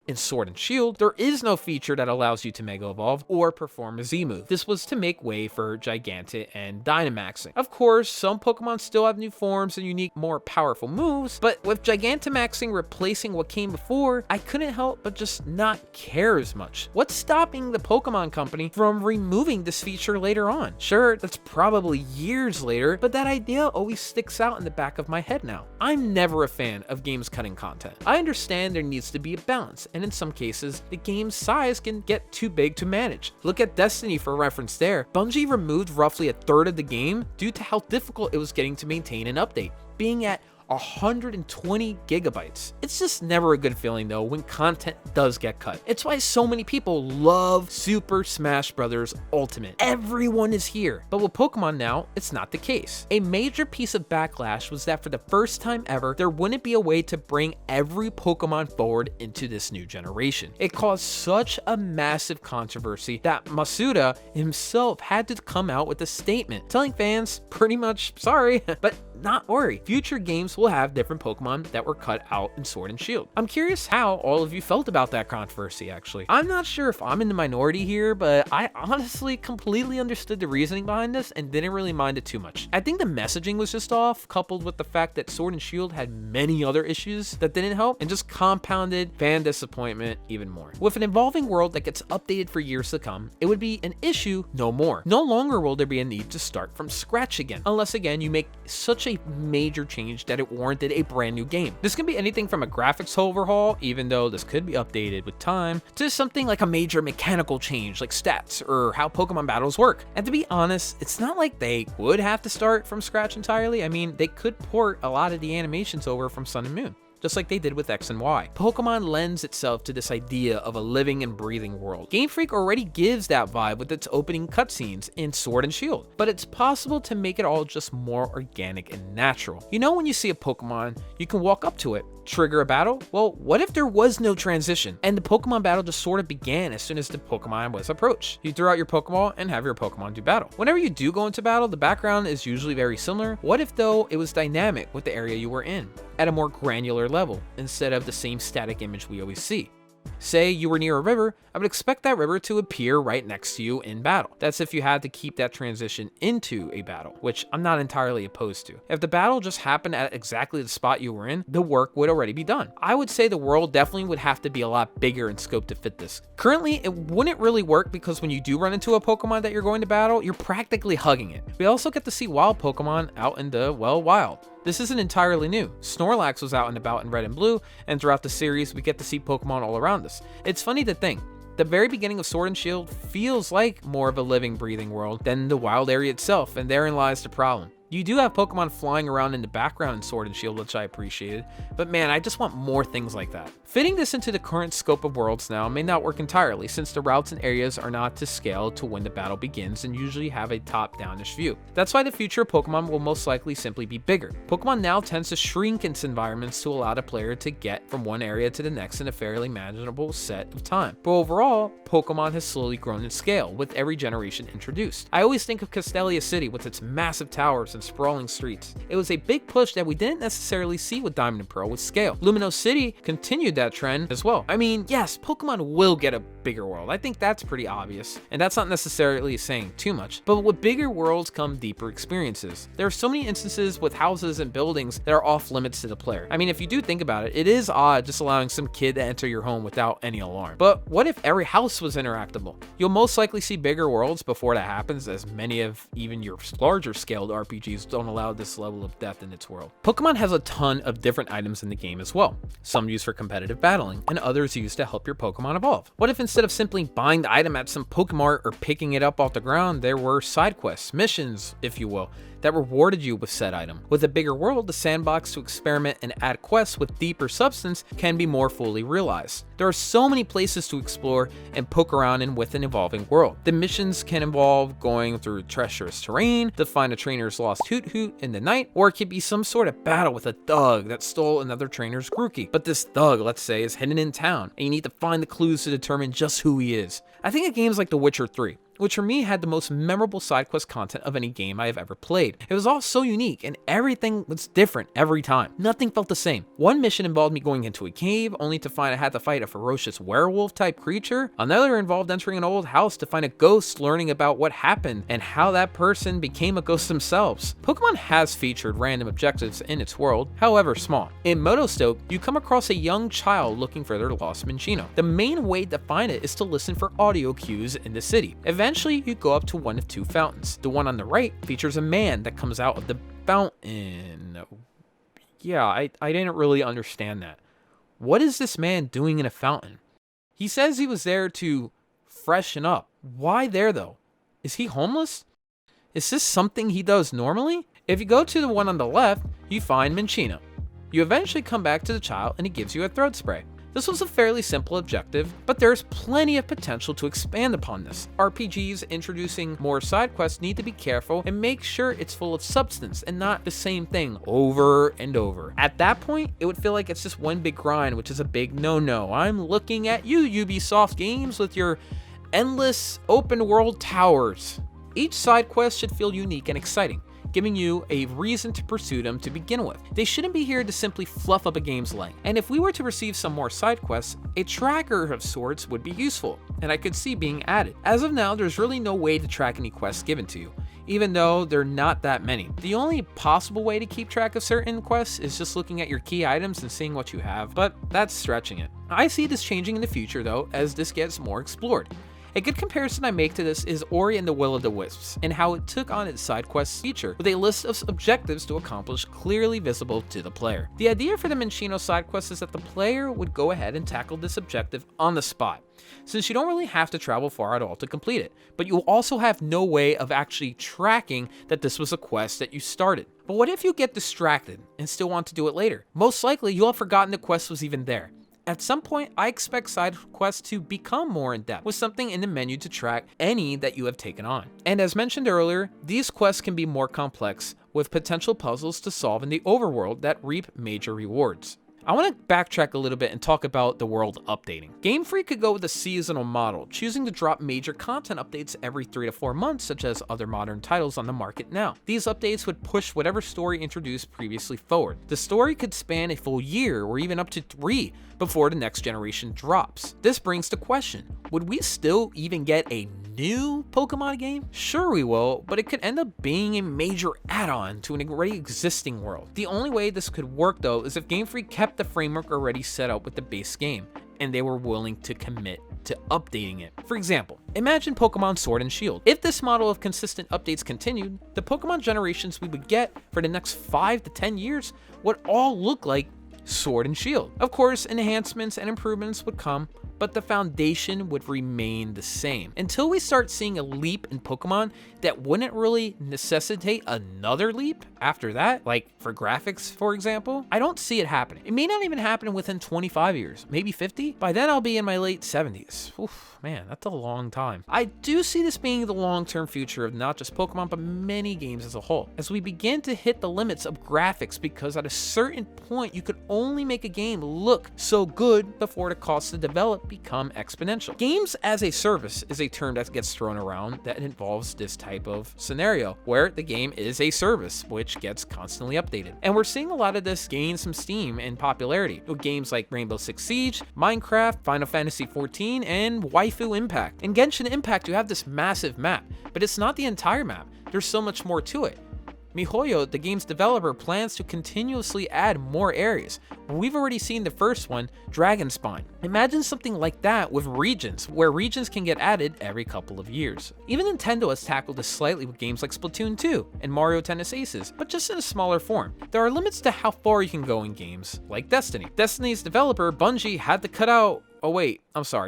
In Sword and Shield, there is no feature that allows you to Mega Evolve or perform a Z-move. This was to make way for Gigantic and Dynamaxing. Of course, some Pokemon still have new forms and unique, more powerful moves, but with Gigantamaxing replacing what came before, I couldn't help but just not care as much. What's stopping the Pokemon Company from removing this feature later on? Sure, that's probably years later, but that idea always sticks out in the back of my head now. I'm never a fan of games cutting content. I understand there needs to be a balance, and in some cases, the game's size can get too big to manage. Look at Destiny for reference there. Bungie removed roughly a third of the game due to how difficult it was getting to maintain and update, being at 120 gigabytes. It's just never a good feeling though when content does get cut. It's why so many people love Super Smash Bros. Ultimate. Everyone is here. But with Pokemon now, it's not the case. A major piece of backlash was that for the first time ever, there wouldn't be a way to bring every Pokemon forward into this new generation. It caused such a massive controversy that Masuda himself had to come out with a statement telling fans pretty much, sorry, but not worry. Future games will have different Pokemon that were cut out in Sword and Shield. I'm curious how all of you felt about that controversy, actually. I'm not sure if I'm in the minority here, but I honestly completely understood the reasoning behind this and didn't really mind it too much. I think the messaging was just off, coupled with the fact that Sword and Shield had many other issues that didn't help and just compounded fan disappointment even more. With an evolving world that gets updated for years to come, it would be an issue no more. No longer will there be a need to start from scratch again, unless again you make such a major change that it warranted a brand new game. This can be anything from a graphics overhaul, even though this could be updated with time, to something like a major mechanical change like stats or how Pokemon battles work. And to be honest, it's not like they would have to start from scratch entirely. I mean, they could port a lot of the animations over from Sun and Moon, just like they did with X and Y. Pokemon lends itself to this idea of a living and breathing world. Game Freak already gives that vibe with its opening cutscenes in Sword and Shield, but it's possible to make it all just more organic and natural. You know, when you see a Pokemon, you can walk up to it, trigger a battle? Well, what if there was no transition and the Pokemon battle just sort of began as soon as the Pokemon was approached? You throw out your Pokeball and have your Pokemon do battle. Whenever you do go into battle, the background is usually very similar. What if though it was dynamic with the area you were in, at a more granular level, instead of the same static image we always see? Say you were near a river, I would expect that river to appear right next to you in battle. That's if you had to keep that transition into a battle, which I'm not entirely opposed to. If the battle just happened at exactly the spot you were in, the work would already be done. I would say the world definitely would have to be a lot bigger in scope to fit this. Currently, it wouldn't really work because when you do run into a Pokemon that you're going to battle, you're practically hugging it. We also get to see wild Pokemon out in the, well, wild. This isn't entirely new. Snorlax was out and about in Red and Blue, and throughout the series, we get to see Pokemon all around us. It's funny to think, the very beginning of Sword and Shield feels like more of a living, breathing world than the wild area itself, and therein lies the problem. You do have Pokemon flying around in the background in Sword and Shield, which I appreciated, but man, I just want more things like that. Fitting this into the current scope of worlds now may not work entirely, since the routes and areas are not to scale to when the battle begins and usually have a top-downish view. That's why the future of Pokemon will most likely simply be bigger. Pokemon now tends to shrink its environments to allow the player to get from one area to the next in a fairly manageable set of time. But overall, Pokemon has slowly grown in scale with every generation introduced. I always think of Castelia City with its massive towers and sprawling streets. It was a big push that we didn't necessarily see with Diamond and Pearl with scale. Lumino City continued that trend as well. I mean, yes, Pokemon will get a bigger world. I think that's pretty obvious, and that's not necessarily saying too much, but with bigger worlds come deeper experiences. There are so many instances with houses and buildings that are off limits to the player. I mean, if you do think about it, it is odd just allowing some kid to enter your home without any alarm. But what if every house was interactable? You'll most likely see bigger worlds before that happens, as many of even your larger scaled RPGs don't allow this level of depth in its world. Pokemon has a ton of different items in the game as well. Some used for competitive battling, and others used to help your Pokemon evolve. What if instead of simply buying the item at some Pokemart or picking it up off the ground, there were side quests, missions, if you will, that rewarded you with said item? With a bigger world, the sandbox to experiment and add quests with deeper substance can be more fully realized. There are so many places to explore and poke around in with an evolving world. The missions can involve going through treacherous terrain to find a trainer's lost Hoot in the night, or it could be some sort of battle with a thug that stole another trainer's Grookey. But this thug, let's say, is hidden in town, and you need to find the clues to determine just who he is. I think of games like The Witcher 3, which for me had the most memorable side quest content of any game I have ever played. It was all so unique and everything was different every time. Nothing felt the same. One mission involved me going into a cave only to find I had to fight a ferocious werewolf type creature. Another involved entering an old house to find a ghost, learning about what happened and how that person became a ghost themselves. Pokemon has featured random objectives in its world, however small. In Motostoke, you come across a young child looking for their lost Minccino. The main way to find it is to listen for audio cues in the city. Eventually, you go up to one of two fountains. The one on the right features a man that comes out of the fountain. Yeah, I didn't really understand that. What is this man doing in a fountain? He says he was there to freshen up. Why there though? Is he homeless? Is this something he does normally? If you go to the one on the left, you find Minccino. You eventually come back to the child and he gives you a throat spray. This was a fairly simple objective, but there's plenty of potential to expand upon this. RPGs introducing more side quests need to be careful and make sure it's full of substance and not the same thing over and over. At that point, it would feel like it's just one big grind, which is a big no-no. I'm looking at you, Ubisoft Games, with your endless open world towers. Each side quest should feel unique and exciting. giving you a reason to pursue them to begin with. They shouldn't be here to simply fluff up a game's length. And if we were to receive some more side quests, a tracker of sorts would be useful, and I could see being added. As of now, there's really no way to track any quests given to you, even though there are not that many. The only possible way to keep track of certain quests is just looking at your key items and seeing what you have, but that's stretching it. I see this changing in the future though, as this gets more explored. A good comparison I make to this is Ori and the Will of the Wisps, and how it took on its side quests feature, with a list of objectives to accomplish clearly visible to the player. The idea for the Minccino side quest is that the player would go ahead and tackle this objective on the spot, since you don't really have to travel far at all to complete it, but you also have no way of actually tracking that this was a quest that you started. But what if you get distracted and still want to do it later? Most likely you'll have forgotten the quest was even there. At some point, I expect side quests to become more in-depth, with something in the menu to track any that you have taken on. And as mentioned earlier, these quests can be more complex, with potential puzzles to solve in the overworld that reap major rewards. I want to backtrack a little bit and talk about the world updating. Game Freak could go with a seasonal model, choosing to drop major content updates every 3 to 4 months, such as other modern titles on the market now. These updates would push whatever story introduced previously forward. The story could span a full year or even up to 3 before the next generation drops. This brings the question, would we still even get a new Pokemon game? Sure we will, but it could end up being a major add-on to an already existing world. The only way this could work though is if Game Freak kept the framework already set up with the base game, and they were willing to commit to updating it. For example, imagine Pokemon Sword and Shield. If this model of consistent updates continued, the Pokemon generations we would get for the next 5 to 10 years would all look like Sword and Shield. Of course, enhancements and improvements would come, but the foundation would remain the same until we start seeing a leap in Pokemon that wouldn't really necessitate another leap after that, like for graphics, for example. I don't see it happening. It may not even happen within 25 years, maybe 50. By then I'll be in my late 70s. Oof, man, that's a long time. I do see this being the long-term future of not just Pokemon, but many games as a whole, as we begin to hit the limits of graphics, because at a certain point you could only make a game look so good before the cost to develop become exponential. Games as a service is a term that gets thrown around that involves this type of scenario where the game is a service which gets constantly updated. And we're seeing a lot of this gain some steam and popularity with games like Rainbow Six Siege, Minecraft, Final Fantasy XIV, and Waifu Impact. In Genshin Impact, you have this massive map, but it's not the entire map. There's so much more to it. MiHoYo, the game's developer, plans to continuously add more areas. We've already seen the first one, Dragon Spine. Imagine something like that with regions, where regions can get added every couple of years. Even Nintendo has tackled this slightly with games like Splatoon 2 and Mario Tennis Aces, but just in a smaller form. There are limits to how far you can go in games like Destiny. Destiny's developer, Bungie, had to cut out,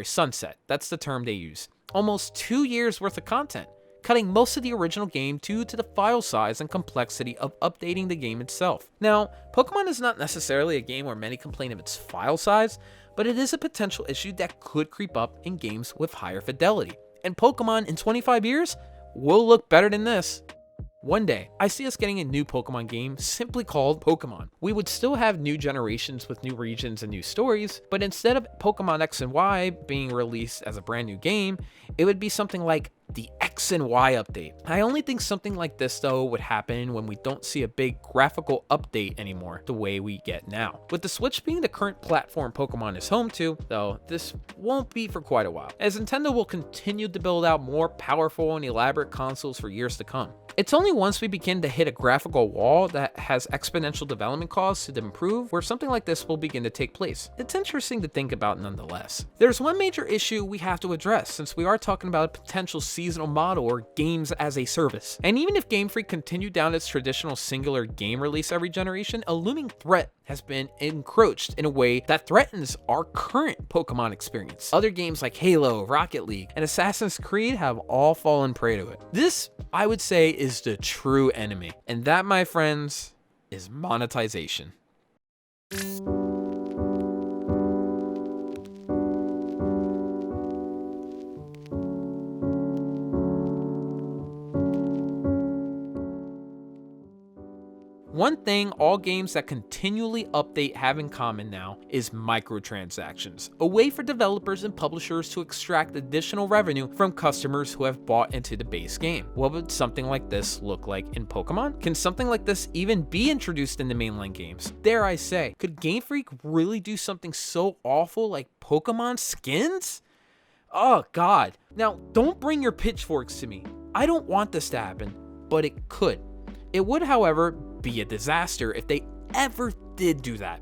sunset. That's the term they use. Almost 2 years worth of content, cutting most of the original game due to the file size and complexity of updating the game itself. Now, Pokemon is not necessarily a game where many complain of its file size, but it is a potential issue that could creep up in games with higher fidelity. And Pokemon in 25 years will look better than this. One day, I see us getting a new Pokemon game simply called Pokémon. We would still have new generations with new regions and new stories, but instead of Pokemon X and Y being released as a brand new game, it would be something like the X and Y update. I only think something like this though would happen when we don't see a big graphical update anymore the way we get now. With the Switch being the current platform Pokemon is home to, though, this won't be for quite a while, as Nintendo will continue to build out more powerful and elaborate consoles for years to come. It's only once we begin to hit a graphical wall that has exponential development costs to improve where something like this will begin to take place. It's interesting to think about nonetheless. There's one major issue we have to address since we are talking about a potential seasonal model or games as a service. And even if Game Freak continued down its traditional singular game release every generation, a looming threat has been encroached in a way that threatens our current Pokemon experience. Other games like Halo, Rocket League, and Assassin's Creed have all fallen prey to it. This, I would say, is the true enemy. And that, my friends, is monetization. One thing all games that continually update have in common now is microtransactions, a way for developers and publishers to extract additional revenue from customers who have bought into the base game. What would something like this look like in Pokemon? Can something like this even be introduced in the mainline games? Dare I say, could Game Freak really do something so awful like Pokemon skins? Oh god. Now, don't bring your pitchforks to me. I don't want this to happen, but it could. It would, however, be a disaster if they ever did do that.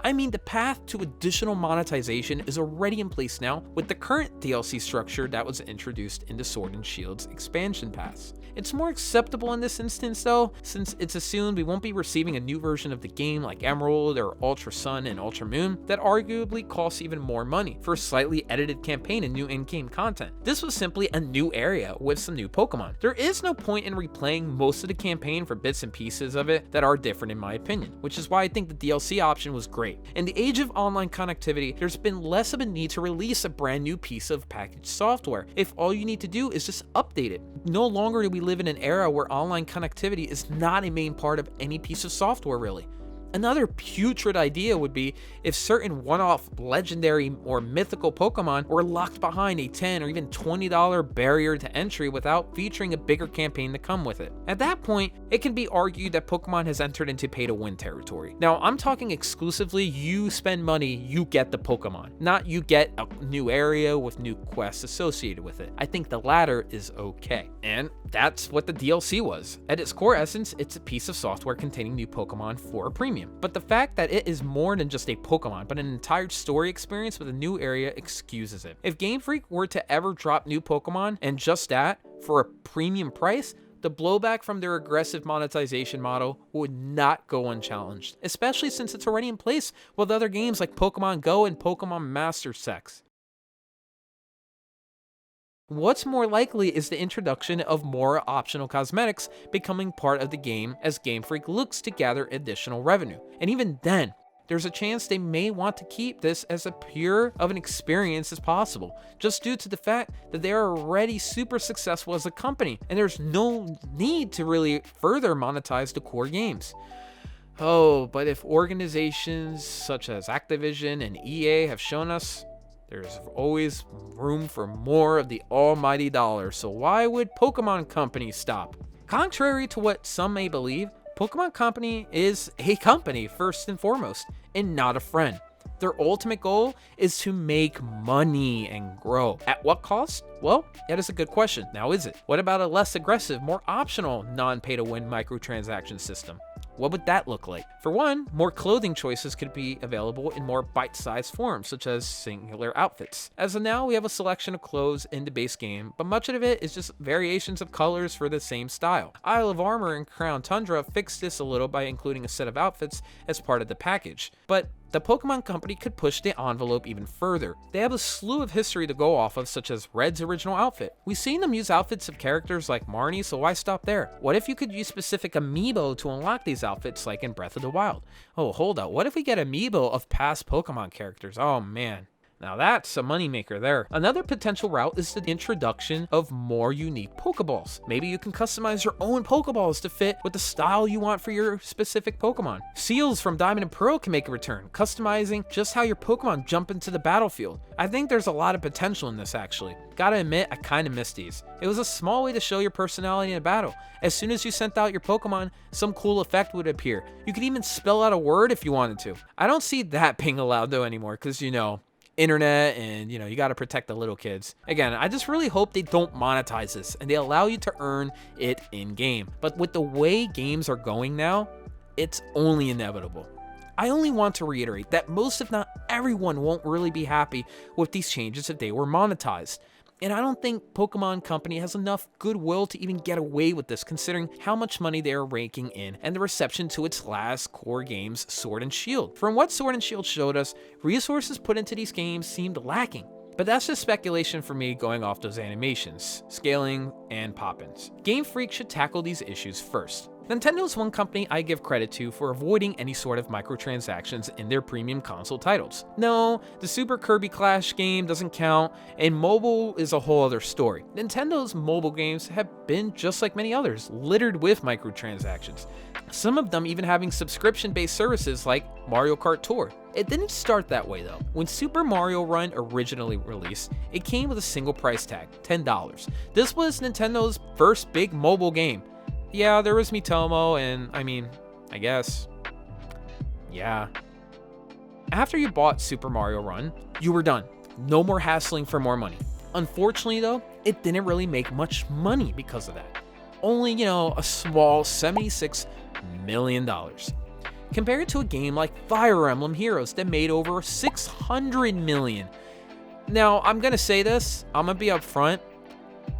I mean, the path to additional monetization is already in place now with the current DLC structure that was introduced in the Sword and Shield's expansion pass. It's more acceptable in this instance though, since it's assumed we won't be receiving a new version of the game like Emerald or Ultra Sun and Ultra Moon that arguably costs even more money for a slightly edited campaign and new in-game content. This was simply a new area with some new Pokemon. There is no point in replaying most of the campaign for bits and pieces of it that are different in my opinion, which is why I think the DLC option was great. In the age of online connectivity, there's been less of a need to release a brand new piece of packaged software if all you need to do is just update it. No longer do we live in an era where online connectivity is not a main part of any piece of software really. Another putrid idea would be if certain one-off legendary or mythical Pokemon were locked behind a $10 or even $20 barrier to entry without featuring a bigger campaign to come with it. At that point, it can be argued that Pokemon has entered into pay-to-win territory. Now, I'm talking exclusively you spend money, you get the Pokemon, not you get a new area with new quests associated with it. I think the latter is okay. And that's what the DLC was. At its core essence, it's a piece of software containing new Pokemon for a premium. But the fact that it is more than just a Pokemon, but an entire story experience with a new area excuses it. If Game Freak were to ever drop new Pokemon, and just that, for a premium price, the blowback from their aggressive monetization model would not go unchallenged, especially since it's already in place with other games like Pokemon Go and Pokemon Master Sex. What's more likely is the introduction of more optional cosmetics becoming part of the game as Game Freak looks to gather additional revenue. And even then, there's a chance they may want to keep this as pure of an experience as possible, just due to the fact that they are already super successful as a company, and there's no need to really further monetize the core games. Oh, but if organizations such as Activision and EA have shown us, there's always room for more of the almighty dollar, so why would Pokemon Company stop? Contrary to what some may believe, Pokemon Company is a company first and foremost, and not a friend. Their ultimate goal is to make money and grow. At what cost? Well, that is a good question. Now is it? What about a less aggressive, more optional, non-pay-to-win microtransaction system? What would that look like? For one, more clothing choices could be available in more bite-sized forms, such as singular outfits. As of now, we have a selection of clothes in the base game, but much of it is just variations of colors for the same style. Isle of Armor and Crown Tundra fixed this a little by including a set of outfits as part of the package, but the Pokemon Company could push the envelope even further. They have a slew of history to go off of, such as Red's original outfit. We've seen them use outfits of characters like Marnie, so why stop there? What if you could use specific amiibo to unlock these outfits like in Breath of the Wild? Oh, hold up, what if we get amiibo of past Pokemon characters? Oh man. Now that's a moneymaker there. Another potential route is the introduction of more unique Pokeballs. Maybe you can customize your own Pokeballs to fit with the style you want for your specific Pokemon. Seals from Diamond and Pearl can make a return, customizing just how your Pokemon jump into the battlefield. I think there's a lot of potential in this actually. Gotta admit, I kinda miss these. It was a small way to show your personality in a battle. As soon as you sent out your Pokemon, some cool effect would appear. You could even spell out a word if you wanted to. I don't see that being allowed though anymore, because internet and you got to protect the little kids. Again, I just really hope they don't monetize this and they allow you to earn it in game. But with the way games are going now, it's only inevitable. I only want to reiterate that most if not everyone won't really be happy with these changes if they were monetized. And I don't think Pokemon Company has enough goodwill to even get away with this, considering how much money they are raking in and the reception to its last core games, Sword and Shield. From what Sword and Shield showed us, resources put into these games seemed lacking. But that's just speculation for me going off those animations, scaling, and pop-ins. Game Freak should tackle these issues first. Nintendo's one company I give credit to for avoiding any sort of microtransactions in their premium console titles. No, the Super Kirby Clash game doesn't count, and mobile is a whole other story. Nintendo's mobile games have been just like many others, littered with microtransactions. Some of them even having subscription-based services like Mario Kart Tour. It didn't start that way though. When Super Mario Run originally released, it came with a single price tag, $10. This was Nintendo's first big mobile game. Yeah, there was Mitomo, and I guess, yeah. After you bought Super Mario Run, you were done. No more hassling for more money. Unfortunately though, it didn't really make much money because of that. Only, a small $76 million. Compared to a game like Fire Emblem Heroes that made over $600 million. Now, I'm gonna say this, I'm gonna be upfront.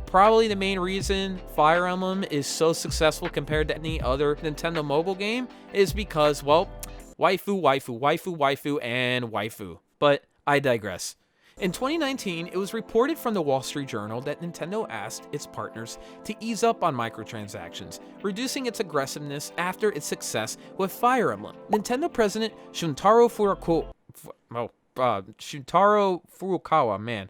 Probably the main reason Fire Emblem is so successful compared to any other Nintendo mobile game is because, well, waifu, waifu, waifu, waifu, and waifu. But I digress. In 2019, it was reported from the Wall Street Journal that Nintendo asked its partners to ease up on microtransactions, reducing its aggressiveness after its success with Fire Emblem. Nintendo President Shuntaro Furukawa,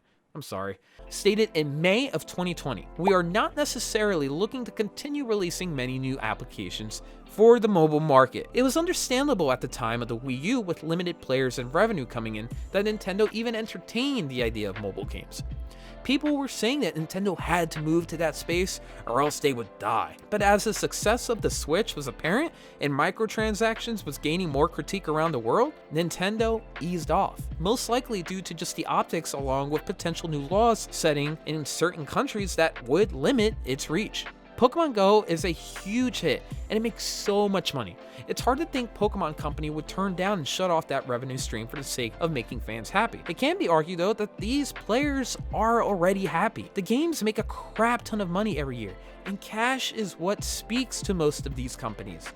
stated in May of 2020, "We are not necessarily looking to continue releasing many new applications for the mobile market." It was understandable at the time of the Wii U with limited players and revenue coming in that Nintendo even entertained the idea of mobile games. People were saying that Nintendo had to move to that space or else they would die. But as the success of the Switch was apparent and microtransactions was gaining more critique around the world, Nintendo eased off. Most likely due to just the optics along with potential new laws setting in certain countries that would limit its reach. Pokemon Go is a huge hit, and it makes so much money. It's hard to think Pokemon Company would turn down and shut off that revenue stream for the sake of making fans happy. It can be argued though that these players are already happy. The games make a crap ton of money every year, and cash is what speaks to most of these companies.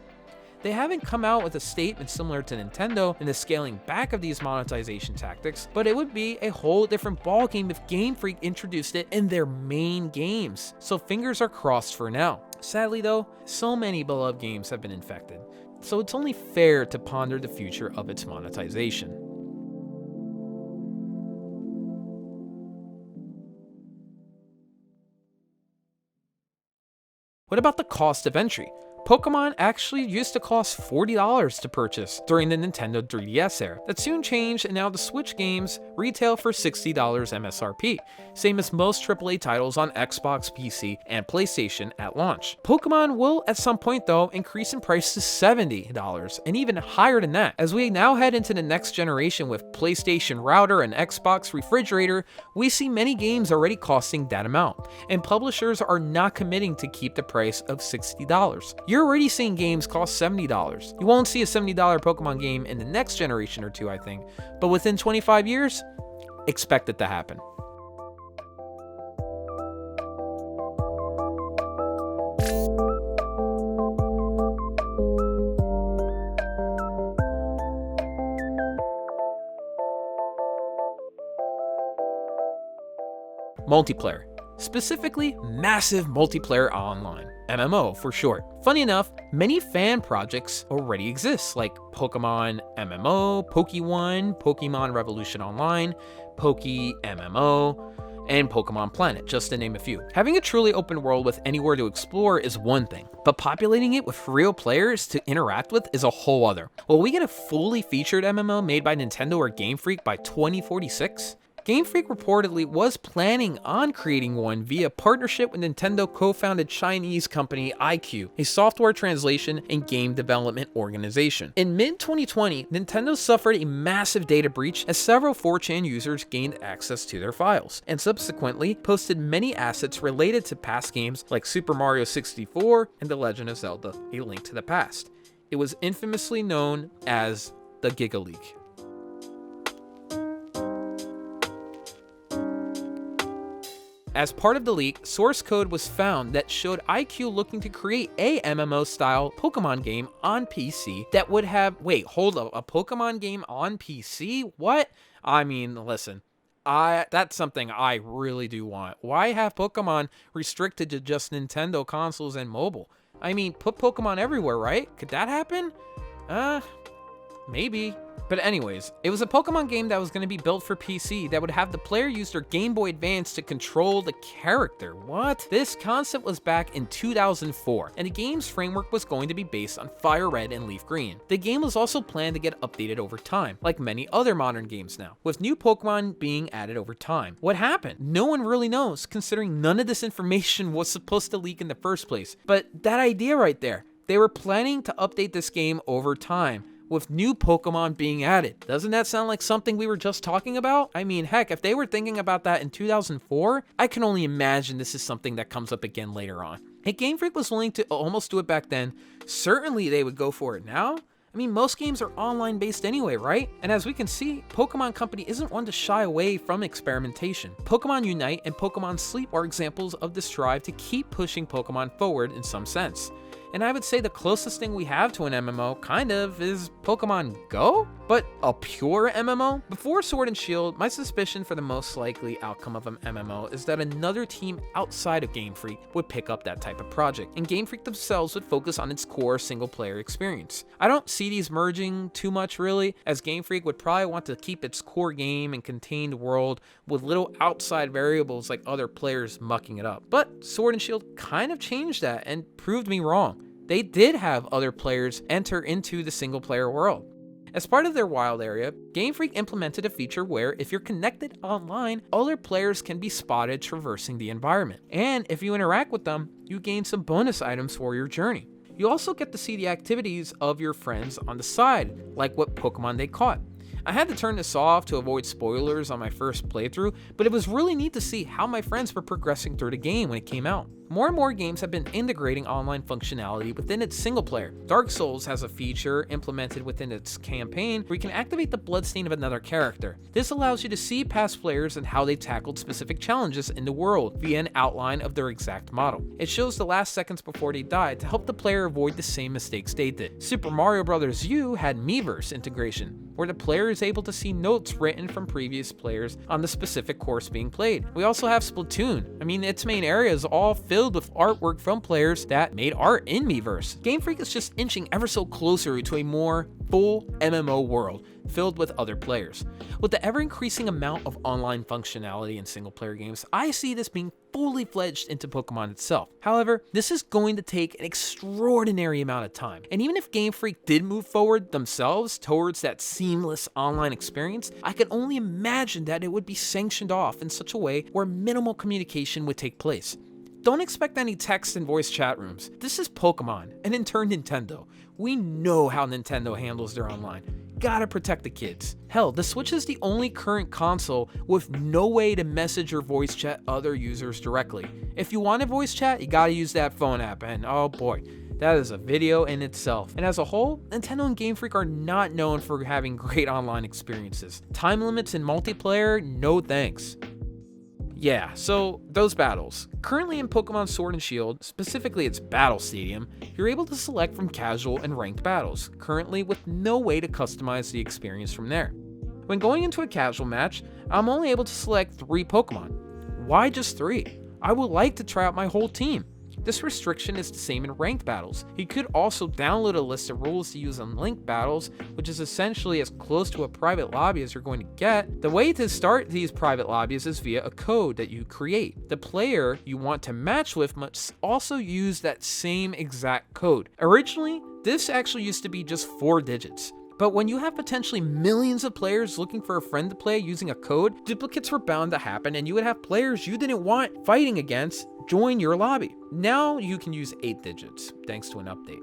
They haven't come out with a statement similar to Nintendo in the scaling back of these monetization tactics, but it would be a whole different ballgame if Game Freak introduced it in their main games. So fingers are crossed for now. Sadly though, so many beloved games have been infected, so it's only fair to ponder the future of its monetization. What about the cost of entry? Pokemon actually used to cost $40 to purchase during the Nintendo 3DS era. That soon changed, and now the Switch games retail for $60 MSRP, same as most AAA titles on Xbox, PC, and PlayStation at launch. Pokemon will at some point though increase in price to $70 and even higher than that. As we now head into the next generation with PlayStation router and Xbox refrigerator, we see many games already costing that amount, and publishers are not committing to keep the price of $60. You're already seeing games cost $70. You won't see a $70 Pokemon game in the next generation or two, I think, but within 25 years, expect it to happen. Multiplayer. Specifically, massive multiplayer online. MMO for short. Funny enough, many fan projects already exist, like Pokemon MMO, Poke1, Pokemon Revolution Online, Poke MMO, and Pokemon Planet, just to name a few. Having a truly open world with anywhere to explore is one thing, but populating it with real players to interact with is a whole other. Will we get a fully featured MMO made by Nintendo or Game Freak by 2046? Game Freak reportedly was planning on creating one via partnership with Nintendo co-founded Chinese company iQIYI, a software translation and game development organization. In mid-2020, Nintendo suffered a massive data breach as several 4chan users gained access to their files, and subsequently posted many assets related to past games like Super Mario 64 and The Legend of Zelda: A Link to the Past. It was infamously known as the Giga Leak. As part of the leak, source code was found that showed iQIYI looking to create a MMO-style Pokemon game on PC that would have... Wait, hold up, a Pokemon game on PC? What? I mean, listen, that's something I really do want. Why have Pokemon restricted to just Nintendo consoles and mobile? I mean, put Pokemon everywhere, right? Could that happen? Maybe. But anyways, it was a Pokemon game that was going to be built for PC that would have the player use their Game Boy Advance to control the character. What? This concept was back in 2004, and the game's framework was going to be based on Fire Red and Leaf Green. The game was also planned to get updated over time, like many other modern games now, with new Pokemon being added over time. What happened? No one really knows, considering none of this information was supposed to leak in the first place. But that idea right there, they were planning to update this game over time, with new Pokemon being added. Doesn't that sound like something we were just talking about? I mean, heck, if they were thinking about that in 2004, I can only imagine this is something that comes up again later on. If Game Freak was willing to almost do it back then, certainly they would go for it now. I mean, most games are online based anyway, right? And as we can see, Pokemon Company isn't one to shy away from experimentation. Pokemon Unite and Pokemon Sleep are examples of this drive to keep pushing Pokemon forward in some sense. And I would say the closest thing we have to an MMO, kind of, is Pokemon Go? But a pure MMO? Before Sword and Shield, my suspicion for the most likely outcome of an MMO is that another team outside of Game Freak would pick up that type of project, and Game Freak themselves would focus on its core single-player experience. I don't see these merging too much really, as Game Freak would probably want to keep its core game and contained world with little outside variables like other players mucking it up. But Sword and Shield kind of changed that and proved me wrong. They did have other players enter into the single player world. As part of their wild area, Game Freak implemented a feature where if you're connected online, other players can be spotted traversing the environment. And if you interact with them, you gain some bonus items for your journey. You also get to see the activities of your friends on the side, like what Pokemon they caught. I had to turn this off to avoid spoilers on my first playthrough, but it was really neat to see how my friends were progressing through the game when it came out. More and more games have been integrating online functionality within its single player. Dark Souls has a feature implemented within its campaign where you can activate the bloodstain of another character. This allows you to see past players and how they tackled specific challenges in the world via an outline of their exact model. It shows the last seconds before they died to help the player avoid the same mistakes they did. Super Mario Bros. U had Miiverse integration, where the player is able to see notes written from previous players on the specific course being played. We also have Splatoon. I mean, its main area is all filled with artwork from players that made art in Miiverse. Game Freak is just inching ever so closer to a more full MMO world filled with other players. With the ever-increasing amount of online functionality in single-player games, I see this being fully fledged into Pokemon itself. However, this is going to take an extraordinary amount of time. And even if Game Freak did move forward themselves towards that seamless online experience, I can only imagine that it would be sanctioned off in such a way where minimal communication would take place. Don't expect any text and voice chat rooms. This is Pokemon, and in turn Nintendo. We know how Nintendo handles their online. Gotta protect the kids. Hell, the Switch is the only current console with no way to message or voice chat other users directly. If you want to voice chat, you gotta use that phone app, and oh boy, that is a video in itself. And as a whole, Nintendo and Game Freak are not known for having great online experiences. Time limits in multiplayer, no thanks. Yeah, so those battles. Currently in Pokemon Sword and Shield, specifically its Battle Stadium, you're able to select from casual and ranked battles, currently with no way to customize the experience from there. When going into a casual match, I'm only able to select 3 Pokemon. Why just 3? I would like to try out my whole team. This restriction is the same in ranked battles. You could also download a list of rules to use in linked battles, which is essentially as close to a private lobby as you're going to get. The way to start these private lobbies is via a code that you create. The player you want to match with must also use that same exact code. Originally, this actually used to be just 4 digits. But when you have potentially millions of players looking for a friend to play using a code, duplicates were bound to happen and you would have players you didn't want fighting against join your lobby. Now you can use 8 digits, thanks to an update.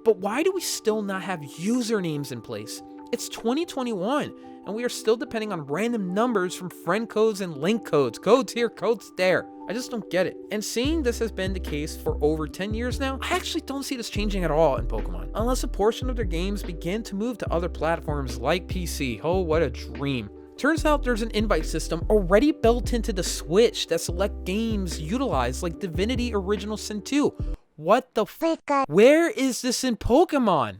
But why do we still not have usernames in place? It's 2021, and we are still depending on random numbers from friend codes and link codes. Codes here, codes there. I just don't get it. And seeing this has been the case for over 10 years now, I actually don't see this changing at all in Pokemon, unless a portion of their games begin to move to other platforms like PC. Oh, what a dream. Turns out there's an invite system already built into the Switch that select games utilized like Divinity Original Sin 2. What the f***? Where is this in Pokemon?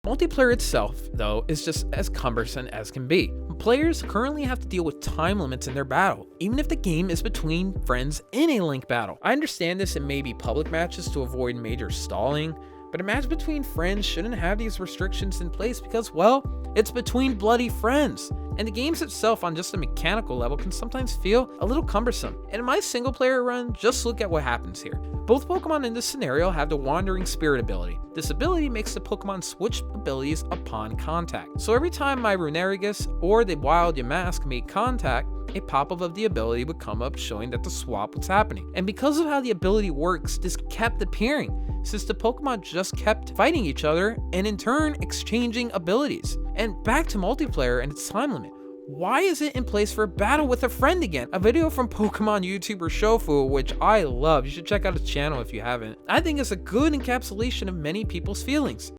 Multiplayer itself, though, is just as cumbersome as can be. Players currently have to deal with time limits in their battle, even if the game is between friends in a link battle. I understand this in maybe public matches to avoid major stalling, but a match between friends shouldn't have these restrictions in place because, well, it's between bloody friends. And the games itself on just a mechanical level can sometimes feel a little cumbersome. And in my single player run, just look at what happens here. Both Pokemon in this scenario have the Wandering Spirit ability. This ability makes the Pokemon switch abilities upon contact. So every time my Runerigus or the Wild Yamask made contact, a pop-up of the ability would come up showing that the swap was happening. And because of how the ability works, this kept appearing, since the Pokemon just kept fighting each other and in turn exchanging abilities. And back to multiplayer and its time limit. Why is it in place for a battle with a friend again? A video from Pokemon YouTuber Shofu, which I love. You should check out his channel if you haven't. I think it's a good encapsulation of many people's feelings.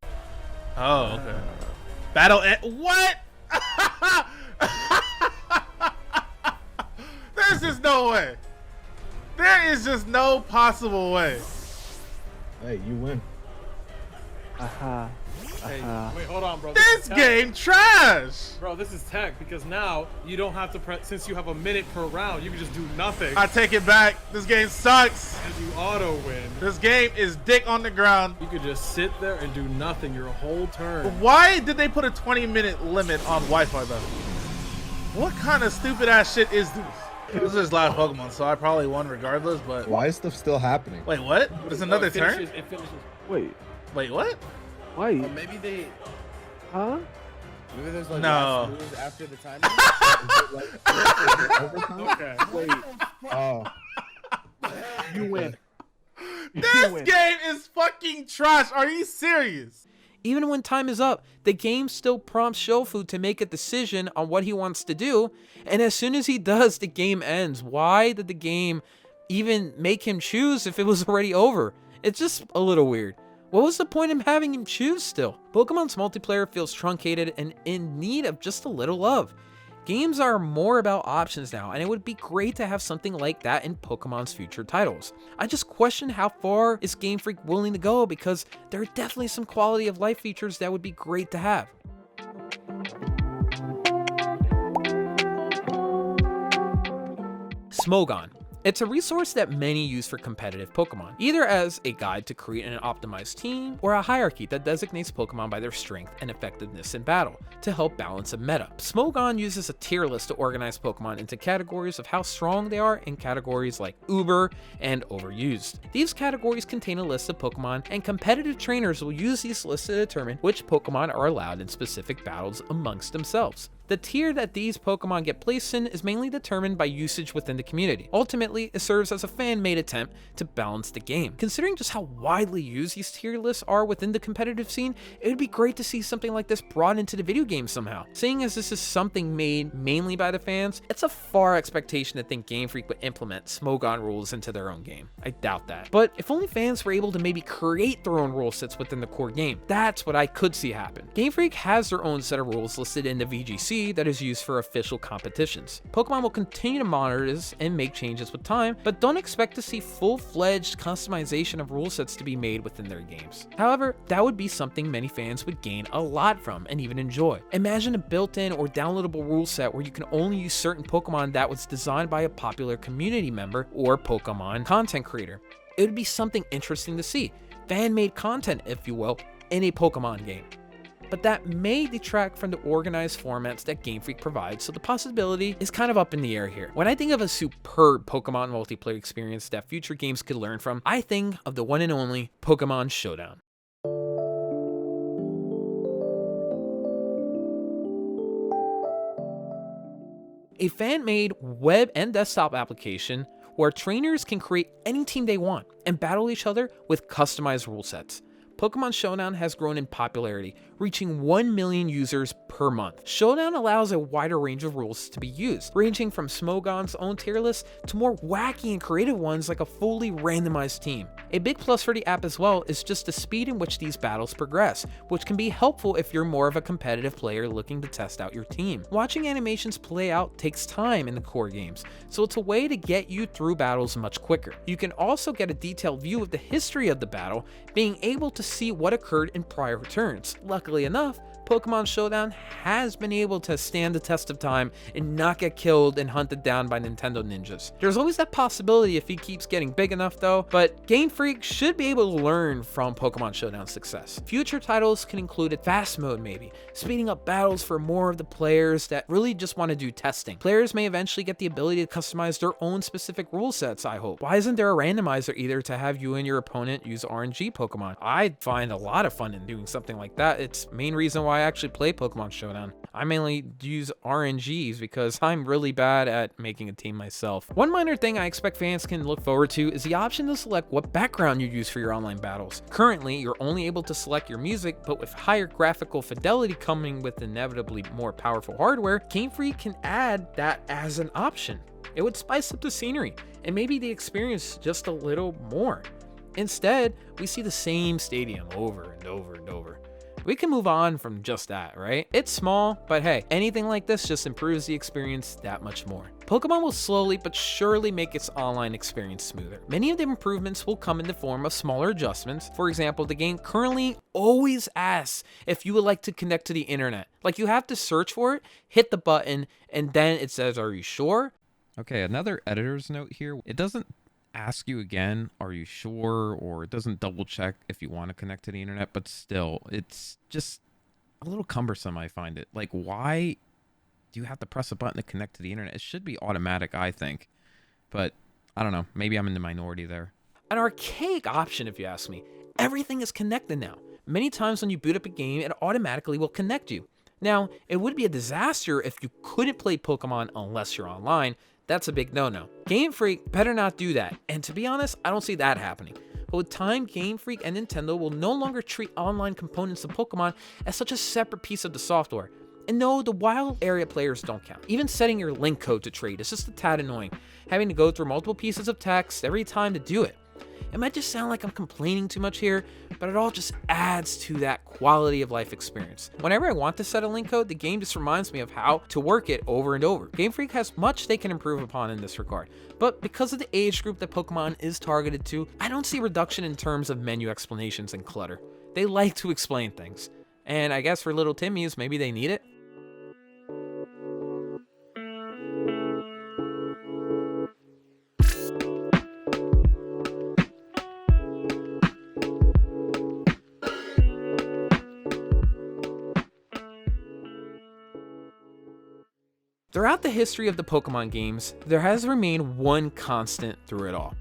Oh, okay. Battle what? There's just no way. There is just no possible way. Hey, you win. Hey, wait, hold on, bro. This game trash. Bro, this is tech because now you don't have to since you have a minute per round, you can just do nothing I take it back. This game sucks. and you auto win. This game is dick on the ground. You could just sit there and do nothing your whole turn. Why did they put a 20-minute limit on Wi-Fi though? What kind of stupid ass shit is this? This is his last Pokemon, so I probably won regardless, but... Why is stuff still happening? Wait, what? There's another It turn? finishes- It finishes. Wait, Wait, what? why? Maybe they. Huh? Maybe there's like No. last moves after the time. Overtime? Okay. Wait, Oh, you win. This win. game is fucking trash. Are you serious? Even when time is up, the game still prompts Shofu to make a decision on what he wants to do, and as soon as he does, the game ends. Why did the game even make him choose if it was already over? It's just a little weird. What was the point of having him choose still? Pokemon's multiplayer feels truncated and in need of just a little love. Games are more about options now, and it would be great to have something like that in Pokemon's future titles. I just question how far is Game Freak willing to go, because there are definitely some quality of life features that would be great to have. Smogon. It's a resource that many use for competitive Pokemon, either as a guide to create an optimized team, or a hierarchy that designates Pokemon by their strength and effectiveness in battle, to help balance a meta. Smogon uses a tier list to organize Pokemon into categories of how strong they are in categories like Uber and Overused. These categories contain a list of Pokemon, and competitive trainers will use these lists to determine which Pokemon are allowed in specific battles amongst themselves. The tier that these Pokemon get placed in is mainly determined by usage within the community. Ultimately, it serves as a fan-made attempt to balance the game. Considering just how widely used these tier lists are within the competitive scene, it would be great to see something like this brought into the video game somehow. Seeing as this is something made mainly by the fans, it's a far expectation to think Game Freak would implement Smogon rules into their own game. I doubt that. But if only fans were able to maybe create their own rule sets within the core game, that's what I could see happen. Game Freak has their own set of rules listed in the VGC that is used for official competitions. Pokemon will continue to monitor this and make changes with time, but don't expect to see full-fledged customization of rule sets to be made within their games. However, that would be something many fans would gain a lot from and even enjoy. Imagine a built-in or downloadable rule set where you can only use certain Pokemon that was designed by a popular community member or Pokemon content creator. It would be something interesting to see, fan-made content, if you will, in a Pokemon game. But that may detract from the organized formats that Game Freak provides, so the possibility is kind of up in the air here. When I think of a superb Pokemon multiplayer experience that future games could learn from, I think of the one and only Pokemon Showdown. A fan-made web and desktop application where trainers can create any team they want and battle each other with customized rule sets. Pokemon Showdown has grown in popularity, reaching 1 million users per month. Showdown allows a wider range of rules to be used, ranging from Smogon's own tier list to more wacky and creative ones like a fully randomized team. A big plus for the app as well is just the speed in which these battles progress, which can be helpful if you're more of a competitive player looking to test out your team. Watching animations play out takes time in the core games, so it's a way to get you through battles much quicker. You can also get a detailed view of the history of the battle, being able to see what occurred in prior returns. Luckily enough, Pokemon Showdown has been able to stand the test of time and not get killed and hunted down by Nintendo ninjas. There's always that possibility if he keeps getting big enough though, but Game Freak should be able to learn from Pokemon Showdown's success. Future titles can include a fast mode maybe, speeding up battles for more of the players that really just want to do testing. Players may eventually get the ability to customize their own specific rule sets, I hope. Why isn't there a randomizer either to have you and your opponent use RNG Pokemon? I'd find a lot of fun in doing something like that. It's the main reason why I actually play Pokemon Showdown. I mainly use RNGs because I'm really bad at making a team myself. One minor thing I expect fans can look forward to is the option to select what background you use for your online battles. Currently, you're only able to select your music, but with higher graphical fidelity coming with inevitably more powerful hardware, Game Freak can add that as an option. It would spice up the scenery and maybe the experience just a little more. Instead, we see the same stadium over and over and over. We can move on from just that, right? It's small, but hey, anything like this just improves the experience that much more. Pokemon will slowly but surely make its online experience smoother. Many of the improvements will come in the form of smaller adjustments. For example, the game currently always asks if you would like to connect to the internet. Like, you have to search for it, hit the button, and then it says, "Are you sure?" Okay, another editor's note here. It doesn't ask you again, are you sure, or it doesn't double check if you want to connect to the internet, but still, it's just a little cumbersome, I find it. Like, why do you have to press a button to connect to the internet? It should be automatic, I think, but I don't know, maybe I'm in the minority there. An archaic option, if you ask me. Everything is connected now. Many times when you boot up a game, it automatically will connect you. Now, it would be a disaster if you couldn't play Pokemon unless you're online. That's a big no-no. Game Freak better not do that, and to be honest, I don't see that happening. But with time, Game Freak and Nintendo will no longer treat online components of Pokemon as such a separate piece of the software. And no, the wild area players don't count. Even setting your link code to trade is just a tad annoying, having to go through multiple pieces of text every time to do it. It might just sound like I'm complaining too much here, but it all just adds to that quality of life experience. Whenever I want to set a link code, the game just reminds me of how to work it over and over. Game Freak has much they can improve upon in this regard, but because of the age group that Pokemon is targeted to, I don't see reduction in terms of menu explanations and clutter. They like to explain things, and I guess for little Timmies, maybe they need it. Throughout the history of the Pokemon games, there has remained one constant through it all.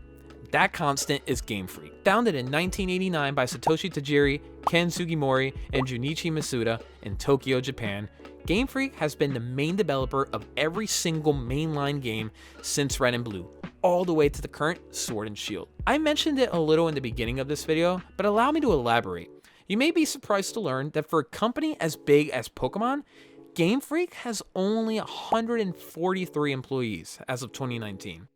That constant is Game Freak. Founded in 1989 by Satoshi Tajiri, Ken Sugimori, and Junichi Masuda in Tokyo, Japan, Game Freak has been the main developer of every single mainline game since Red and Blue, all the way to the current Sword and Shield. I mentioned it a little in the beginning of this video, but allow me to elaborate. You may be surprised to learn that for a company as big as Pokemon, Game Freak has only 143 employees as of 2019.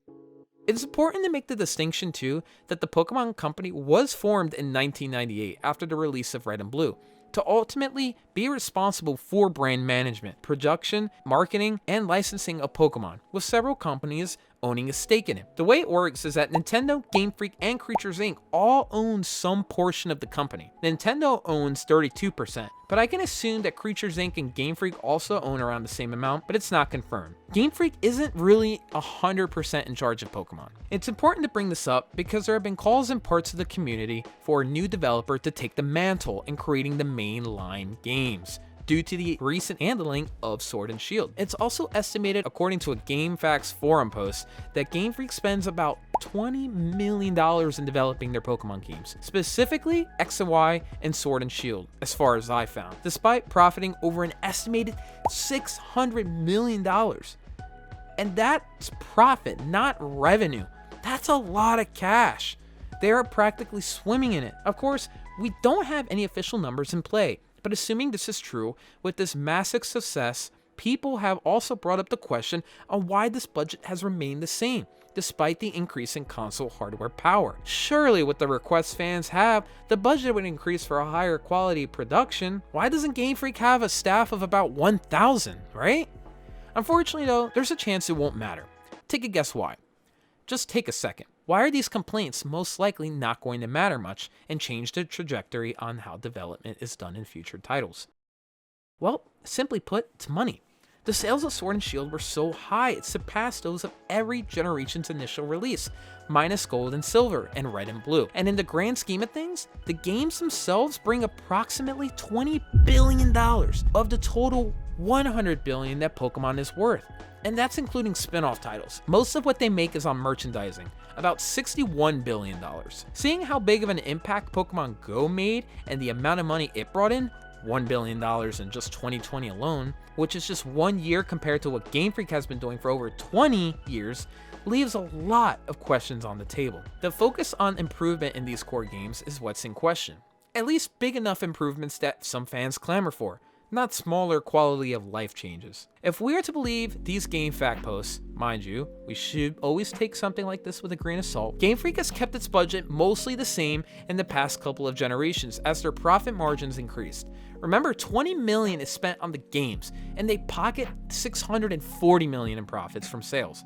It's important to make the distinction too that the Pokemon Company was formed in 1998 after the release of Red and Blue to ultimately be responsible for brand management, production, marketing, and licensing of Pokemon, with several companies owning a stake in it. The way it works is that Nintendo, Game Freak, and Creatures Inc. all own some portion of the company. Nintendo owns 32%, but I can assume that Creatures Inc. and Game Freak also own around the same amount, but it's not confirmed. Game Freak isn't really 100% in charge of Pokemon. It's important to bring this up because there have been calls in parts of the community for a new developer to take the mantle in creating the mainline games, due to the recent handling of Sword and Shield. It's also estimated, according to a GameFAQs forum post, that Game Freak spends about $20 million in developing their Pokemon games, specifically X and Y and Sword and Shield, as far as I found, despite profiting over an estimated $600 million. And that's profit, not revenue. That's a lot of cash. They are practically swimming in it. Of course, we don't have any official numbers in play, but assuming this is true, with this massive success, people have also brought up the question on why this budget has remained the same, despite the increase in console hardware power. Surely with the requests fans have, the budget would increase for a higher quality production. Why doesn't Game Freak have a staff of about 1,000, right? Unfortunately though, there's a chance it won't matter. Take a guess why. Just take a second. Why are these complaints most likely not going to matter much and change the trajectory on how development is done in future titles? Well, simply put, it's money. The sales of Sword and Shield were so high it surpassed those of every generation's initial release, minus Gold and Silver and Red and Blue. And in the grand scheme of things, the games themselves bring approximately $20 billion of the total $100 billion that Pokemon is worth. And that's including spin-off titles. Most of what they make is on merchandising, about $61 billion. Seeing how big of an impact Pokemon Go made and the amount of money it brought in, $1 billion in just 2020 alone, which is just 1 year compared to what Game Freak has been doing for over 20 years, leaves a lot of questions on the table. The focus on improvement in these core games is what's in question. At least big enough improvements that some fans clamor for, not smaller quality of life changes. If we are to believe these Game Fact posts, mind you, we should always take something like this with a grain of salt, Game Freak has kept its budget mostly the same in the past couple of generations as their profit margins increased. Remember, $20 million is spent on the games, and they pocket $640 million in profits from sales.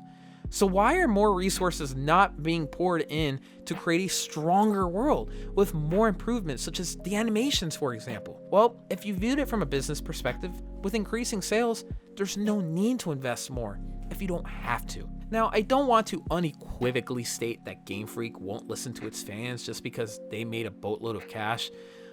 So why are more resources not being poured in to create a stronger world with more improvements, such as the animations, for example? Well, if you viewed it from a business perspective, with increasing sales, there's no need to invest more if you don't have to. Now, I don't want to unequivocally state that Game Freak won't listen to its fans just because they made a boatload of cash,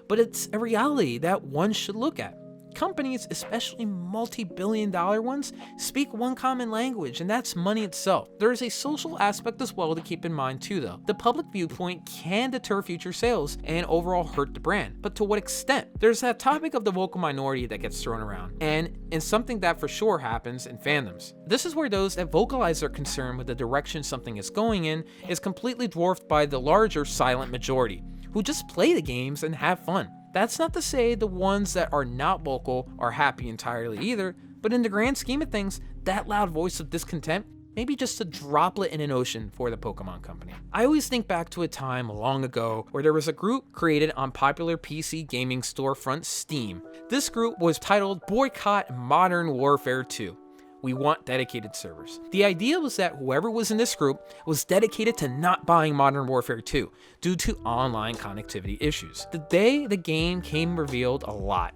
but it's a reality that one should look at. Companies, especially multi-billion-dollar ones, speak one common language, and that's money itself. There is a social aspect as well to keep in mind too, though. The public viewpoint can deter future sales and overall hurt the brand, but to what extent? There's that topic of the vocal minority that gets thrown around, and something that for sure happens in fandoms. This is where those that vocalize their concern with the direction something is going in is completely dwarfed by the larger silent majority, who just play the games and have fun. That's not to say the ones that are not vocal are happy entirely either, but in the grand scheme of things, that loud voice of discontent may be just a droplet in an ocean for the Pokemon Company. I always think back to a time long ago where there was a group created on popular PC gaming storefront Steam. This group was titled Boycott Modern Warfare 2. We want dedicated servers. The idea was that whoever was in this group was dedicated to not buying Modern Warfare 2 due to online connectivity issues. The day the game came revealed a lot.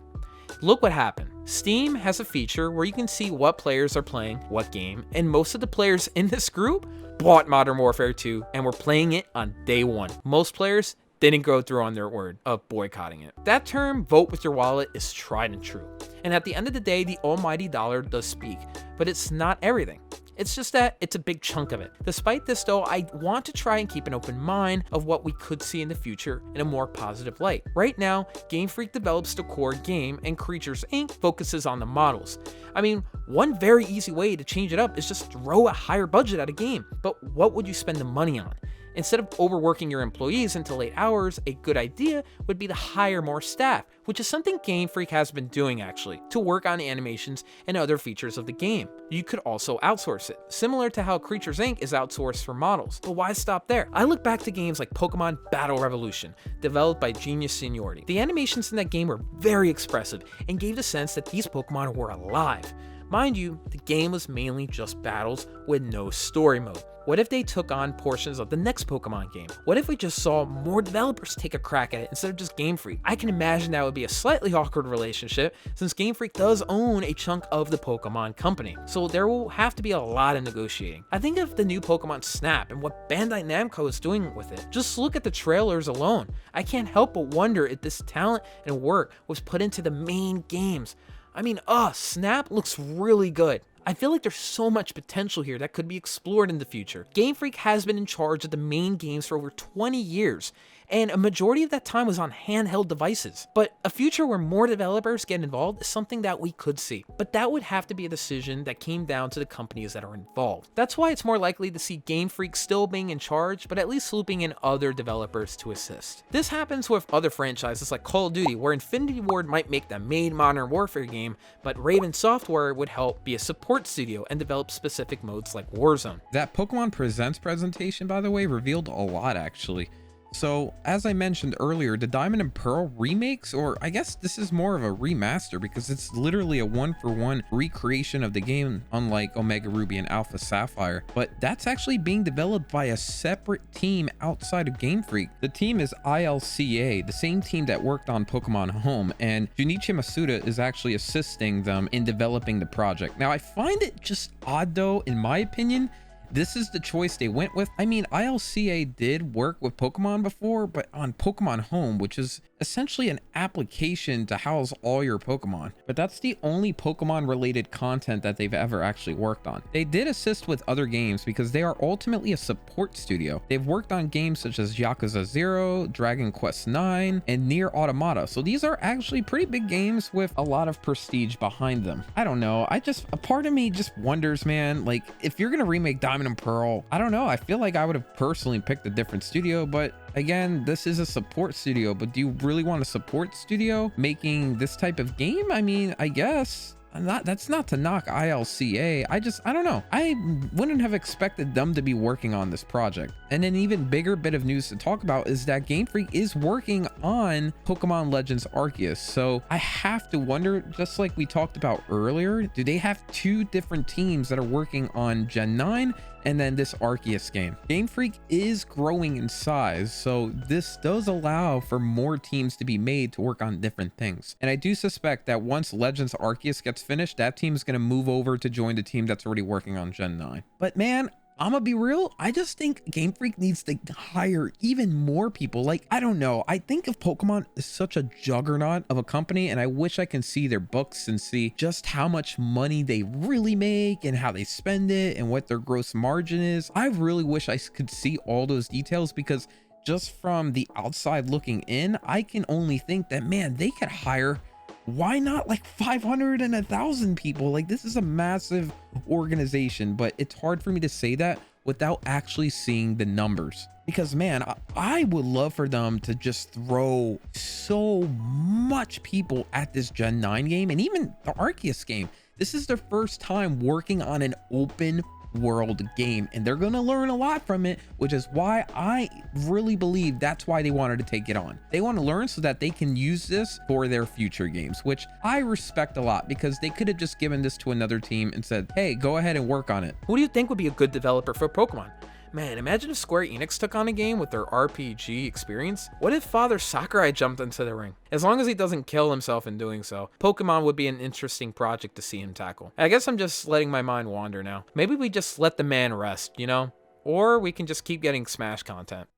Look what happened. Steam has a feature where you can see what players are playing what game, and most of the players in this group bought Modern Warfare 2 and were playing it on day one. Most players didn't go through on their word of boycotting it. That term, vote with your wallet, is tried and true. And at the end of the day, the almighty dollar does speak, but it's not everything. It's just that it's a big chunk of it. Despite this though, I want to try and keep an open mind of what we could see in the future in a more positive light. Right now, Game Freak develops the core game and Creatures Inc. focuses on the models. I mean, one very easy way to change it up is just throw a higher budget at a game, but what would you spend the money on? Instead of overworking your employees until late hours, a good idea would be to hire more staff, which is something Game Freak has been doing actually, to work on animations and other features of the game. You could also outsource it, similar to how Creatures Inc. is outsourced for models. But why stop there? I look back to games like Pokemon Battle Revolution, developed by Genius Seniority. The animations in that game were very expressive and gave the sense that these Pokemon were alive. Mind you, the game was mainly just battles with no story mode. What if they took on portions of the next Pokemon game? What if we just saw more developers take a crack at it instead of just Game Freak? I can imagine that would be a slightly awkward relationship since Game Freak does own a chunk of the Pokemon Company, so there will have to be a lot of negotiating. I think of the new Pokemon Snap and what Bandai Namco is doing with it. Just look at the trailers alone. I can't help but wonder if this talent and work was put into the main games. I mean, Snap looks really good. I feel like there's so much potential here that could be explored in the future. Game Freak has been in charge of the main games for over 20 years, and a majority of that time was on handheld devices. But a future where more developers get involved is something that we could see. But that would have to be a decision that came down to the companies that are involved. That's why it's more likely to see Game Freak still being in charge, but at least looping in other developers to assist. This happens with other franchises like Call of Duty, where Infinity Ward might make the main Modern Warfare game, but Raven Software would help be a support studio and develop specific modes like Warzone. That Pokemon Presents presentation, by the way, revealed a lot actually. So as I mentioned earlier, the Diamond and Pearl remakes, or I guess this is more of a remaster because it's literally a one-for-one recreation of the game, unlike Omega Ruby and Alpha Sapphire, but that's actually being developed by a separate team outside of Game Freak. The team is ILCA, the same team that worked on Pokemon Home, and Junichi Masuda is actually assisting them in developing the project. Now I find it just odd though, in my opinion, this is the choice they went with. I mean, ILCA did work with Pokemon before, but on Pokemon Home, which is essentially an application to house all your Pokemon. But that's the only Pokemon related content that they've ever actually worked on. They did assist with other games because they are ultimately a support studio. They've worked on games such as Yakuza 0, Dragon Quest 9, and Nier Automata. So these are actually pretty big games with a lot of prestige behind them. I don't know. A part of me just wonders, man, like if you're going to remake Diamond and Pearl, I don't know. I feel like I would have personally picked a different studio, but again, this is a support studio. But do you really want a support studio making this type of game? I mean, I guess that's not to knock ILCA. I don't know. I wouldn't have expected them to be working on this project. And an even bigger bit of news to talk about is that Game Freak is working on Pokemon Legends Arceus. So I have to wonder, just like we talked about earlier, do they have two different teams that are working on Gen 9 and then this Arceus game? Game Freak is growing in size, so this does allow for more teams to be made to work on different things. And I do suspect that once Legends Arceus gets finished, that team is going to move over to join the team that's already working on Gen 9. But man, I'm gonna be real, I just think Game Freak needs to hire even more people. Like, I don't know, I think of Pokemon as such a juggernaut of a company, and I wish I can see their books and see just how much money they really make and how they spend it and what their gross margin is. I really wish I could see all those details, because just from the outside looking in, I can only think that, man, they could hire, why not like 500 and 1,000 people? Like, this is a massive organization, but it's hard for me to say that without actually seeing the numbers. Because man, I would love for them to just throw so much people at this Gen 9 game and even the Arceus game. This is their first time working on an open world game, and they're gonna learn a lot from it, which is why I really believe that's why they wanted to take it on. They want to learn so that they can use this for their future games, which I respect a lot, because they could have just given this to another team and said, hey, go ahead and work on it. Who do you think would be a good developer for Pokemon? Man, imagine if Square Enix took on a game with their RPG experience. What if Father Sakurai jumped into the ring? As long as he doesn't kill himself in doing so, Pokemon would be an interesting project to see him tackle. I guess I'm just letting my mind wander now. Maybe we just let the man rest, you know? Or we can just keep getting Smash content.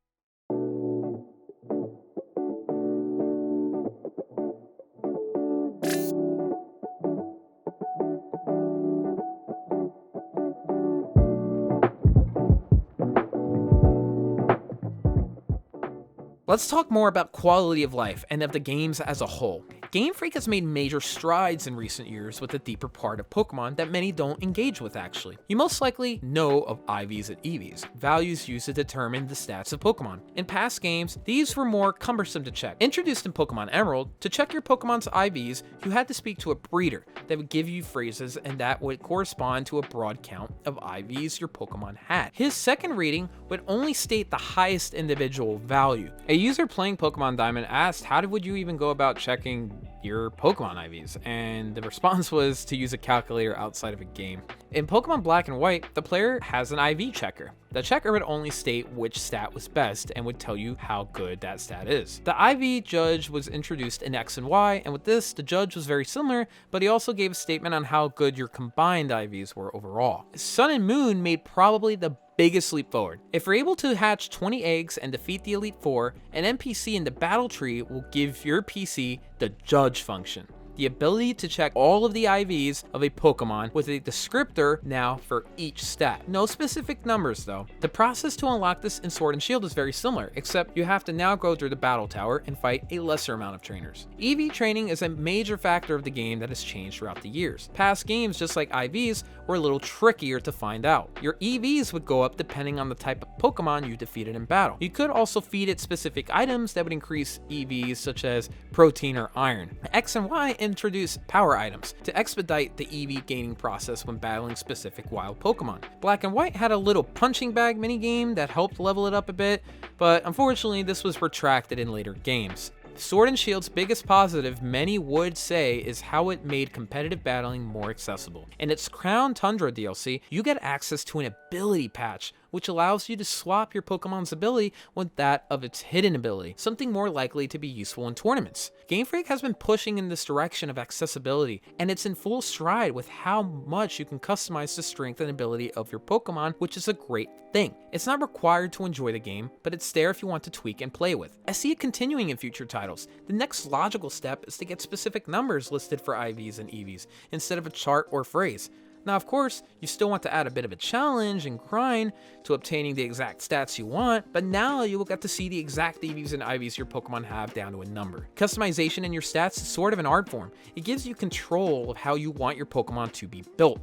Let's talk more about quality of life and of the games as a whole. Game Freak has made major strides in recent years with the deeper part of Pokemon that many don't engage with actually. You most likely know of IVs and EVs, values used to determine the stats of Pokemon. In past games, these were more cumbersome to check. Introduced in Pokemon Emerald, to check your Pokemon's IVs, you had to speak to a breeder that would give you phrases, and that would correspond to a broad count of IVs your Pokemon had. His second reading would only state the highest individual value. A user playing Pokemon Diamond asked, how would you even go about checking your Pokemon IVs? And the response was to use a calculator outside of a game. In Pokemon Black and White, the player has an IV checker. The checker would only state which stat was best and would tell you how good that stat is. The IV judge was introduced in X and Y, and with this, the judge was very similar, but he also gave a statement on how good your combined IVs were overall. Sun and Moon made probably the biggest leap forward. If you're able to hatch 20 eggs and defeat the Elite Four, an NPC in the battle tree will give your PC the judge function. The ability to check all of the IVs of a Pokemon with a descriptor now for each stat. No specific numbers though. The process to unlock this in Sword and Shield is very similar, except you have to now go through the battle tower and fight a lesser amount of trainers. EV training is a major factor of the game that has changed throughout the years. Past games, just like IVs, were a little trickier to find out. Your EVs would go up depending on the type of Pokemon you defeated in battle. You could also feed it specific items that would increase EVs, such as protein or iron. X and Y in introduce power items to expedite the EV gaining process when battling specific wild Pokemon. Black and White had a little punching bag minigame that helped level it up a bit, but unfortunately this was retracted in later games. Sword and Shield's biggest positive, many would say, is how it made competitive battling more accessible. In its Crown Tundra DLC, you get access to an ability patch, which allows you to swap your Pokemon's ability with that of its hidden ability, something more likely to be useful in tournaments. Game Freak has been pushing in this direction of accessibility, and it's in full stride with how much you can customize the strength and ability of your Pokemon, which is a great thing. It's not required to enjoy the game, but it's there if you want to tweak and play with. I see it continuing in future titles. The next logical step is to get specific numbers listed for IVs and EVs, instead of a chart or phrase. Now, of course, you still want to add a bit of a challenge and grind to obtaining the exact stats you want, but now you will get to see the exact EVs and IVs your Pokemon have down to a number. Customization in your stats is sort of an art form. It gives you control of how you want your Pokemon to be built.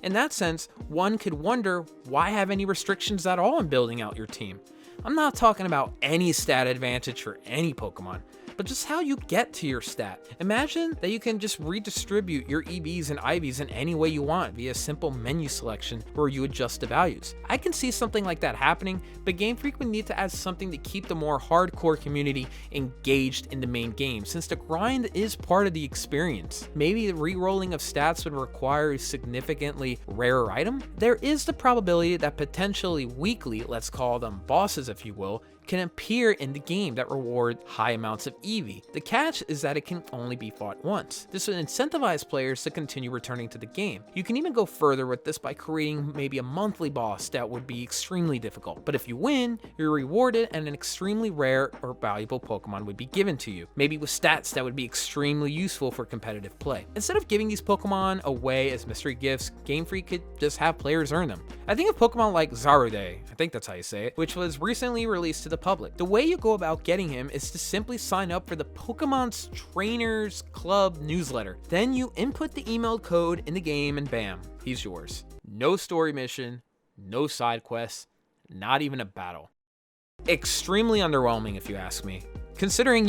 In that sense, one could wonder, why have any restrictions at all in building out your team? I'm not talking about any stat advantage for any Pokemon, but just how you get to your stat. Imagine that you can just redistribute your EVs and IVs in any way you want via a simple menu selection where you adjust the values. I can see something like that happening, but Game Freak would need to add something to keep the more hardcore community engaged in the main game, since the grind is part of the experience. Maybe the re-rolling of stats would require a significantly rarer item? There is the probability that potentially weekly, let's call them bosses if you will, can appear in the game that reward high amounts of EV. The catch is that it can only be fought once. This would incentivize players to continue returning to the game. You can even go further with this by creating maybe a monthly boss that would be extremely difficult, but if you win, you're rewarded and an extremely rare or valuable Pokemon would be given to you, maybe with stats that would be extremely useful for competitive play. Instead of giving these Pokemon away as mystery gifts, Game Freak could just have players earn them. I think of Pokemon like Zarude, I think that's how you say it, which was recently released to the public. The way you go about getting him is to simply sign up for the Pokemon's Trainers Club newsletter. Then you input the email code in the game and bam, he's yours. No story mission, no side quests, not even a battle. Extremely underwhelming if you ask me. Considering,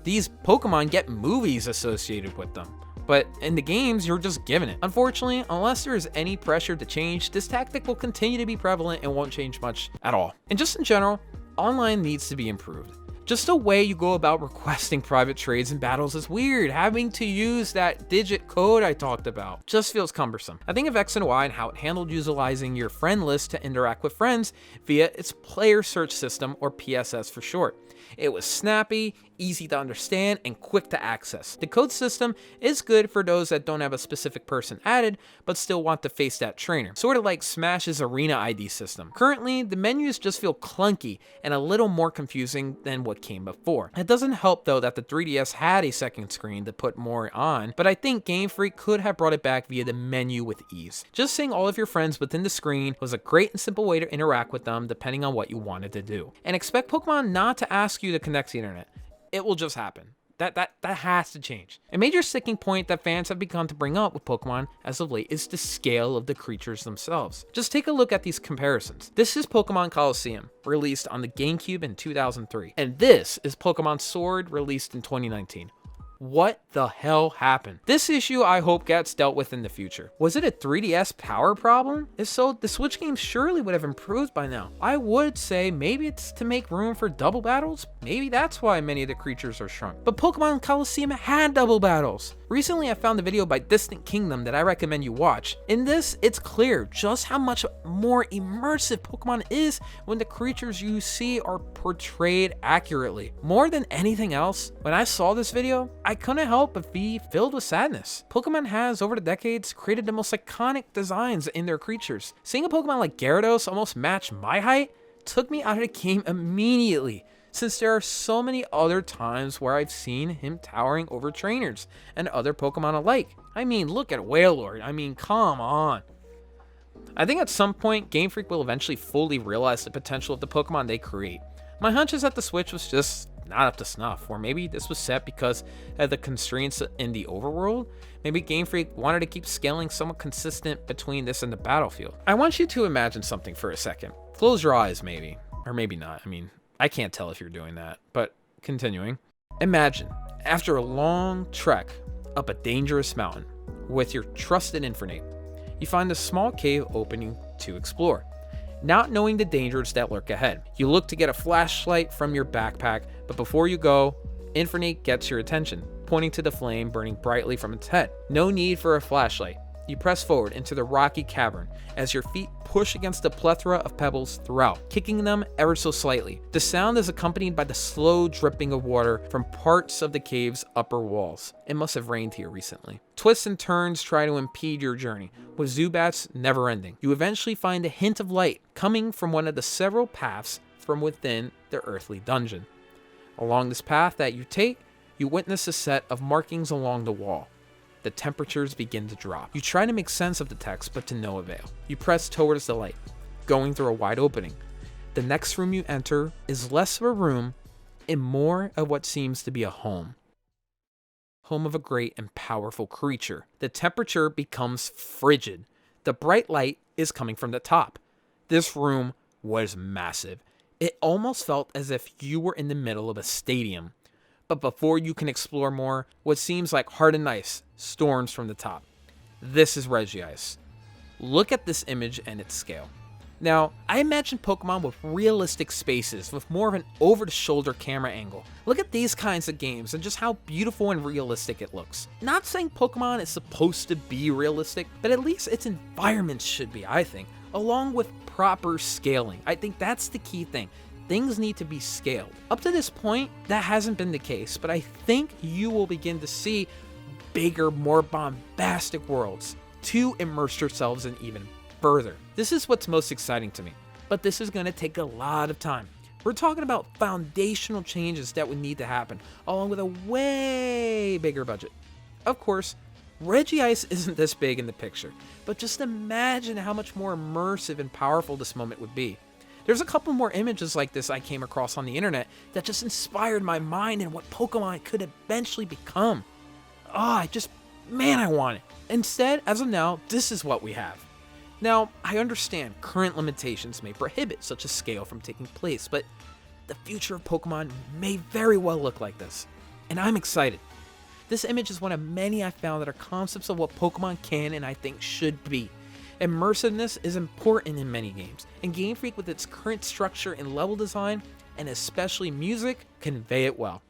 these Pokemon get movies associated with them. But in the games, you're just given it. Unfortunately, unless there is any pressure to change, this tactic will continue to be prevalent and won't change much at all. And just in general, online needs to be improved. Just the way you go about requesting private trades and battles is weird. Having to use that digit code I talked about just feels cumbersome. I think of X and Y and how it handled utilizing your friend list to interact with friends via its player search system, or PSS for short. It was snappy, easy to understand, and quick to access. The code system is good for those that don't have a specific person added, but still want to face that trainer. Sort of like Smash's Arena ID system. Currently, the menus just feel clunky and a little more confusing than what came before. It doesn't help though that the 3DS had a second screen to put more on, but I think Game Freak could have brought it back via the menu with ease. Just seeing all of your friends within the screen was a great and simple way to interact with them depending on what you wanted to do. And expect Pokemon not to ask you to connect to the internet. It will just happen. That has to change. A major sticking point that fans have begun to bring up with Pokemon as of late is the scale of the creatures themselves. Just take a look at these comparisons. This is Pokemon Colosseum, released on the GameCube in 2003. And this is Pokemon Sword, released in 2019. What the hell happened? This issue I hope gets dealt with in the future. Was it a 3DS power problem? If so, the Switch games surely would have improved by now. I would say maybe it's to make room for double battles. Maybe that's why many of the creatures are shrunk. But Pokemon Colosseum had double battles. Recently, I found a video by Distant Kingdom that I recommend you watch. In this, it's clear just how much more immersive Pokemon is when the creatures you see are portrayed accurately. More than anything else, when I saw this video, I couldn't help but be filled with sadness. Pokemon has, over the decades, created the most iconic designs in their creatures. Seeing a Pokemon like Gyarados almost match my height took me out of the game immediately, since there are so many other times where I've seen him towering over trainers and other Pokemon alike. I mean, look at Wailord. I mean, come on. I think at some point, Game Freak will eventually fully realize the potential of the Pokemon they create. My hunch is that the Switch was just not up to snuff, or maybe this was set because of the constraints in the overworld. Maybe Game Freak wanted to keep scaling somewhat consistent between this and the battlefield. I want you to imagine something for a second. Close your eyes maybe, or maybe not. I mean, I can't tell if you're doing that, but continuing. Imagine, after a long trek up a dangerous mountain with your trusted Infernape. You find a small cave opening to explore, not knowing the dangers that lurk ahead. You look to get a flashlight from your backpack, but before you go, Infernape gets your attention, pointing to the flame burning brightly from its head. No need for a flashlight. You press forward into the rocky cavern as your feet push against a plethora of pebbles throughout, kicking them ever so slightly. The sound is accompanied by the slow dripping of water from parts of the cave's upper walls. It must have rained here recently. Twists and turns try to impede your journey, with Zubats never ending. You eventually find a hint of light coming from one of the several paths from within the earthly dungeon. Along this path that you take, you witness a set of markings along the wall. The temperatures begin to drop. You try to make sense of the text, but to no avail. You press towards the light, going through a wide opening. The next room you enter is less of a room and more of what seems to be a home. Home of a great and powerful creature. The temperature becomes frigid. The bright light is coming from the top. This room was massive. It almost felt as if you were in the middle of a stadium. But before you can explore more, what seems like hardened ice storms from the top. This is Regice. Look at this image and its scale. Now, I imagine Pokemon with realistic spaces, with more of an over-the-shoulder camera angle. Look at these kinds of games and just how beautiful and realistic it looks. Not saying Pokemon is supposed to be realistic, but at least its environments should be, I think, along with proper scaling. I think that's the key thing. Things need to be scaled. Up to this point, that hasn't been the case, but I think you will begin to see bigger, more bombastic worlds to immerse yourselves in even further. This is what's most exciting to me, but this is going to take a lot of time. We're talking about foundational changes that would need to happen, along with a way bigger budget. Of course, Regice isn't this big in the picture, but just imagine how much more immersive and powerful this moment would be. There's a couple more images like this I came across on the internet that just inspired my mind and what Pokemon could eventually become. I want it. Instead, as of now, this is what we have. Now, I understand current limitations may prohibit such a scale from taking place, but the future of Pokemon may very well look like this, and I'm excited. This image is one of many I found that are concepts of what Pokemon can and I think should be. Immersiveness is important in many games, and Game Freak with its current structure and level design, and especially music, convey it well.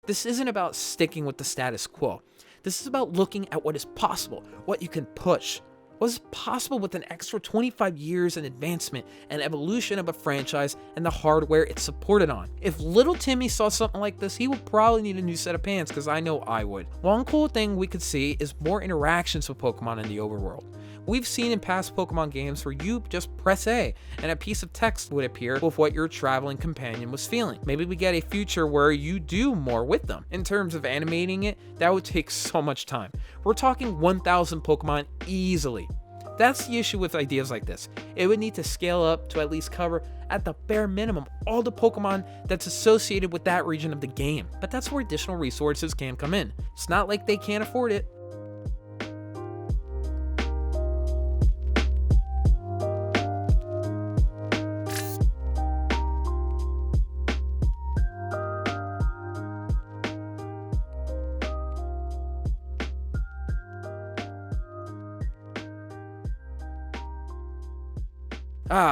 This isn't about sticking with the status quo. This is about looking at what is possible, what you can push. What is possible with an extra 25 years in advancement and evolution of a franchise and the hardware it's supported on. If little Timmy saw something like this, he would probably need a new set of pants, because I know I would. One cool thing we could see is more interactions with Pokemon in the overworld. We've seen in past Pokemon games where you just press A and a piece of text would appear with what your traveling companion was feeling. Maybe we get a future where you do more with them. In terms of animating it, that would take so much time. We're talking 1,000 Pokemon easily. That's the issue with ideas like this. It would need to scale up to at least cover, at the bare minimum, all the Pokemon that's associated with that region of the game. But that's where additional resources can come in. It's not like they can't afford it.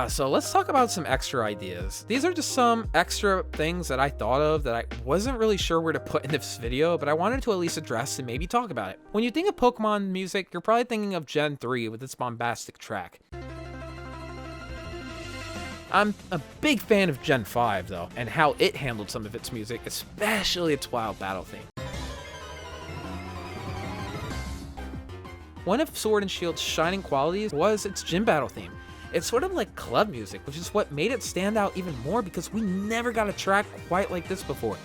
So let's talk about some extra ideas. These are just some extra things that I thought of that I wasn't really sure where to put in this video, but I wanted to at least address and maybe talk about it. When you think of Pokemon music, you're probably thinking of Gen 3 with its bombastic track. I'm a big fan of Gen 5 though, and how it handled some of its music, especially its wild battle theme. One of Sword and Shield's shining qualities was its gym battle theme. It's sort of like club music, which is what made it stand out even more because we never got a track quite like this before.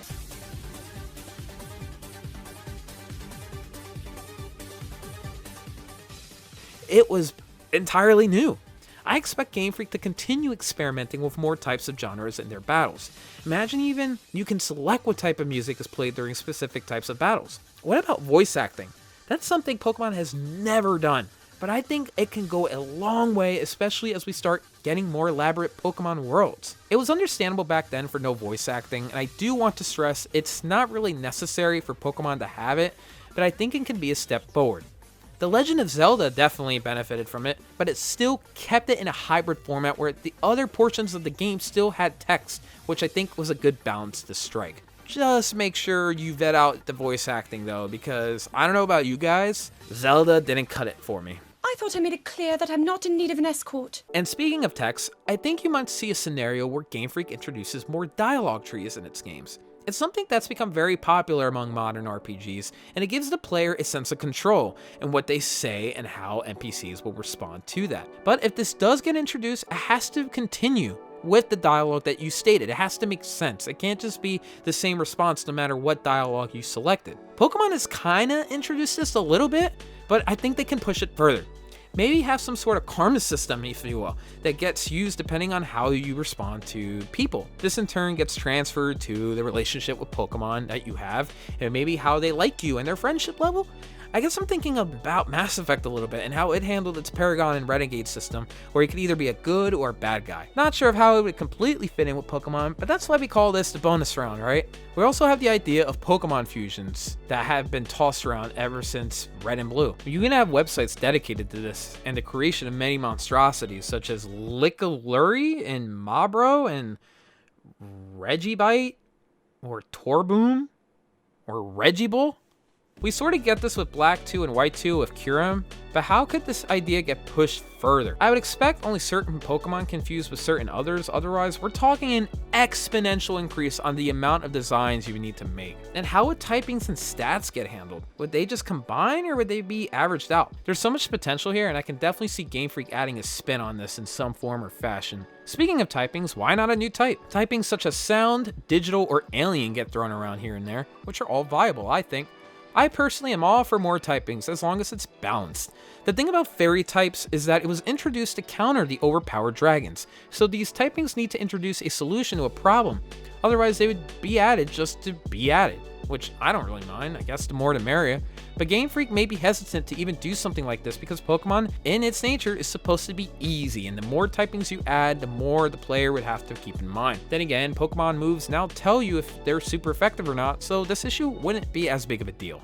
It was entirely new. I expect Game Freak to continue experimenting with more types of genres in their battles. Imagine even you can select what type of music is played during specific types of battles. What about voice acting? That's something Pokemon has never done, but I think it can go a long way, especially as we start getting more elaborate Pokemon worlds. It was understandable back then for no voice acting, and I do want to stress it's not really necessary for Pokemon to have it, but I think it can be a step forward. The Legend of Zelda definitely benefited from it, but it still kept it in a hybrid format where the other portions of the game still had text, which I think was a good balance to strike. Just make sure you vet out the voice acting though, because I don't know about you guys, Zelda didn't cut it for me. I thought I made it clear that I'm not in need of an escort. And speaking of text, I think you might see a scenario where Game Freak introduces more dialogue trees in its games. It's something that's become very popular among modern RPGs, and it gives the player a sense of control in what they say and how NPCs will respond to that. But if this does get introduced, it has to continue with the dialogue that you stated. It has to make sense. It can't just be the same response no matter what dialogue you selected. Pokemon has kinda introduced this a little bit, but I think they can push it further. Maybe have some sort of karma system, if you will, that gets used depending on how you respond to people. This in turn gets transferred to the relationship with Pokemon that you have, and maybe how they like you and their friendship level. I guess I'm thinking about Mass Effect a little bit and how it handled its Paragon and Renegade system, where you could either be a good or a bad guy. Not sure of how it would completely fit in with Pokemon, but that's why we call this the bonus round, right? We also have the idea of Pokemon fusions that have been tossed around ever since Red and Blue. You can have websites dedicated to this and the creation of many monstrosities such as Lickaluri and Mabro and Regibite or Torboom or Regible. We sort of get this with Black 2 and White 2 with Kyurem, but how could this idea get pushed further? I would expect only certain Pokemon confused with certain others, otherwise we're talking an exponential increase on the amount of designs you would need to make. And how would typings and stats get handled? Would they just combine or would they be averaged out? There's so much potential here, and I can definitely see Game Freak adding a spin on this in some form or fashion. Speaking of typings, why not a new type? Typings such as sound, digital, or alien get thrown around here and there, which are all viable, I think. I personally am all for more typings as long as it's balanced. The thing about fairy types is that it was introduced to counter the overpowered dragons, so these typings need to introduce a solution to a problem. Otherwise they would be added just to be added, which I don't really mind. I guess the more the merrier. But Game Freak may be hesitant to even do something like this because Pokemon, in its nature, is supposed to be easy, and the more typings you add, the more the player would have to keep in mind. Then again, Pokemon moves now tell you if they're super effective or not, so this issue wouldn't be as big of a deal.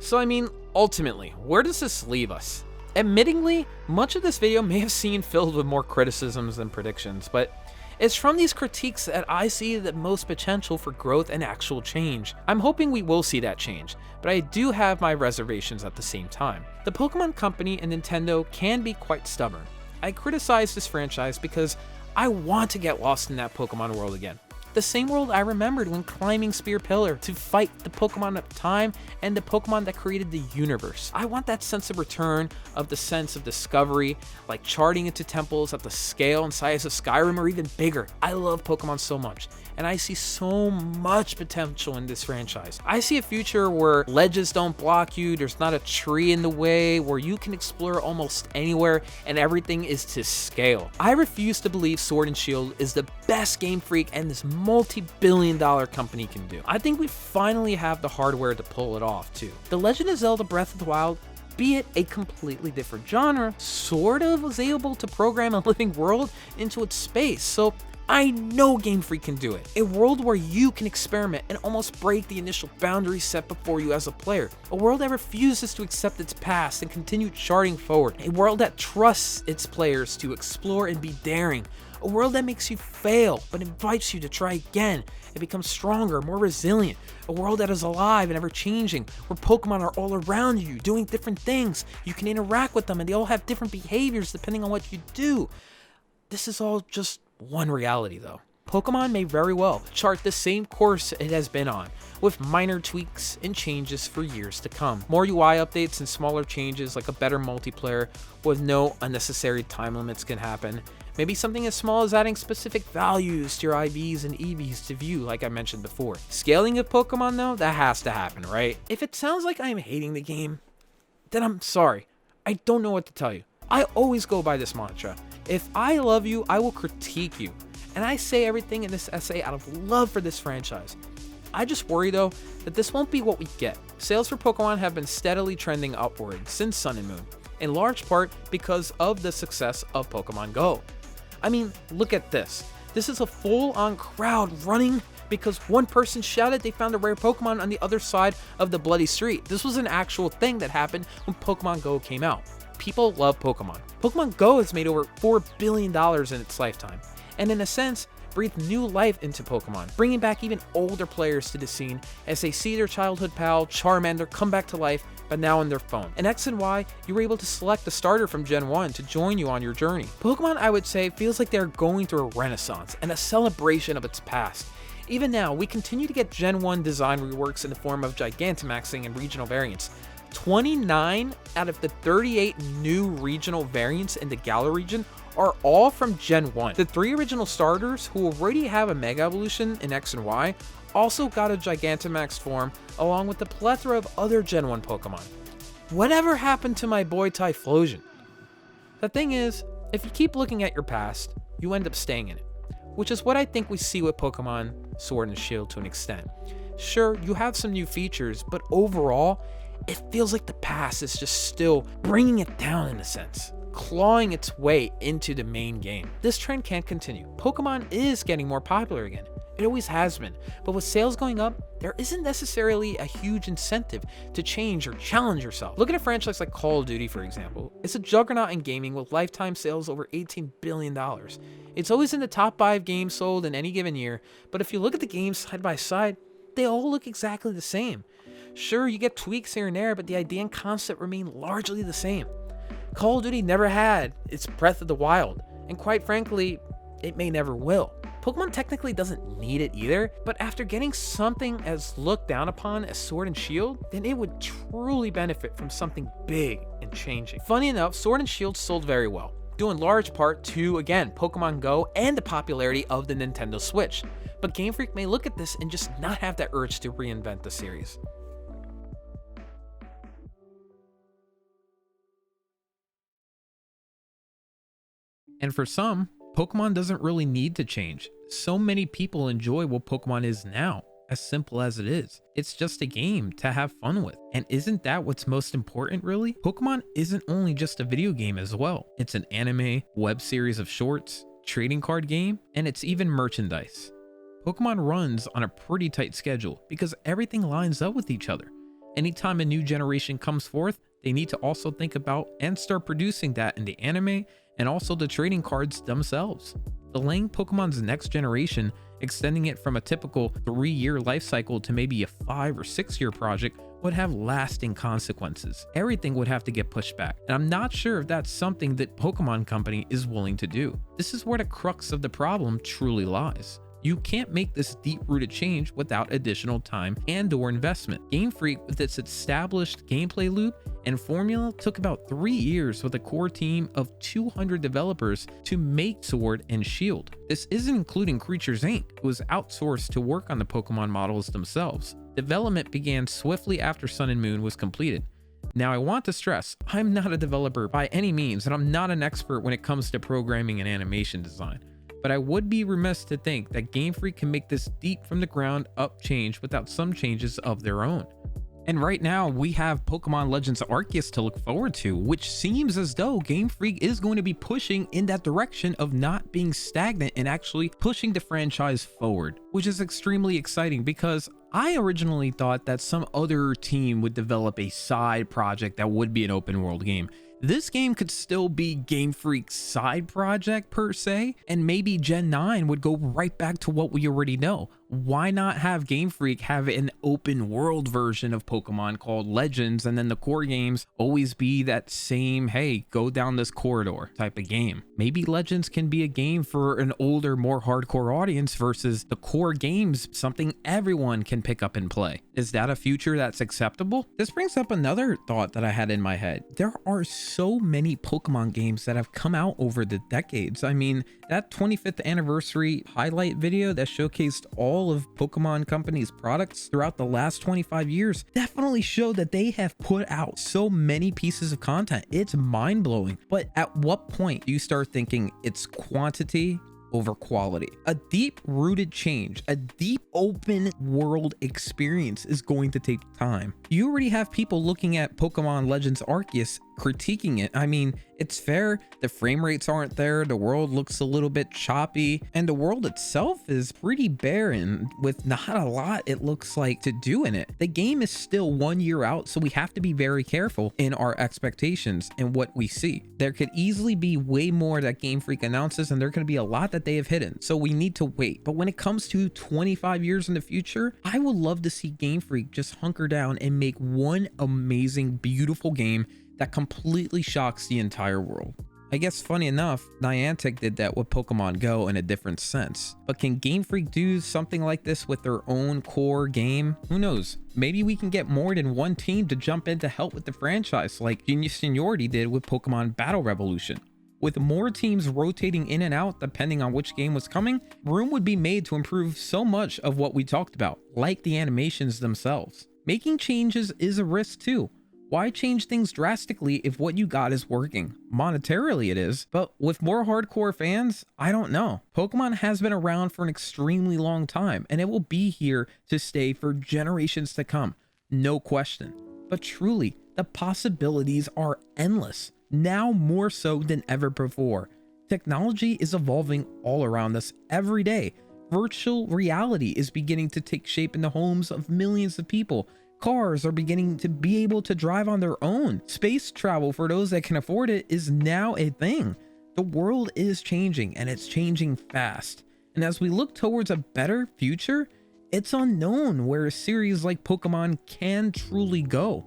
So I mean, ultimately, where does this leave us? Admittingly, much of this video may have seemed filled with more criticisms than predictions, but it's from these critiques that I see the most potential for growth and actual change. I'm hoping we will see that change, but I do have my reservations at the same time. The Pokemon Company and Nintendo can be quite stubborn. I criticize this franchise because I want to get lost in that Pokemon world again. The same world I remembered when climbing Spear Pillar to fight the Pokemon of time and the Pokemon that created the universe. I want that sense of return of the sense of discovery, like charting into temples at the scale and size of Skyrim or even bigger. I love Pokemon so much, and I see so much potential in this franchise. I see a future where ledges don't block you, there's not a tree in the way, where you can explore almost anywhere and everything is to scale. I refuse to believe Sword and Shield is the best Game Freak and this multi-billion-dollar company can do. I think we finally have the hardware to pull it off too. The Legend of Zelda Breath of the Wild, be it a completely different genre, sort of was able to program a living world into its space, so I know Game Freak can do it. A world where you can experiment and almost break the initial boundaries set before you as a player. A world that refuses to accept its past and continue charting forward. A world that trusts its players to explore and be daring. A world that makes you fail, but invites you to try again and become stronger, more resilient. A world that is alive and ever-changing, where Pokemon are all around you, doing different things. You can interact with them and they all have different behaviors depending on what you do. This is all just one reality though. Pokemon may very well chart the same course it has been on, with minor tweaks and changes for years to come. More UI updates and smaller changes like a better multiplayer with no unnecessary time limits can happen. Maybe something as small as adding specific values to your IVs and EVs to view like I mentioned before. Scaling of Pokemon though, that has to happen, right? If it sounds like I am hating the game, then I'm sorry. I don't know what to tell you. I always go by this mantra. If I love you, I will critique you. And I say everything in this essay out of love for this franchise. I just worry though that this won't be what we get. Sales for Pokemon have been steadily trending upward since Sun and Moon, in large part because of the success of Pokemon Go. I mean, look at this. This is a full-on crowd running because one person shouted they found a rare Pokemon on the other side of the bloody street. This was an actual thing that happened when Pokemon Go came out. People love Pokemon. Pokemon Go has made over $4 billion in its lifetime, and in a sense, breathed new life into Pokemon, bringing back even older players to the scene as they see their childhood pal, Charmander, come back to life, but now on their phone. In X and Y, you were able to select the starter from Gen 1 to join you on your journey. Pokemon, I would say, feels like they're going through a renaissance and a celebration of its past. Even now, we continue to get Gen 1 design reworks in the form of Gigantamaxing and regional variants. 29 out of the 38 new regional variants in the Galar region are all from Gen 1. The 3 original starters, who already have a Mega Evolution in X and Y, also got a Gigantamax form along with a plethora of other Gen 1 Pokemon. Whatever happened to my boy Typhlosion? The thing is, if you keep looking at your past, you end up staying in it, which is what I think we see with Pokemon Sword and Shield to an extent. Sure, you have some new features, but overall, it feels like the past is just still bringing it down in a sense, clawing its way into the main game. This trend can't continue. Pokemon is getting more popular again. It always has been, but with sales going up, there isn't necessarily a huge incentive to change or challenge yourself. Look at a franchise like Call of Duty, for example. It's a juggernaut in gaming with lifetime sales over $18 billion. It's always in the top 5 games sold in any given year, but if you look at the games side by side, they all look exactly the same. Sure, you get tweaks here and there, but the idea and concept remain largely the same. Call of Duty never had its Breath of the Wild, and quite frankly, it may never will. Pokemon technically doesn't need it either, but after getting something as looked down upon as Sword and Shield, then it would truly benefit from something big and changing. Funny enough, Sword and Shield sold very well, due in large part to, again, Pokemon Go and the popularity of the Nintendo Switch. But Game Freak may look at this and just not have that urge to reinvent the series. And for some, Pokemon doesn't really need to change. So many people enjoy what Pokemon is now, as simple as it is. It's just a game to have fun with. And isn't that what's most important, really? Pokemon isn't only just a video game as well. It's an anime, web series of shorts, trading card game, and it's even merchandise. Pokemon runs on a pretty tight schedule because everything lines up with each other. Anytime a new generation comes forth, they need to also think about and start producing that in the anime and also the trading cards themselves. Delaying Pokemon's next generation, extending it from a typical 3-year life cycle to maybe a 5 or 6-year project, would have lasting consequences. Everything would have to get pushed back, and I'm not sure if that's something that Pokemon Company is willing to do. This is where the crux of the problem truly lies. You can't make this deep-rooted change without additional time and/or investment. Game Freak, with its established gameplay loop and formula, took about 3 years with a core team of 200 developers to make Sword and Shield. This isn't including Creatures Inc., who was outsourced to work on the Pokemon models themselves. Development began swiftly after Sun and Moon was completed. Now, I want to stress, I'm not a developer by any means, and I'm not an expert when it comes to programming and animation design. But I would be remiss to think that Game Freak can make this deep from the ground up change without some changes of their own. And right now, we have Pokemon Legends Arceus to look forward to, which seems as though Game Freak is going to be pushing in that direction of not being stagnant and actually pushing the franchise forward, which is extremely exciting because I originally thought that some other team would develop a side project that would be an open world game. This game could still be Game Freak's side project per se, and maybe Gen 9 would go right back to what we already know. Why not have Game Freak have an open world version of Pokemon called Legends, and then the core games always be that same, hey, go down this corridor type of game. Maybe Legends can be a game for an older, more hardcore audience versus the core games, something everyone can can pick up and play. Is that a future that's acceptable? This brings up another thought that I had in my head. There are so many Pokemon games that have come out over the decades. I mean, that 25th anniversary highlight video that showcased all of Pokemon Company's products throughout the last 25 years definitely showed that they have put out so many pieces of content. It's mind-blowing. But at what point do you start thinking it's quantity over quality? A deep-rooted change, a deep open world experience is going to take time. You already have people looking at Pokemon Legends Arceus critiquing it. I mean, it's fair, the frame rates aren't there, the world looks a little bit choppy, and the world itself is pretty barren with not a lot it looks like to do in it. The game is still 1 year out, so we have to be very careful in our expectations and what we see. There could easily be way more that Game Freak announces, and there could be a lot that they have hidden, so we need to wait. But when it comes to 25 years in the future, I would love to see Game Freak just hunker down and make one amazing, beautiful game that completely shocks the entire world. I guess funny enough, Niantic did that with Pokemon Go in a different sense. But can Game Freak do something like this with their own core game? Who knows? Maybe we can get more than one team to jump in to help with the franchise like Genius Seniority did with Pokemon Battle Revolution. With more teams rotating in and out depending on which game was coming, room would be made to improve so much of what we talked about, like the animations themselves. Making changes is a risk too. Why change things drastically if what you got is working? Monetarily it is, but with more hardcore fans, I don't know. Pokemon has been around for an extremely long time, and it will be here to stay for generations to come, no question. But truly, the possibilities are endless, now more so than ever before. Technology is evolving all around us every day. Virtual reality is beginning to take shape in the homes of millions of people. Cars are beginning to be able to drive on their own. Space travel for those that can afford it is now a thing. The world is changing, and it's changing fast. And as we look towards a better future, it's unknown where a series like Pokemon can truly go.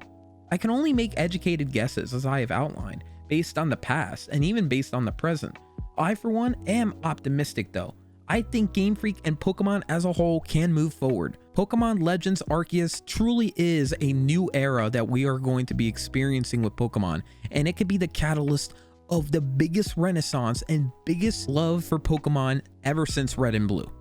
I can only make educated guesses, as I have outlined, based on the past and even based on the present. I, for one, am optimistic though. I think Game Freak and Pokemon as a whole can move forward. Pokemon Legends Arceus truly is a new era that we are going to be experiencing with Pokemon, and it could be the catalyst of the biggest renaissance and biggest love for Pokemon ever since Red and Blue.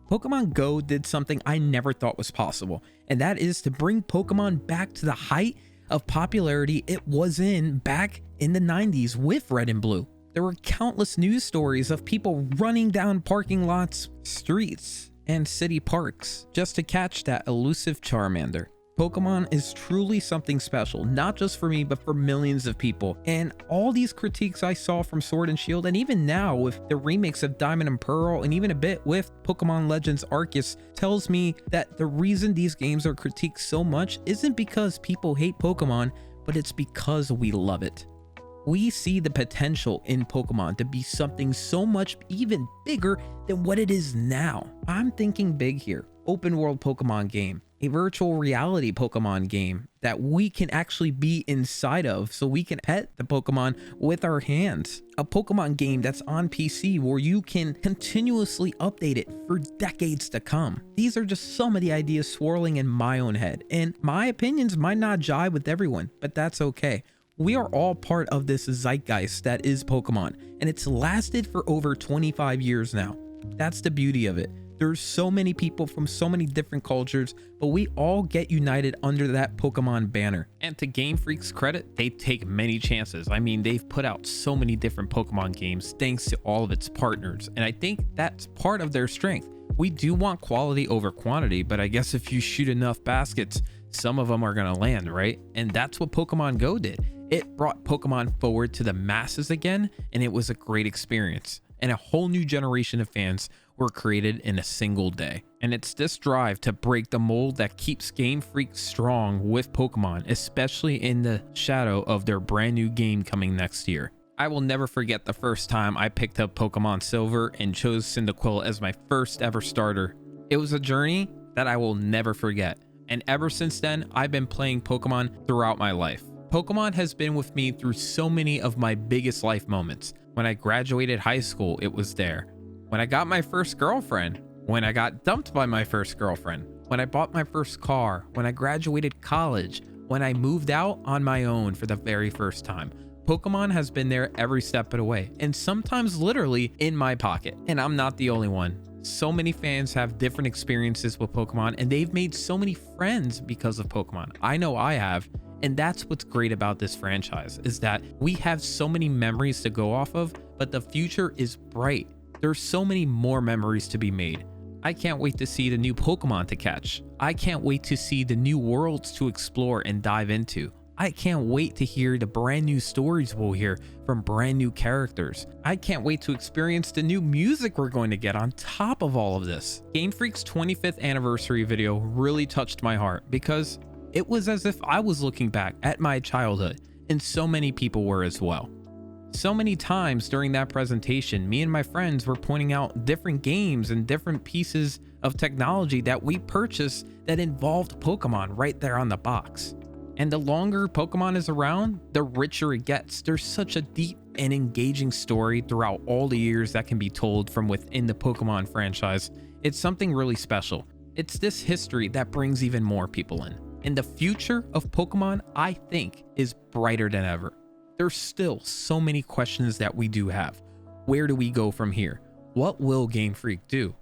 Pokemon Go did something I never thought was possible, and that is to bring Pokemon back to the height of popularity it was in back in the 90s with Red and Blue. There were countless news stories of people running down parking lots, streets, and city parks just to catch that elusive Charmander. Pokemon is truly something special, not just for me, but for millions of people. And all these critiques I saw from Sword and Shield, and even now with the remakes of Diamond and Pearl, and even a bit with Pokemon Legends Arceus, tells me that the reason these games are critiqued so much isn't because people hate Pokemon, but it's because we love it. We see the potential in Pokemon to be something so much even bigger than what it is now. I'm thinking big here. Open world Pokemon game, a virtual reality Pokemon game that we can actually be inside of so we can pet the Pokemon with our hands. A Pokemon game that's on PC where you can continuously update it for decades to come. These are just some of the ideas swirling in my own head, and my opinions might not jive with everyone, but that's okay. We are all part of this zeitgeist that is Pokemon, and it's lasted for over 25 years now. That's the beauty of it. There's so many people from so many different cultures, but we all get united under that Pokemon banner. And to Game Freak's credit, they take many chances. I mean, they've put out so many different Pokemon games thanks to all of its partners, and I think that's part of their strength. We do want quality over quantity, but I guess if you shoot enough baskets, some of them are gonna land, right? And that's what Pokemon Go did. It brought Pokemon forward to the masses again, and it was a great experience. And a whole new generation of fans were created in a single day. And it's this drive to break the mold that keeps Game Freak strong with Pokemon, especially in the shadow of their brand new game coming next year. I will never forget the first time I picked up Pokemon Silver and chose Cyndaquil as my first ever starter. It was a journey that I will never forget. And ever since then, I've been playing Pokemon throughout my life. Pokemon has been with me through so many of my biggest life moments. When I graduated high school, it was there. When I got my first girlfriend. When I got dumped by my first girlfriend. when I bought my first car, when I graduated college, when I moved out on my own for the very first time. Pokemon has been there every step of the way, and sometimes literally in my pocket. And I'm not the only one. So many fans have different experiences with Pokemon, and they've made so many friends because of Pokemon. I know I have, and that's what's great about this franchise, is that we have so many memories to go off of, but the future is bright. There's so many more memories to be made. I can't wait to see the new Pokemon to catch. I can't wait to see the new worlds to explore and dive into. I can't wait to hear the brand new stories we'll hear from brand new characters. I can't wait to experience the new music we're going to get on top of all of this. Game Freak's 25th anniversary video really touched my heart because it was as if I was looking back at my childhood, and so many people were as well. So many times during that presentation, me and my friends were pointing out different games and different pieces of technology that we purchased that involved Pokemon right there on the box. And the longer Pokemon is around, the richer it gets. There's such a deep and engaging story throughout all the years that can be told from within the Pokemon franchise. It's something really special. It's this history that brings even more people in. And the future of Pokemon, I think, is brighter than ever. There's still so many questions that we do have. Where do we go from here? What will Game Freak do?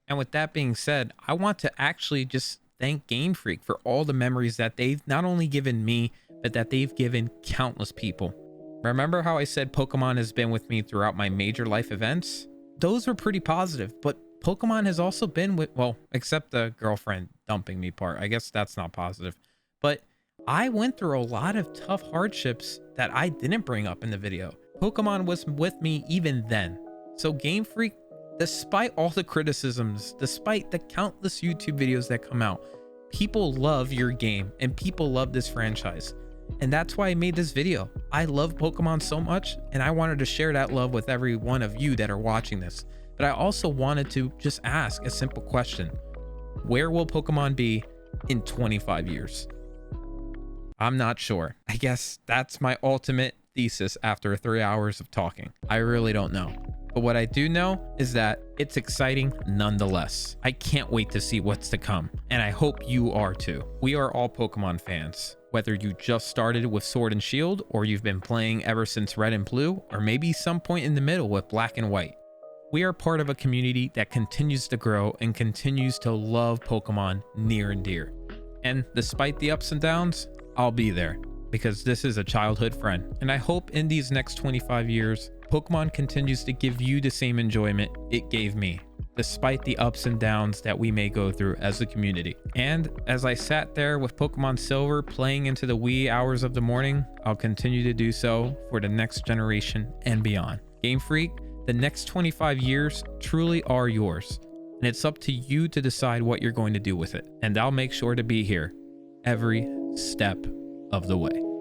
And with that being said, I want to actually just thank Game Freak for all the memories that they've not only given me, but that they've given countless people. Remember how I said Pokemon has been with me throughout my major life events? Those were pretty positive, but Pokemon has also been with, well, except the girlfriend dumping me part. I guess that's not positive. But I went through a lot of tough hardships that I didn't bring up in the video. Pokemon was with me even then. So Game Freak, despite all the criticisms, despite the countless YouTube videos that come out, people love your game and people love this franchise. And that's why I made this video. I love Pokemon so much, and I wanted to share that love with every one of you that are watching this. But I also wanted to just ask a simple question. Where will Pokemon be in 25 years? I'm not sure. I guess that's my ultimate thesis after 3 hours of talking. I really don't know. But what I do know is that it's exciting nonetheless. I can't wait to see what's to come, and I hope you are too. We are all Pokemon fans. Whether you just started with Sword and Shield, or you've been playing ever since Red and Blue, or maybe some point in the middle with Black and White. We are part of a community that continues to grow and continues to love Pokemon near and dear. And despite the ups and downs, I'll be there because this is a childhood friend. And I hope in these next 25 years, Pokemon continues to give you the same enjoyment it gave me, despite the ups and downs that we may go through as a community. And as I sat there with Pokemon Silver playing into the wee hours of the morning, I'll continue to do so for the next generation and beyond. Game Freak, the next 25 years truly are yours, and it's up to you to decide what you're going to do with it. And I'll make sure to be here every step of the way.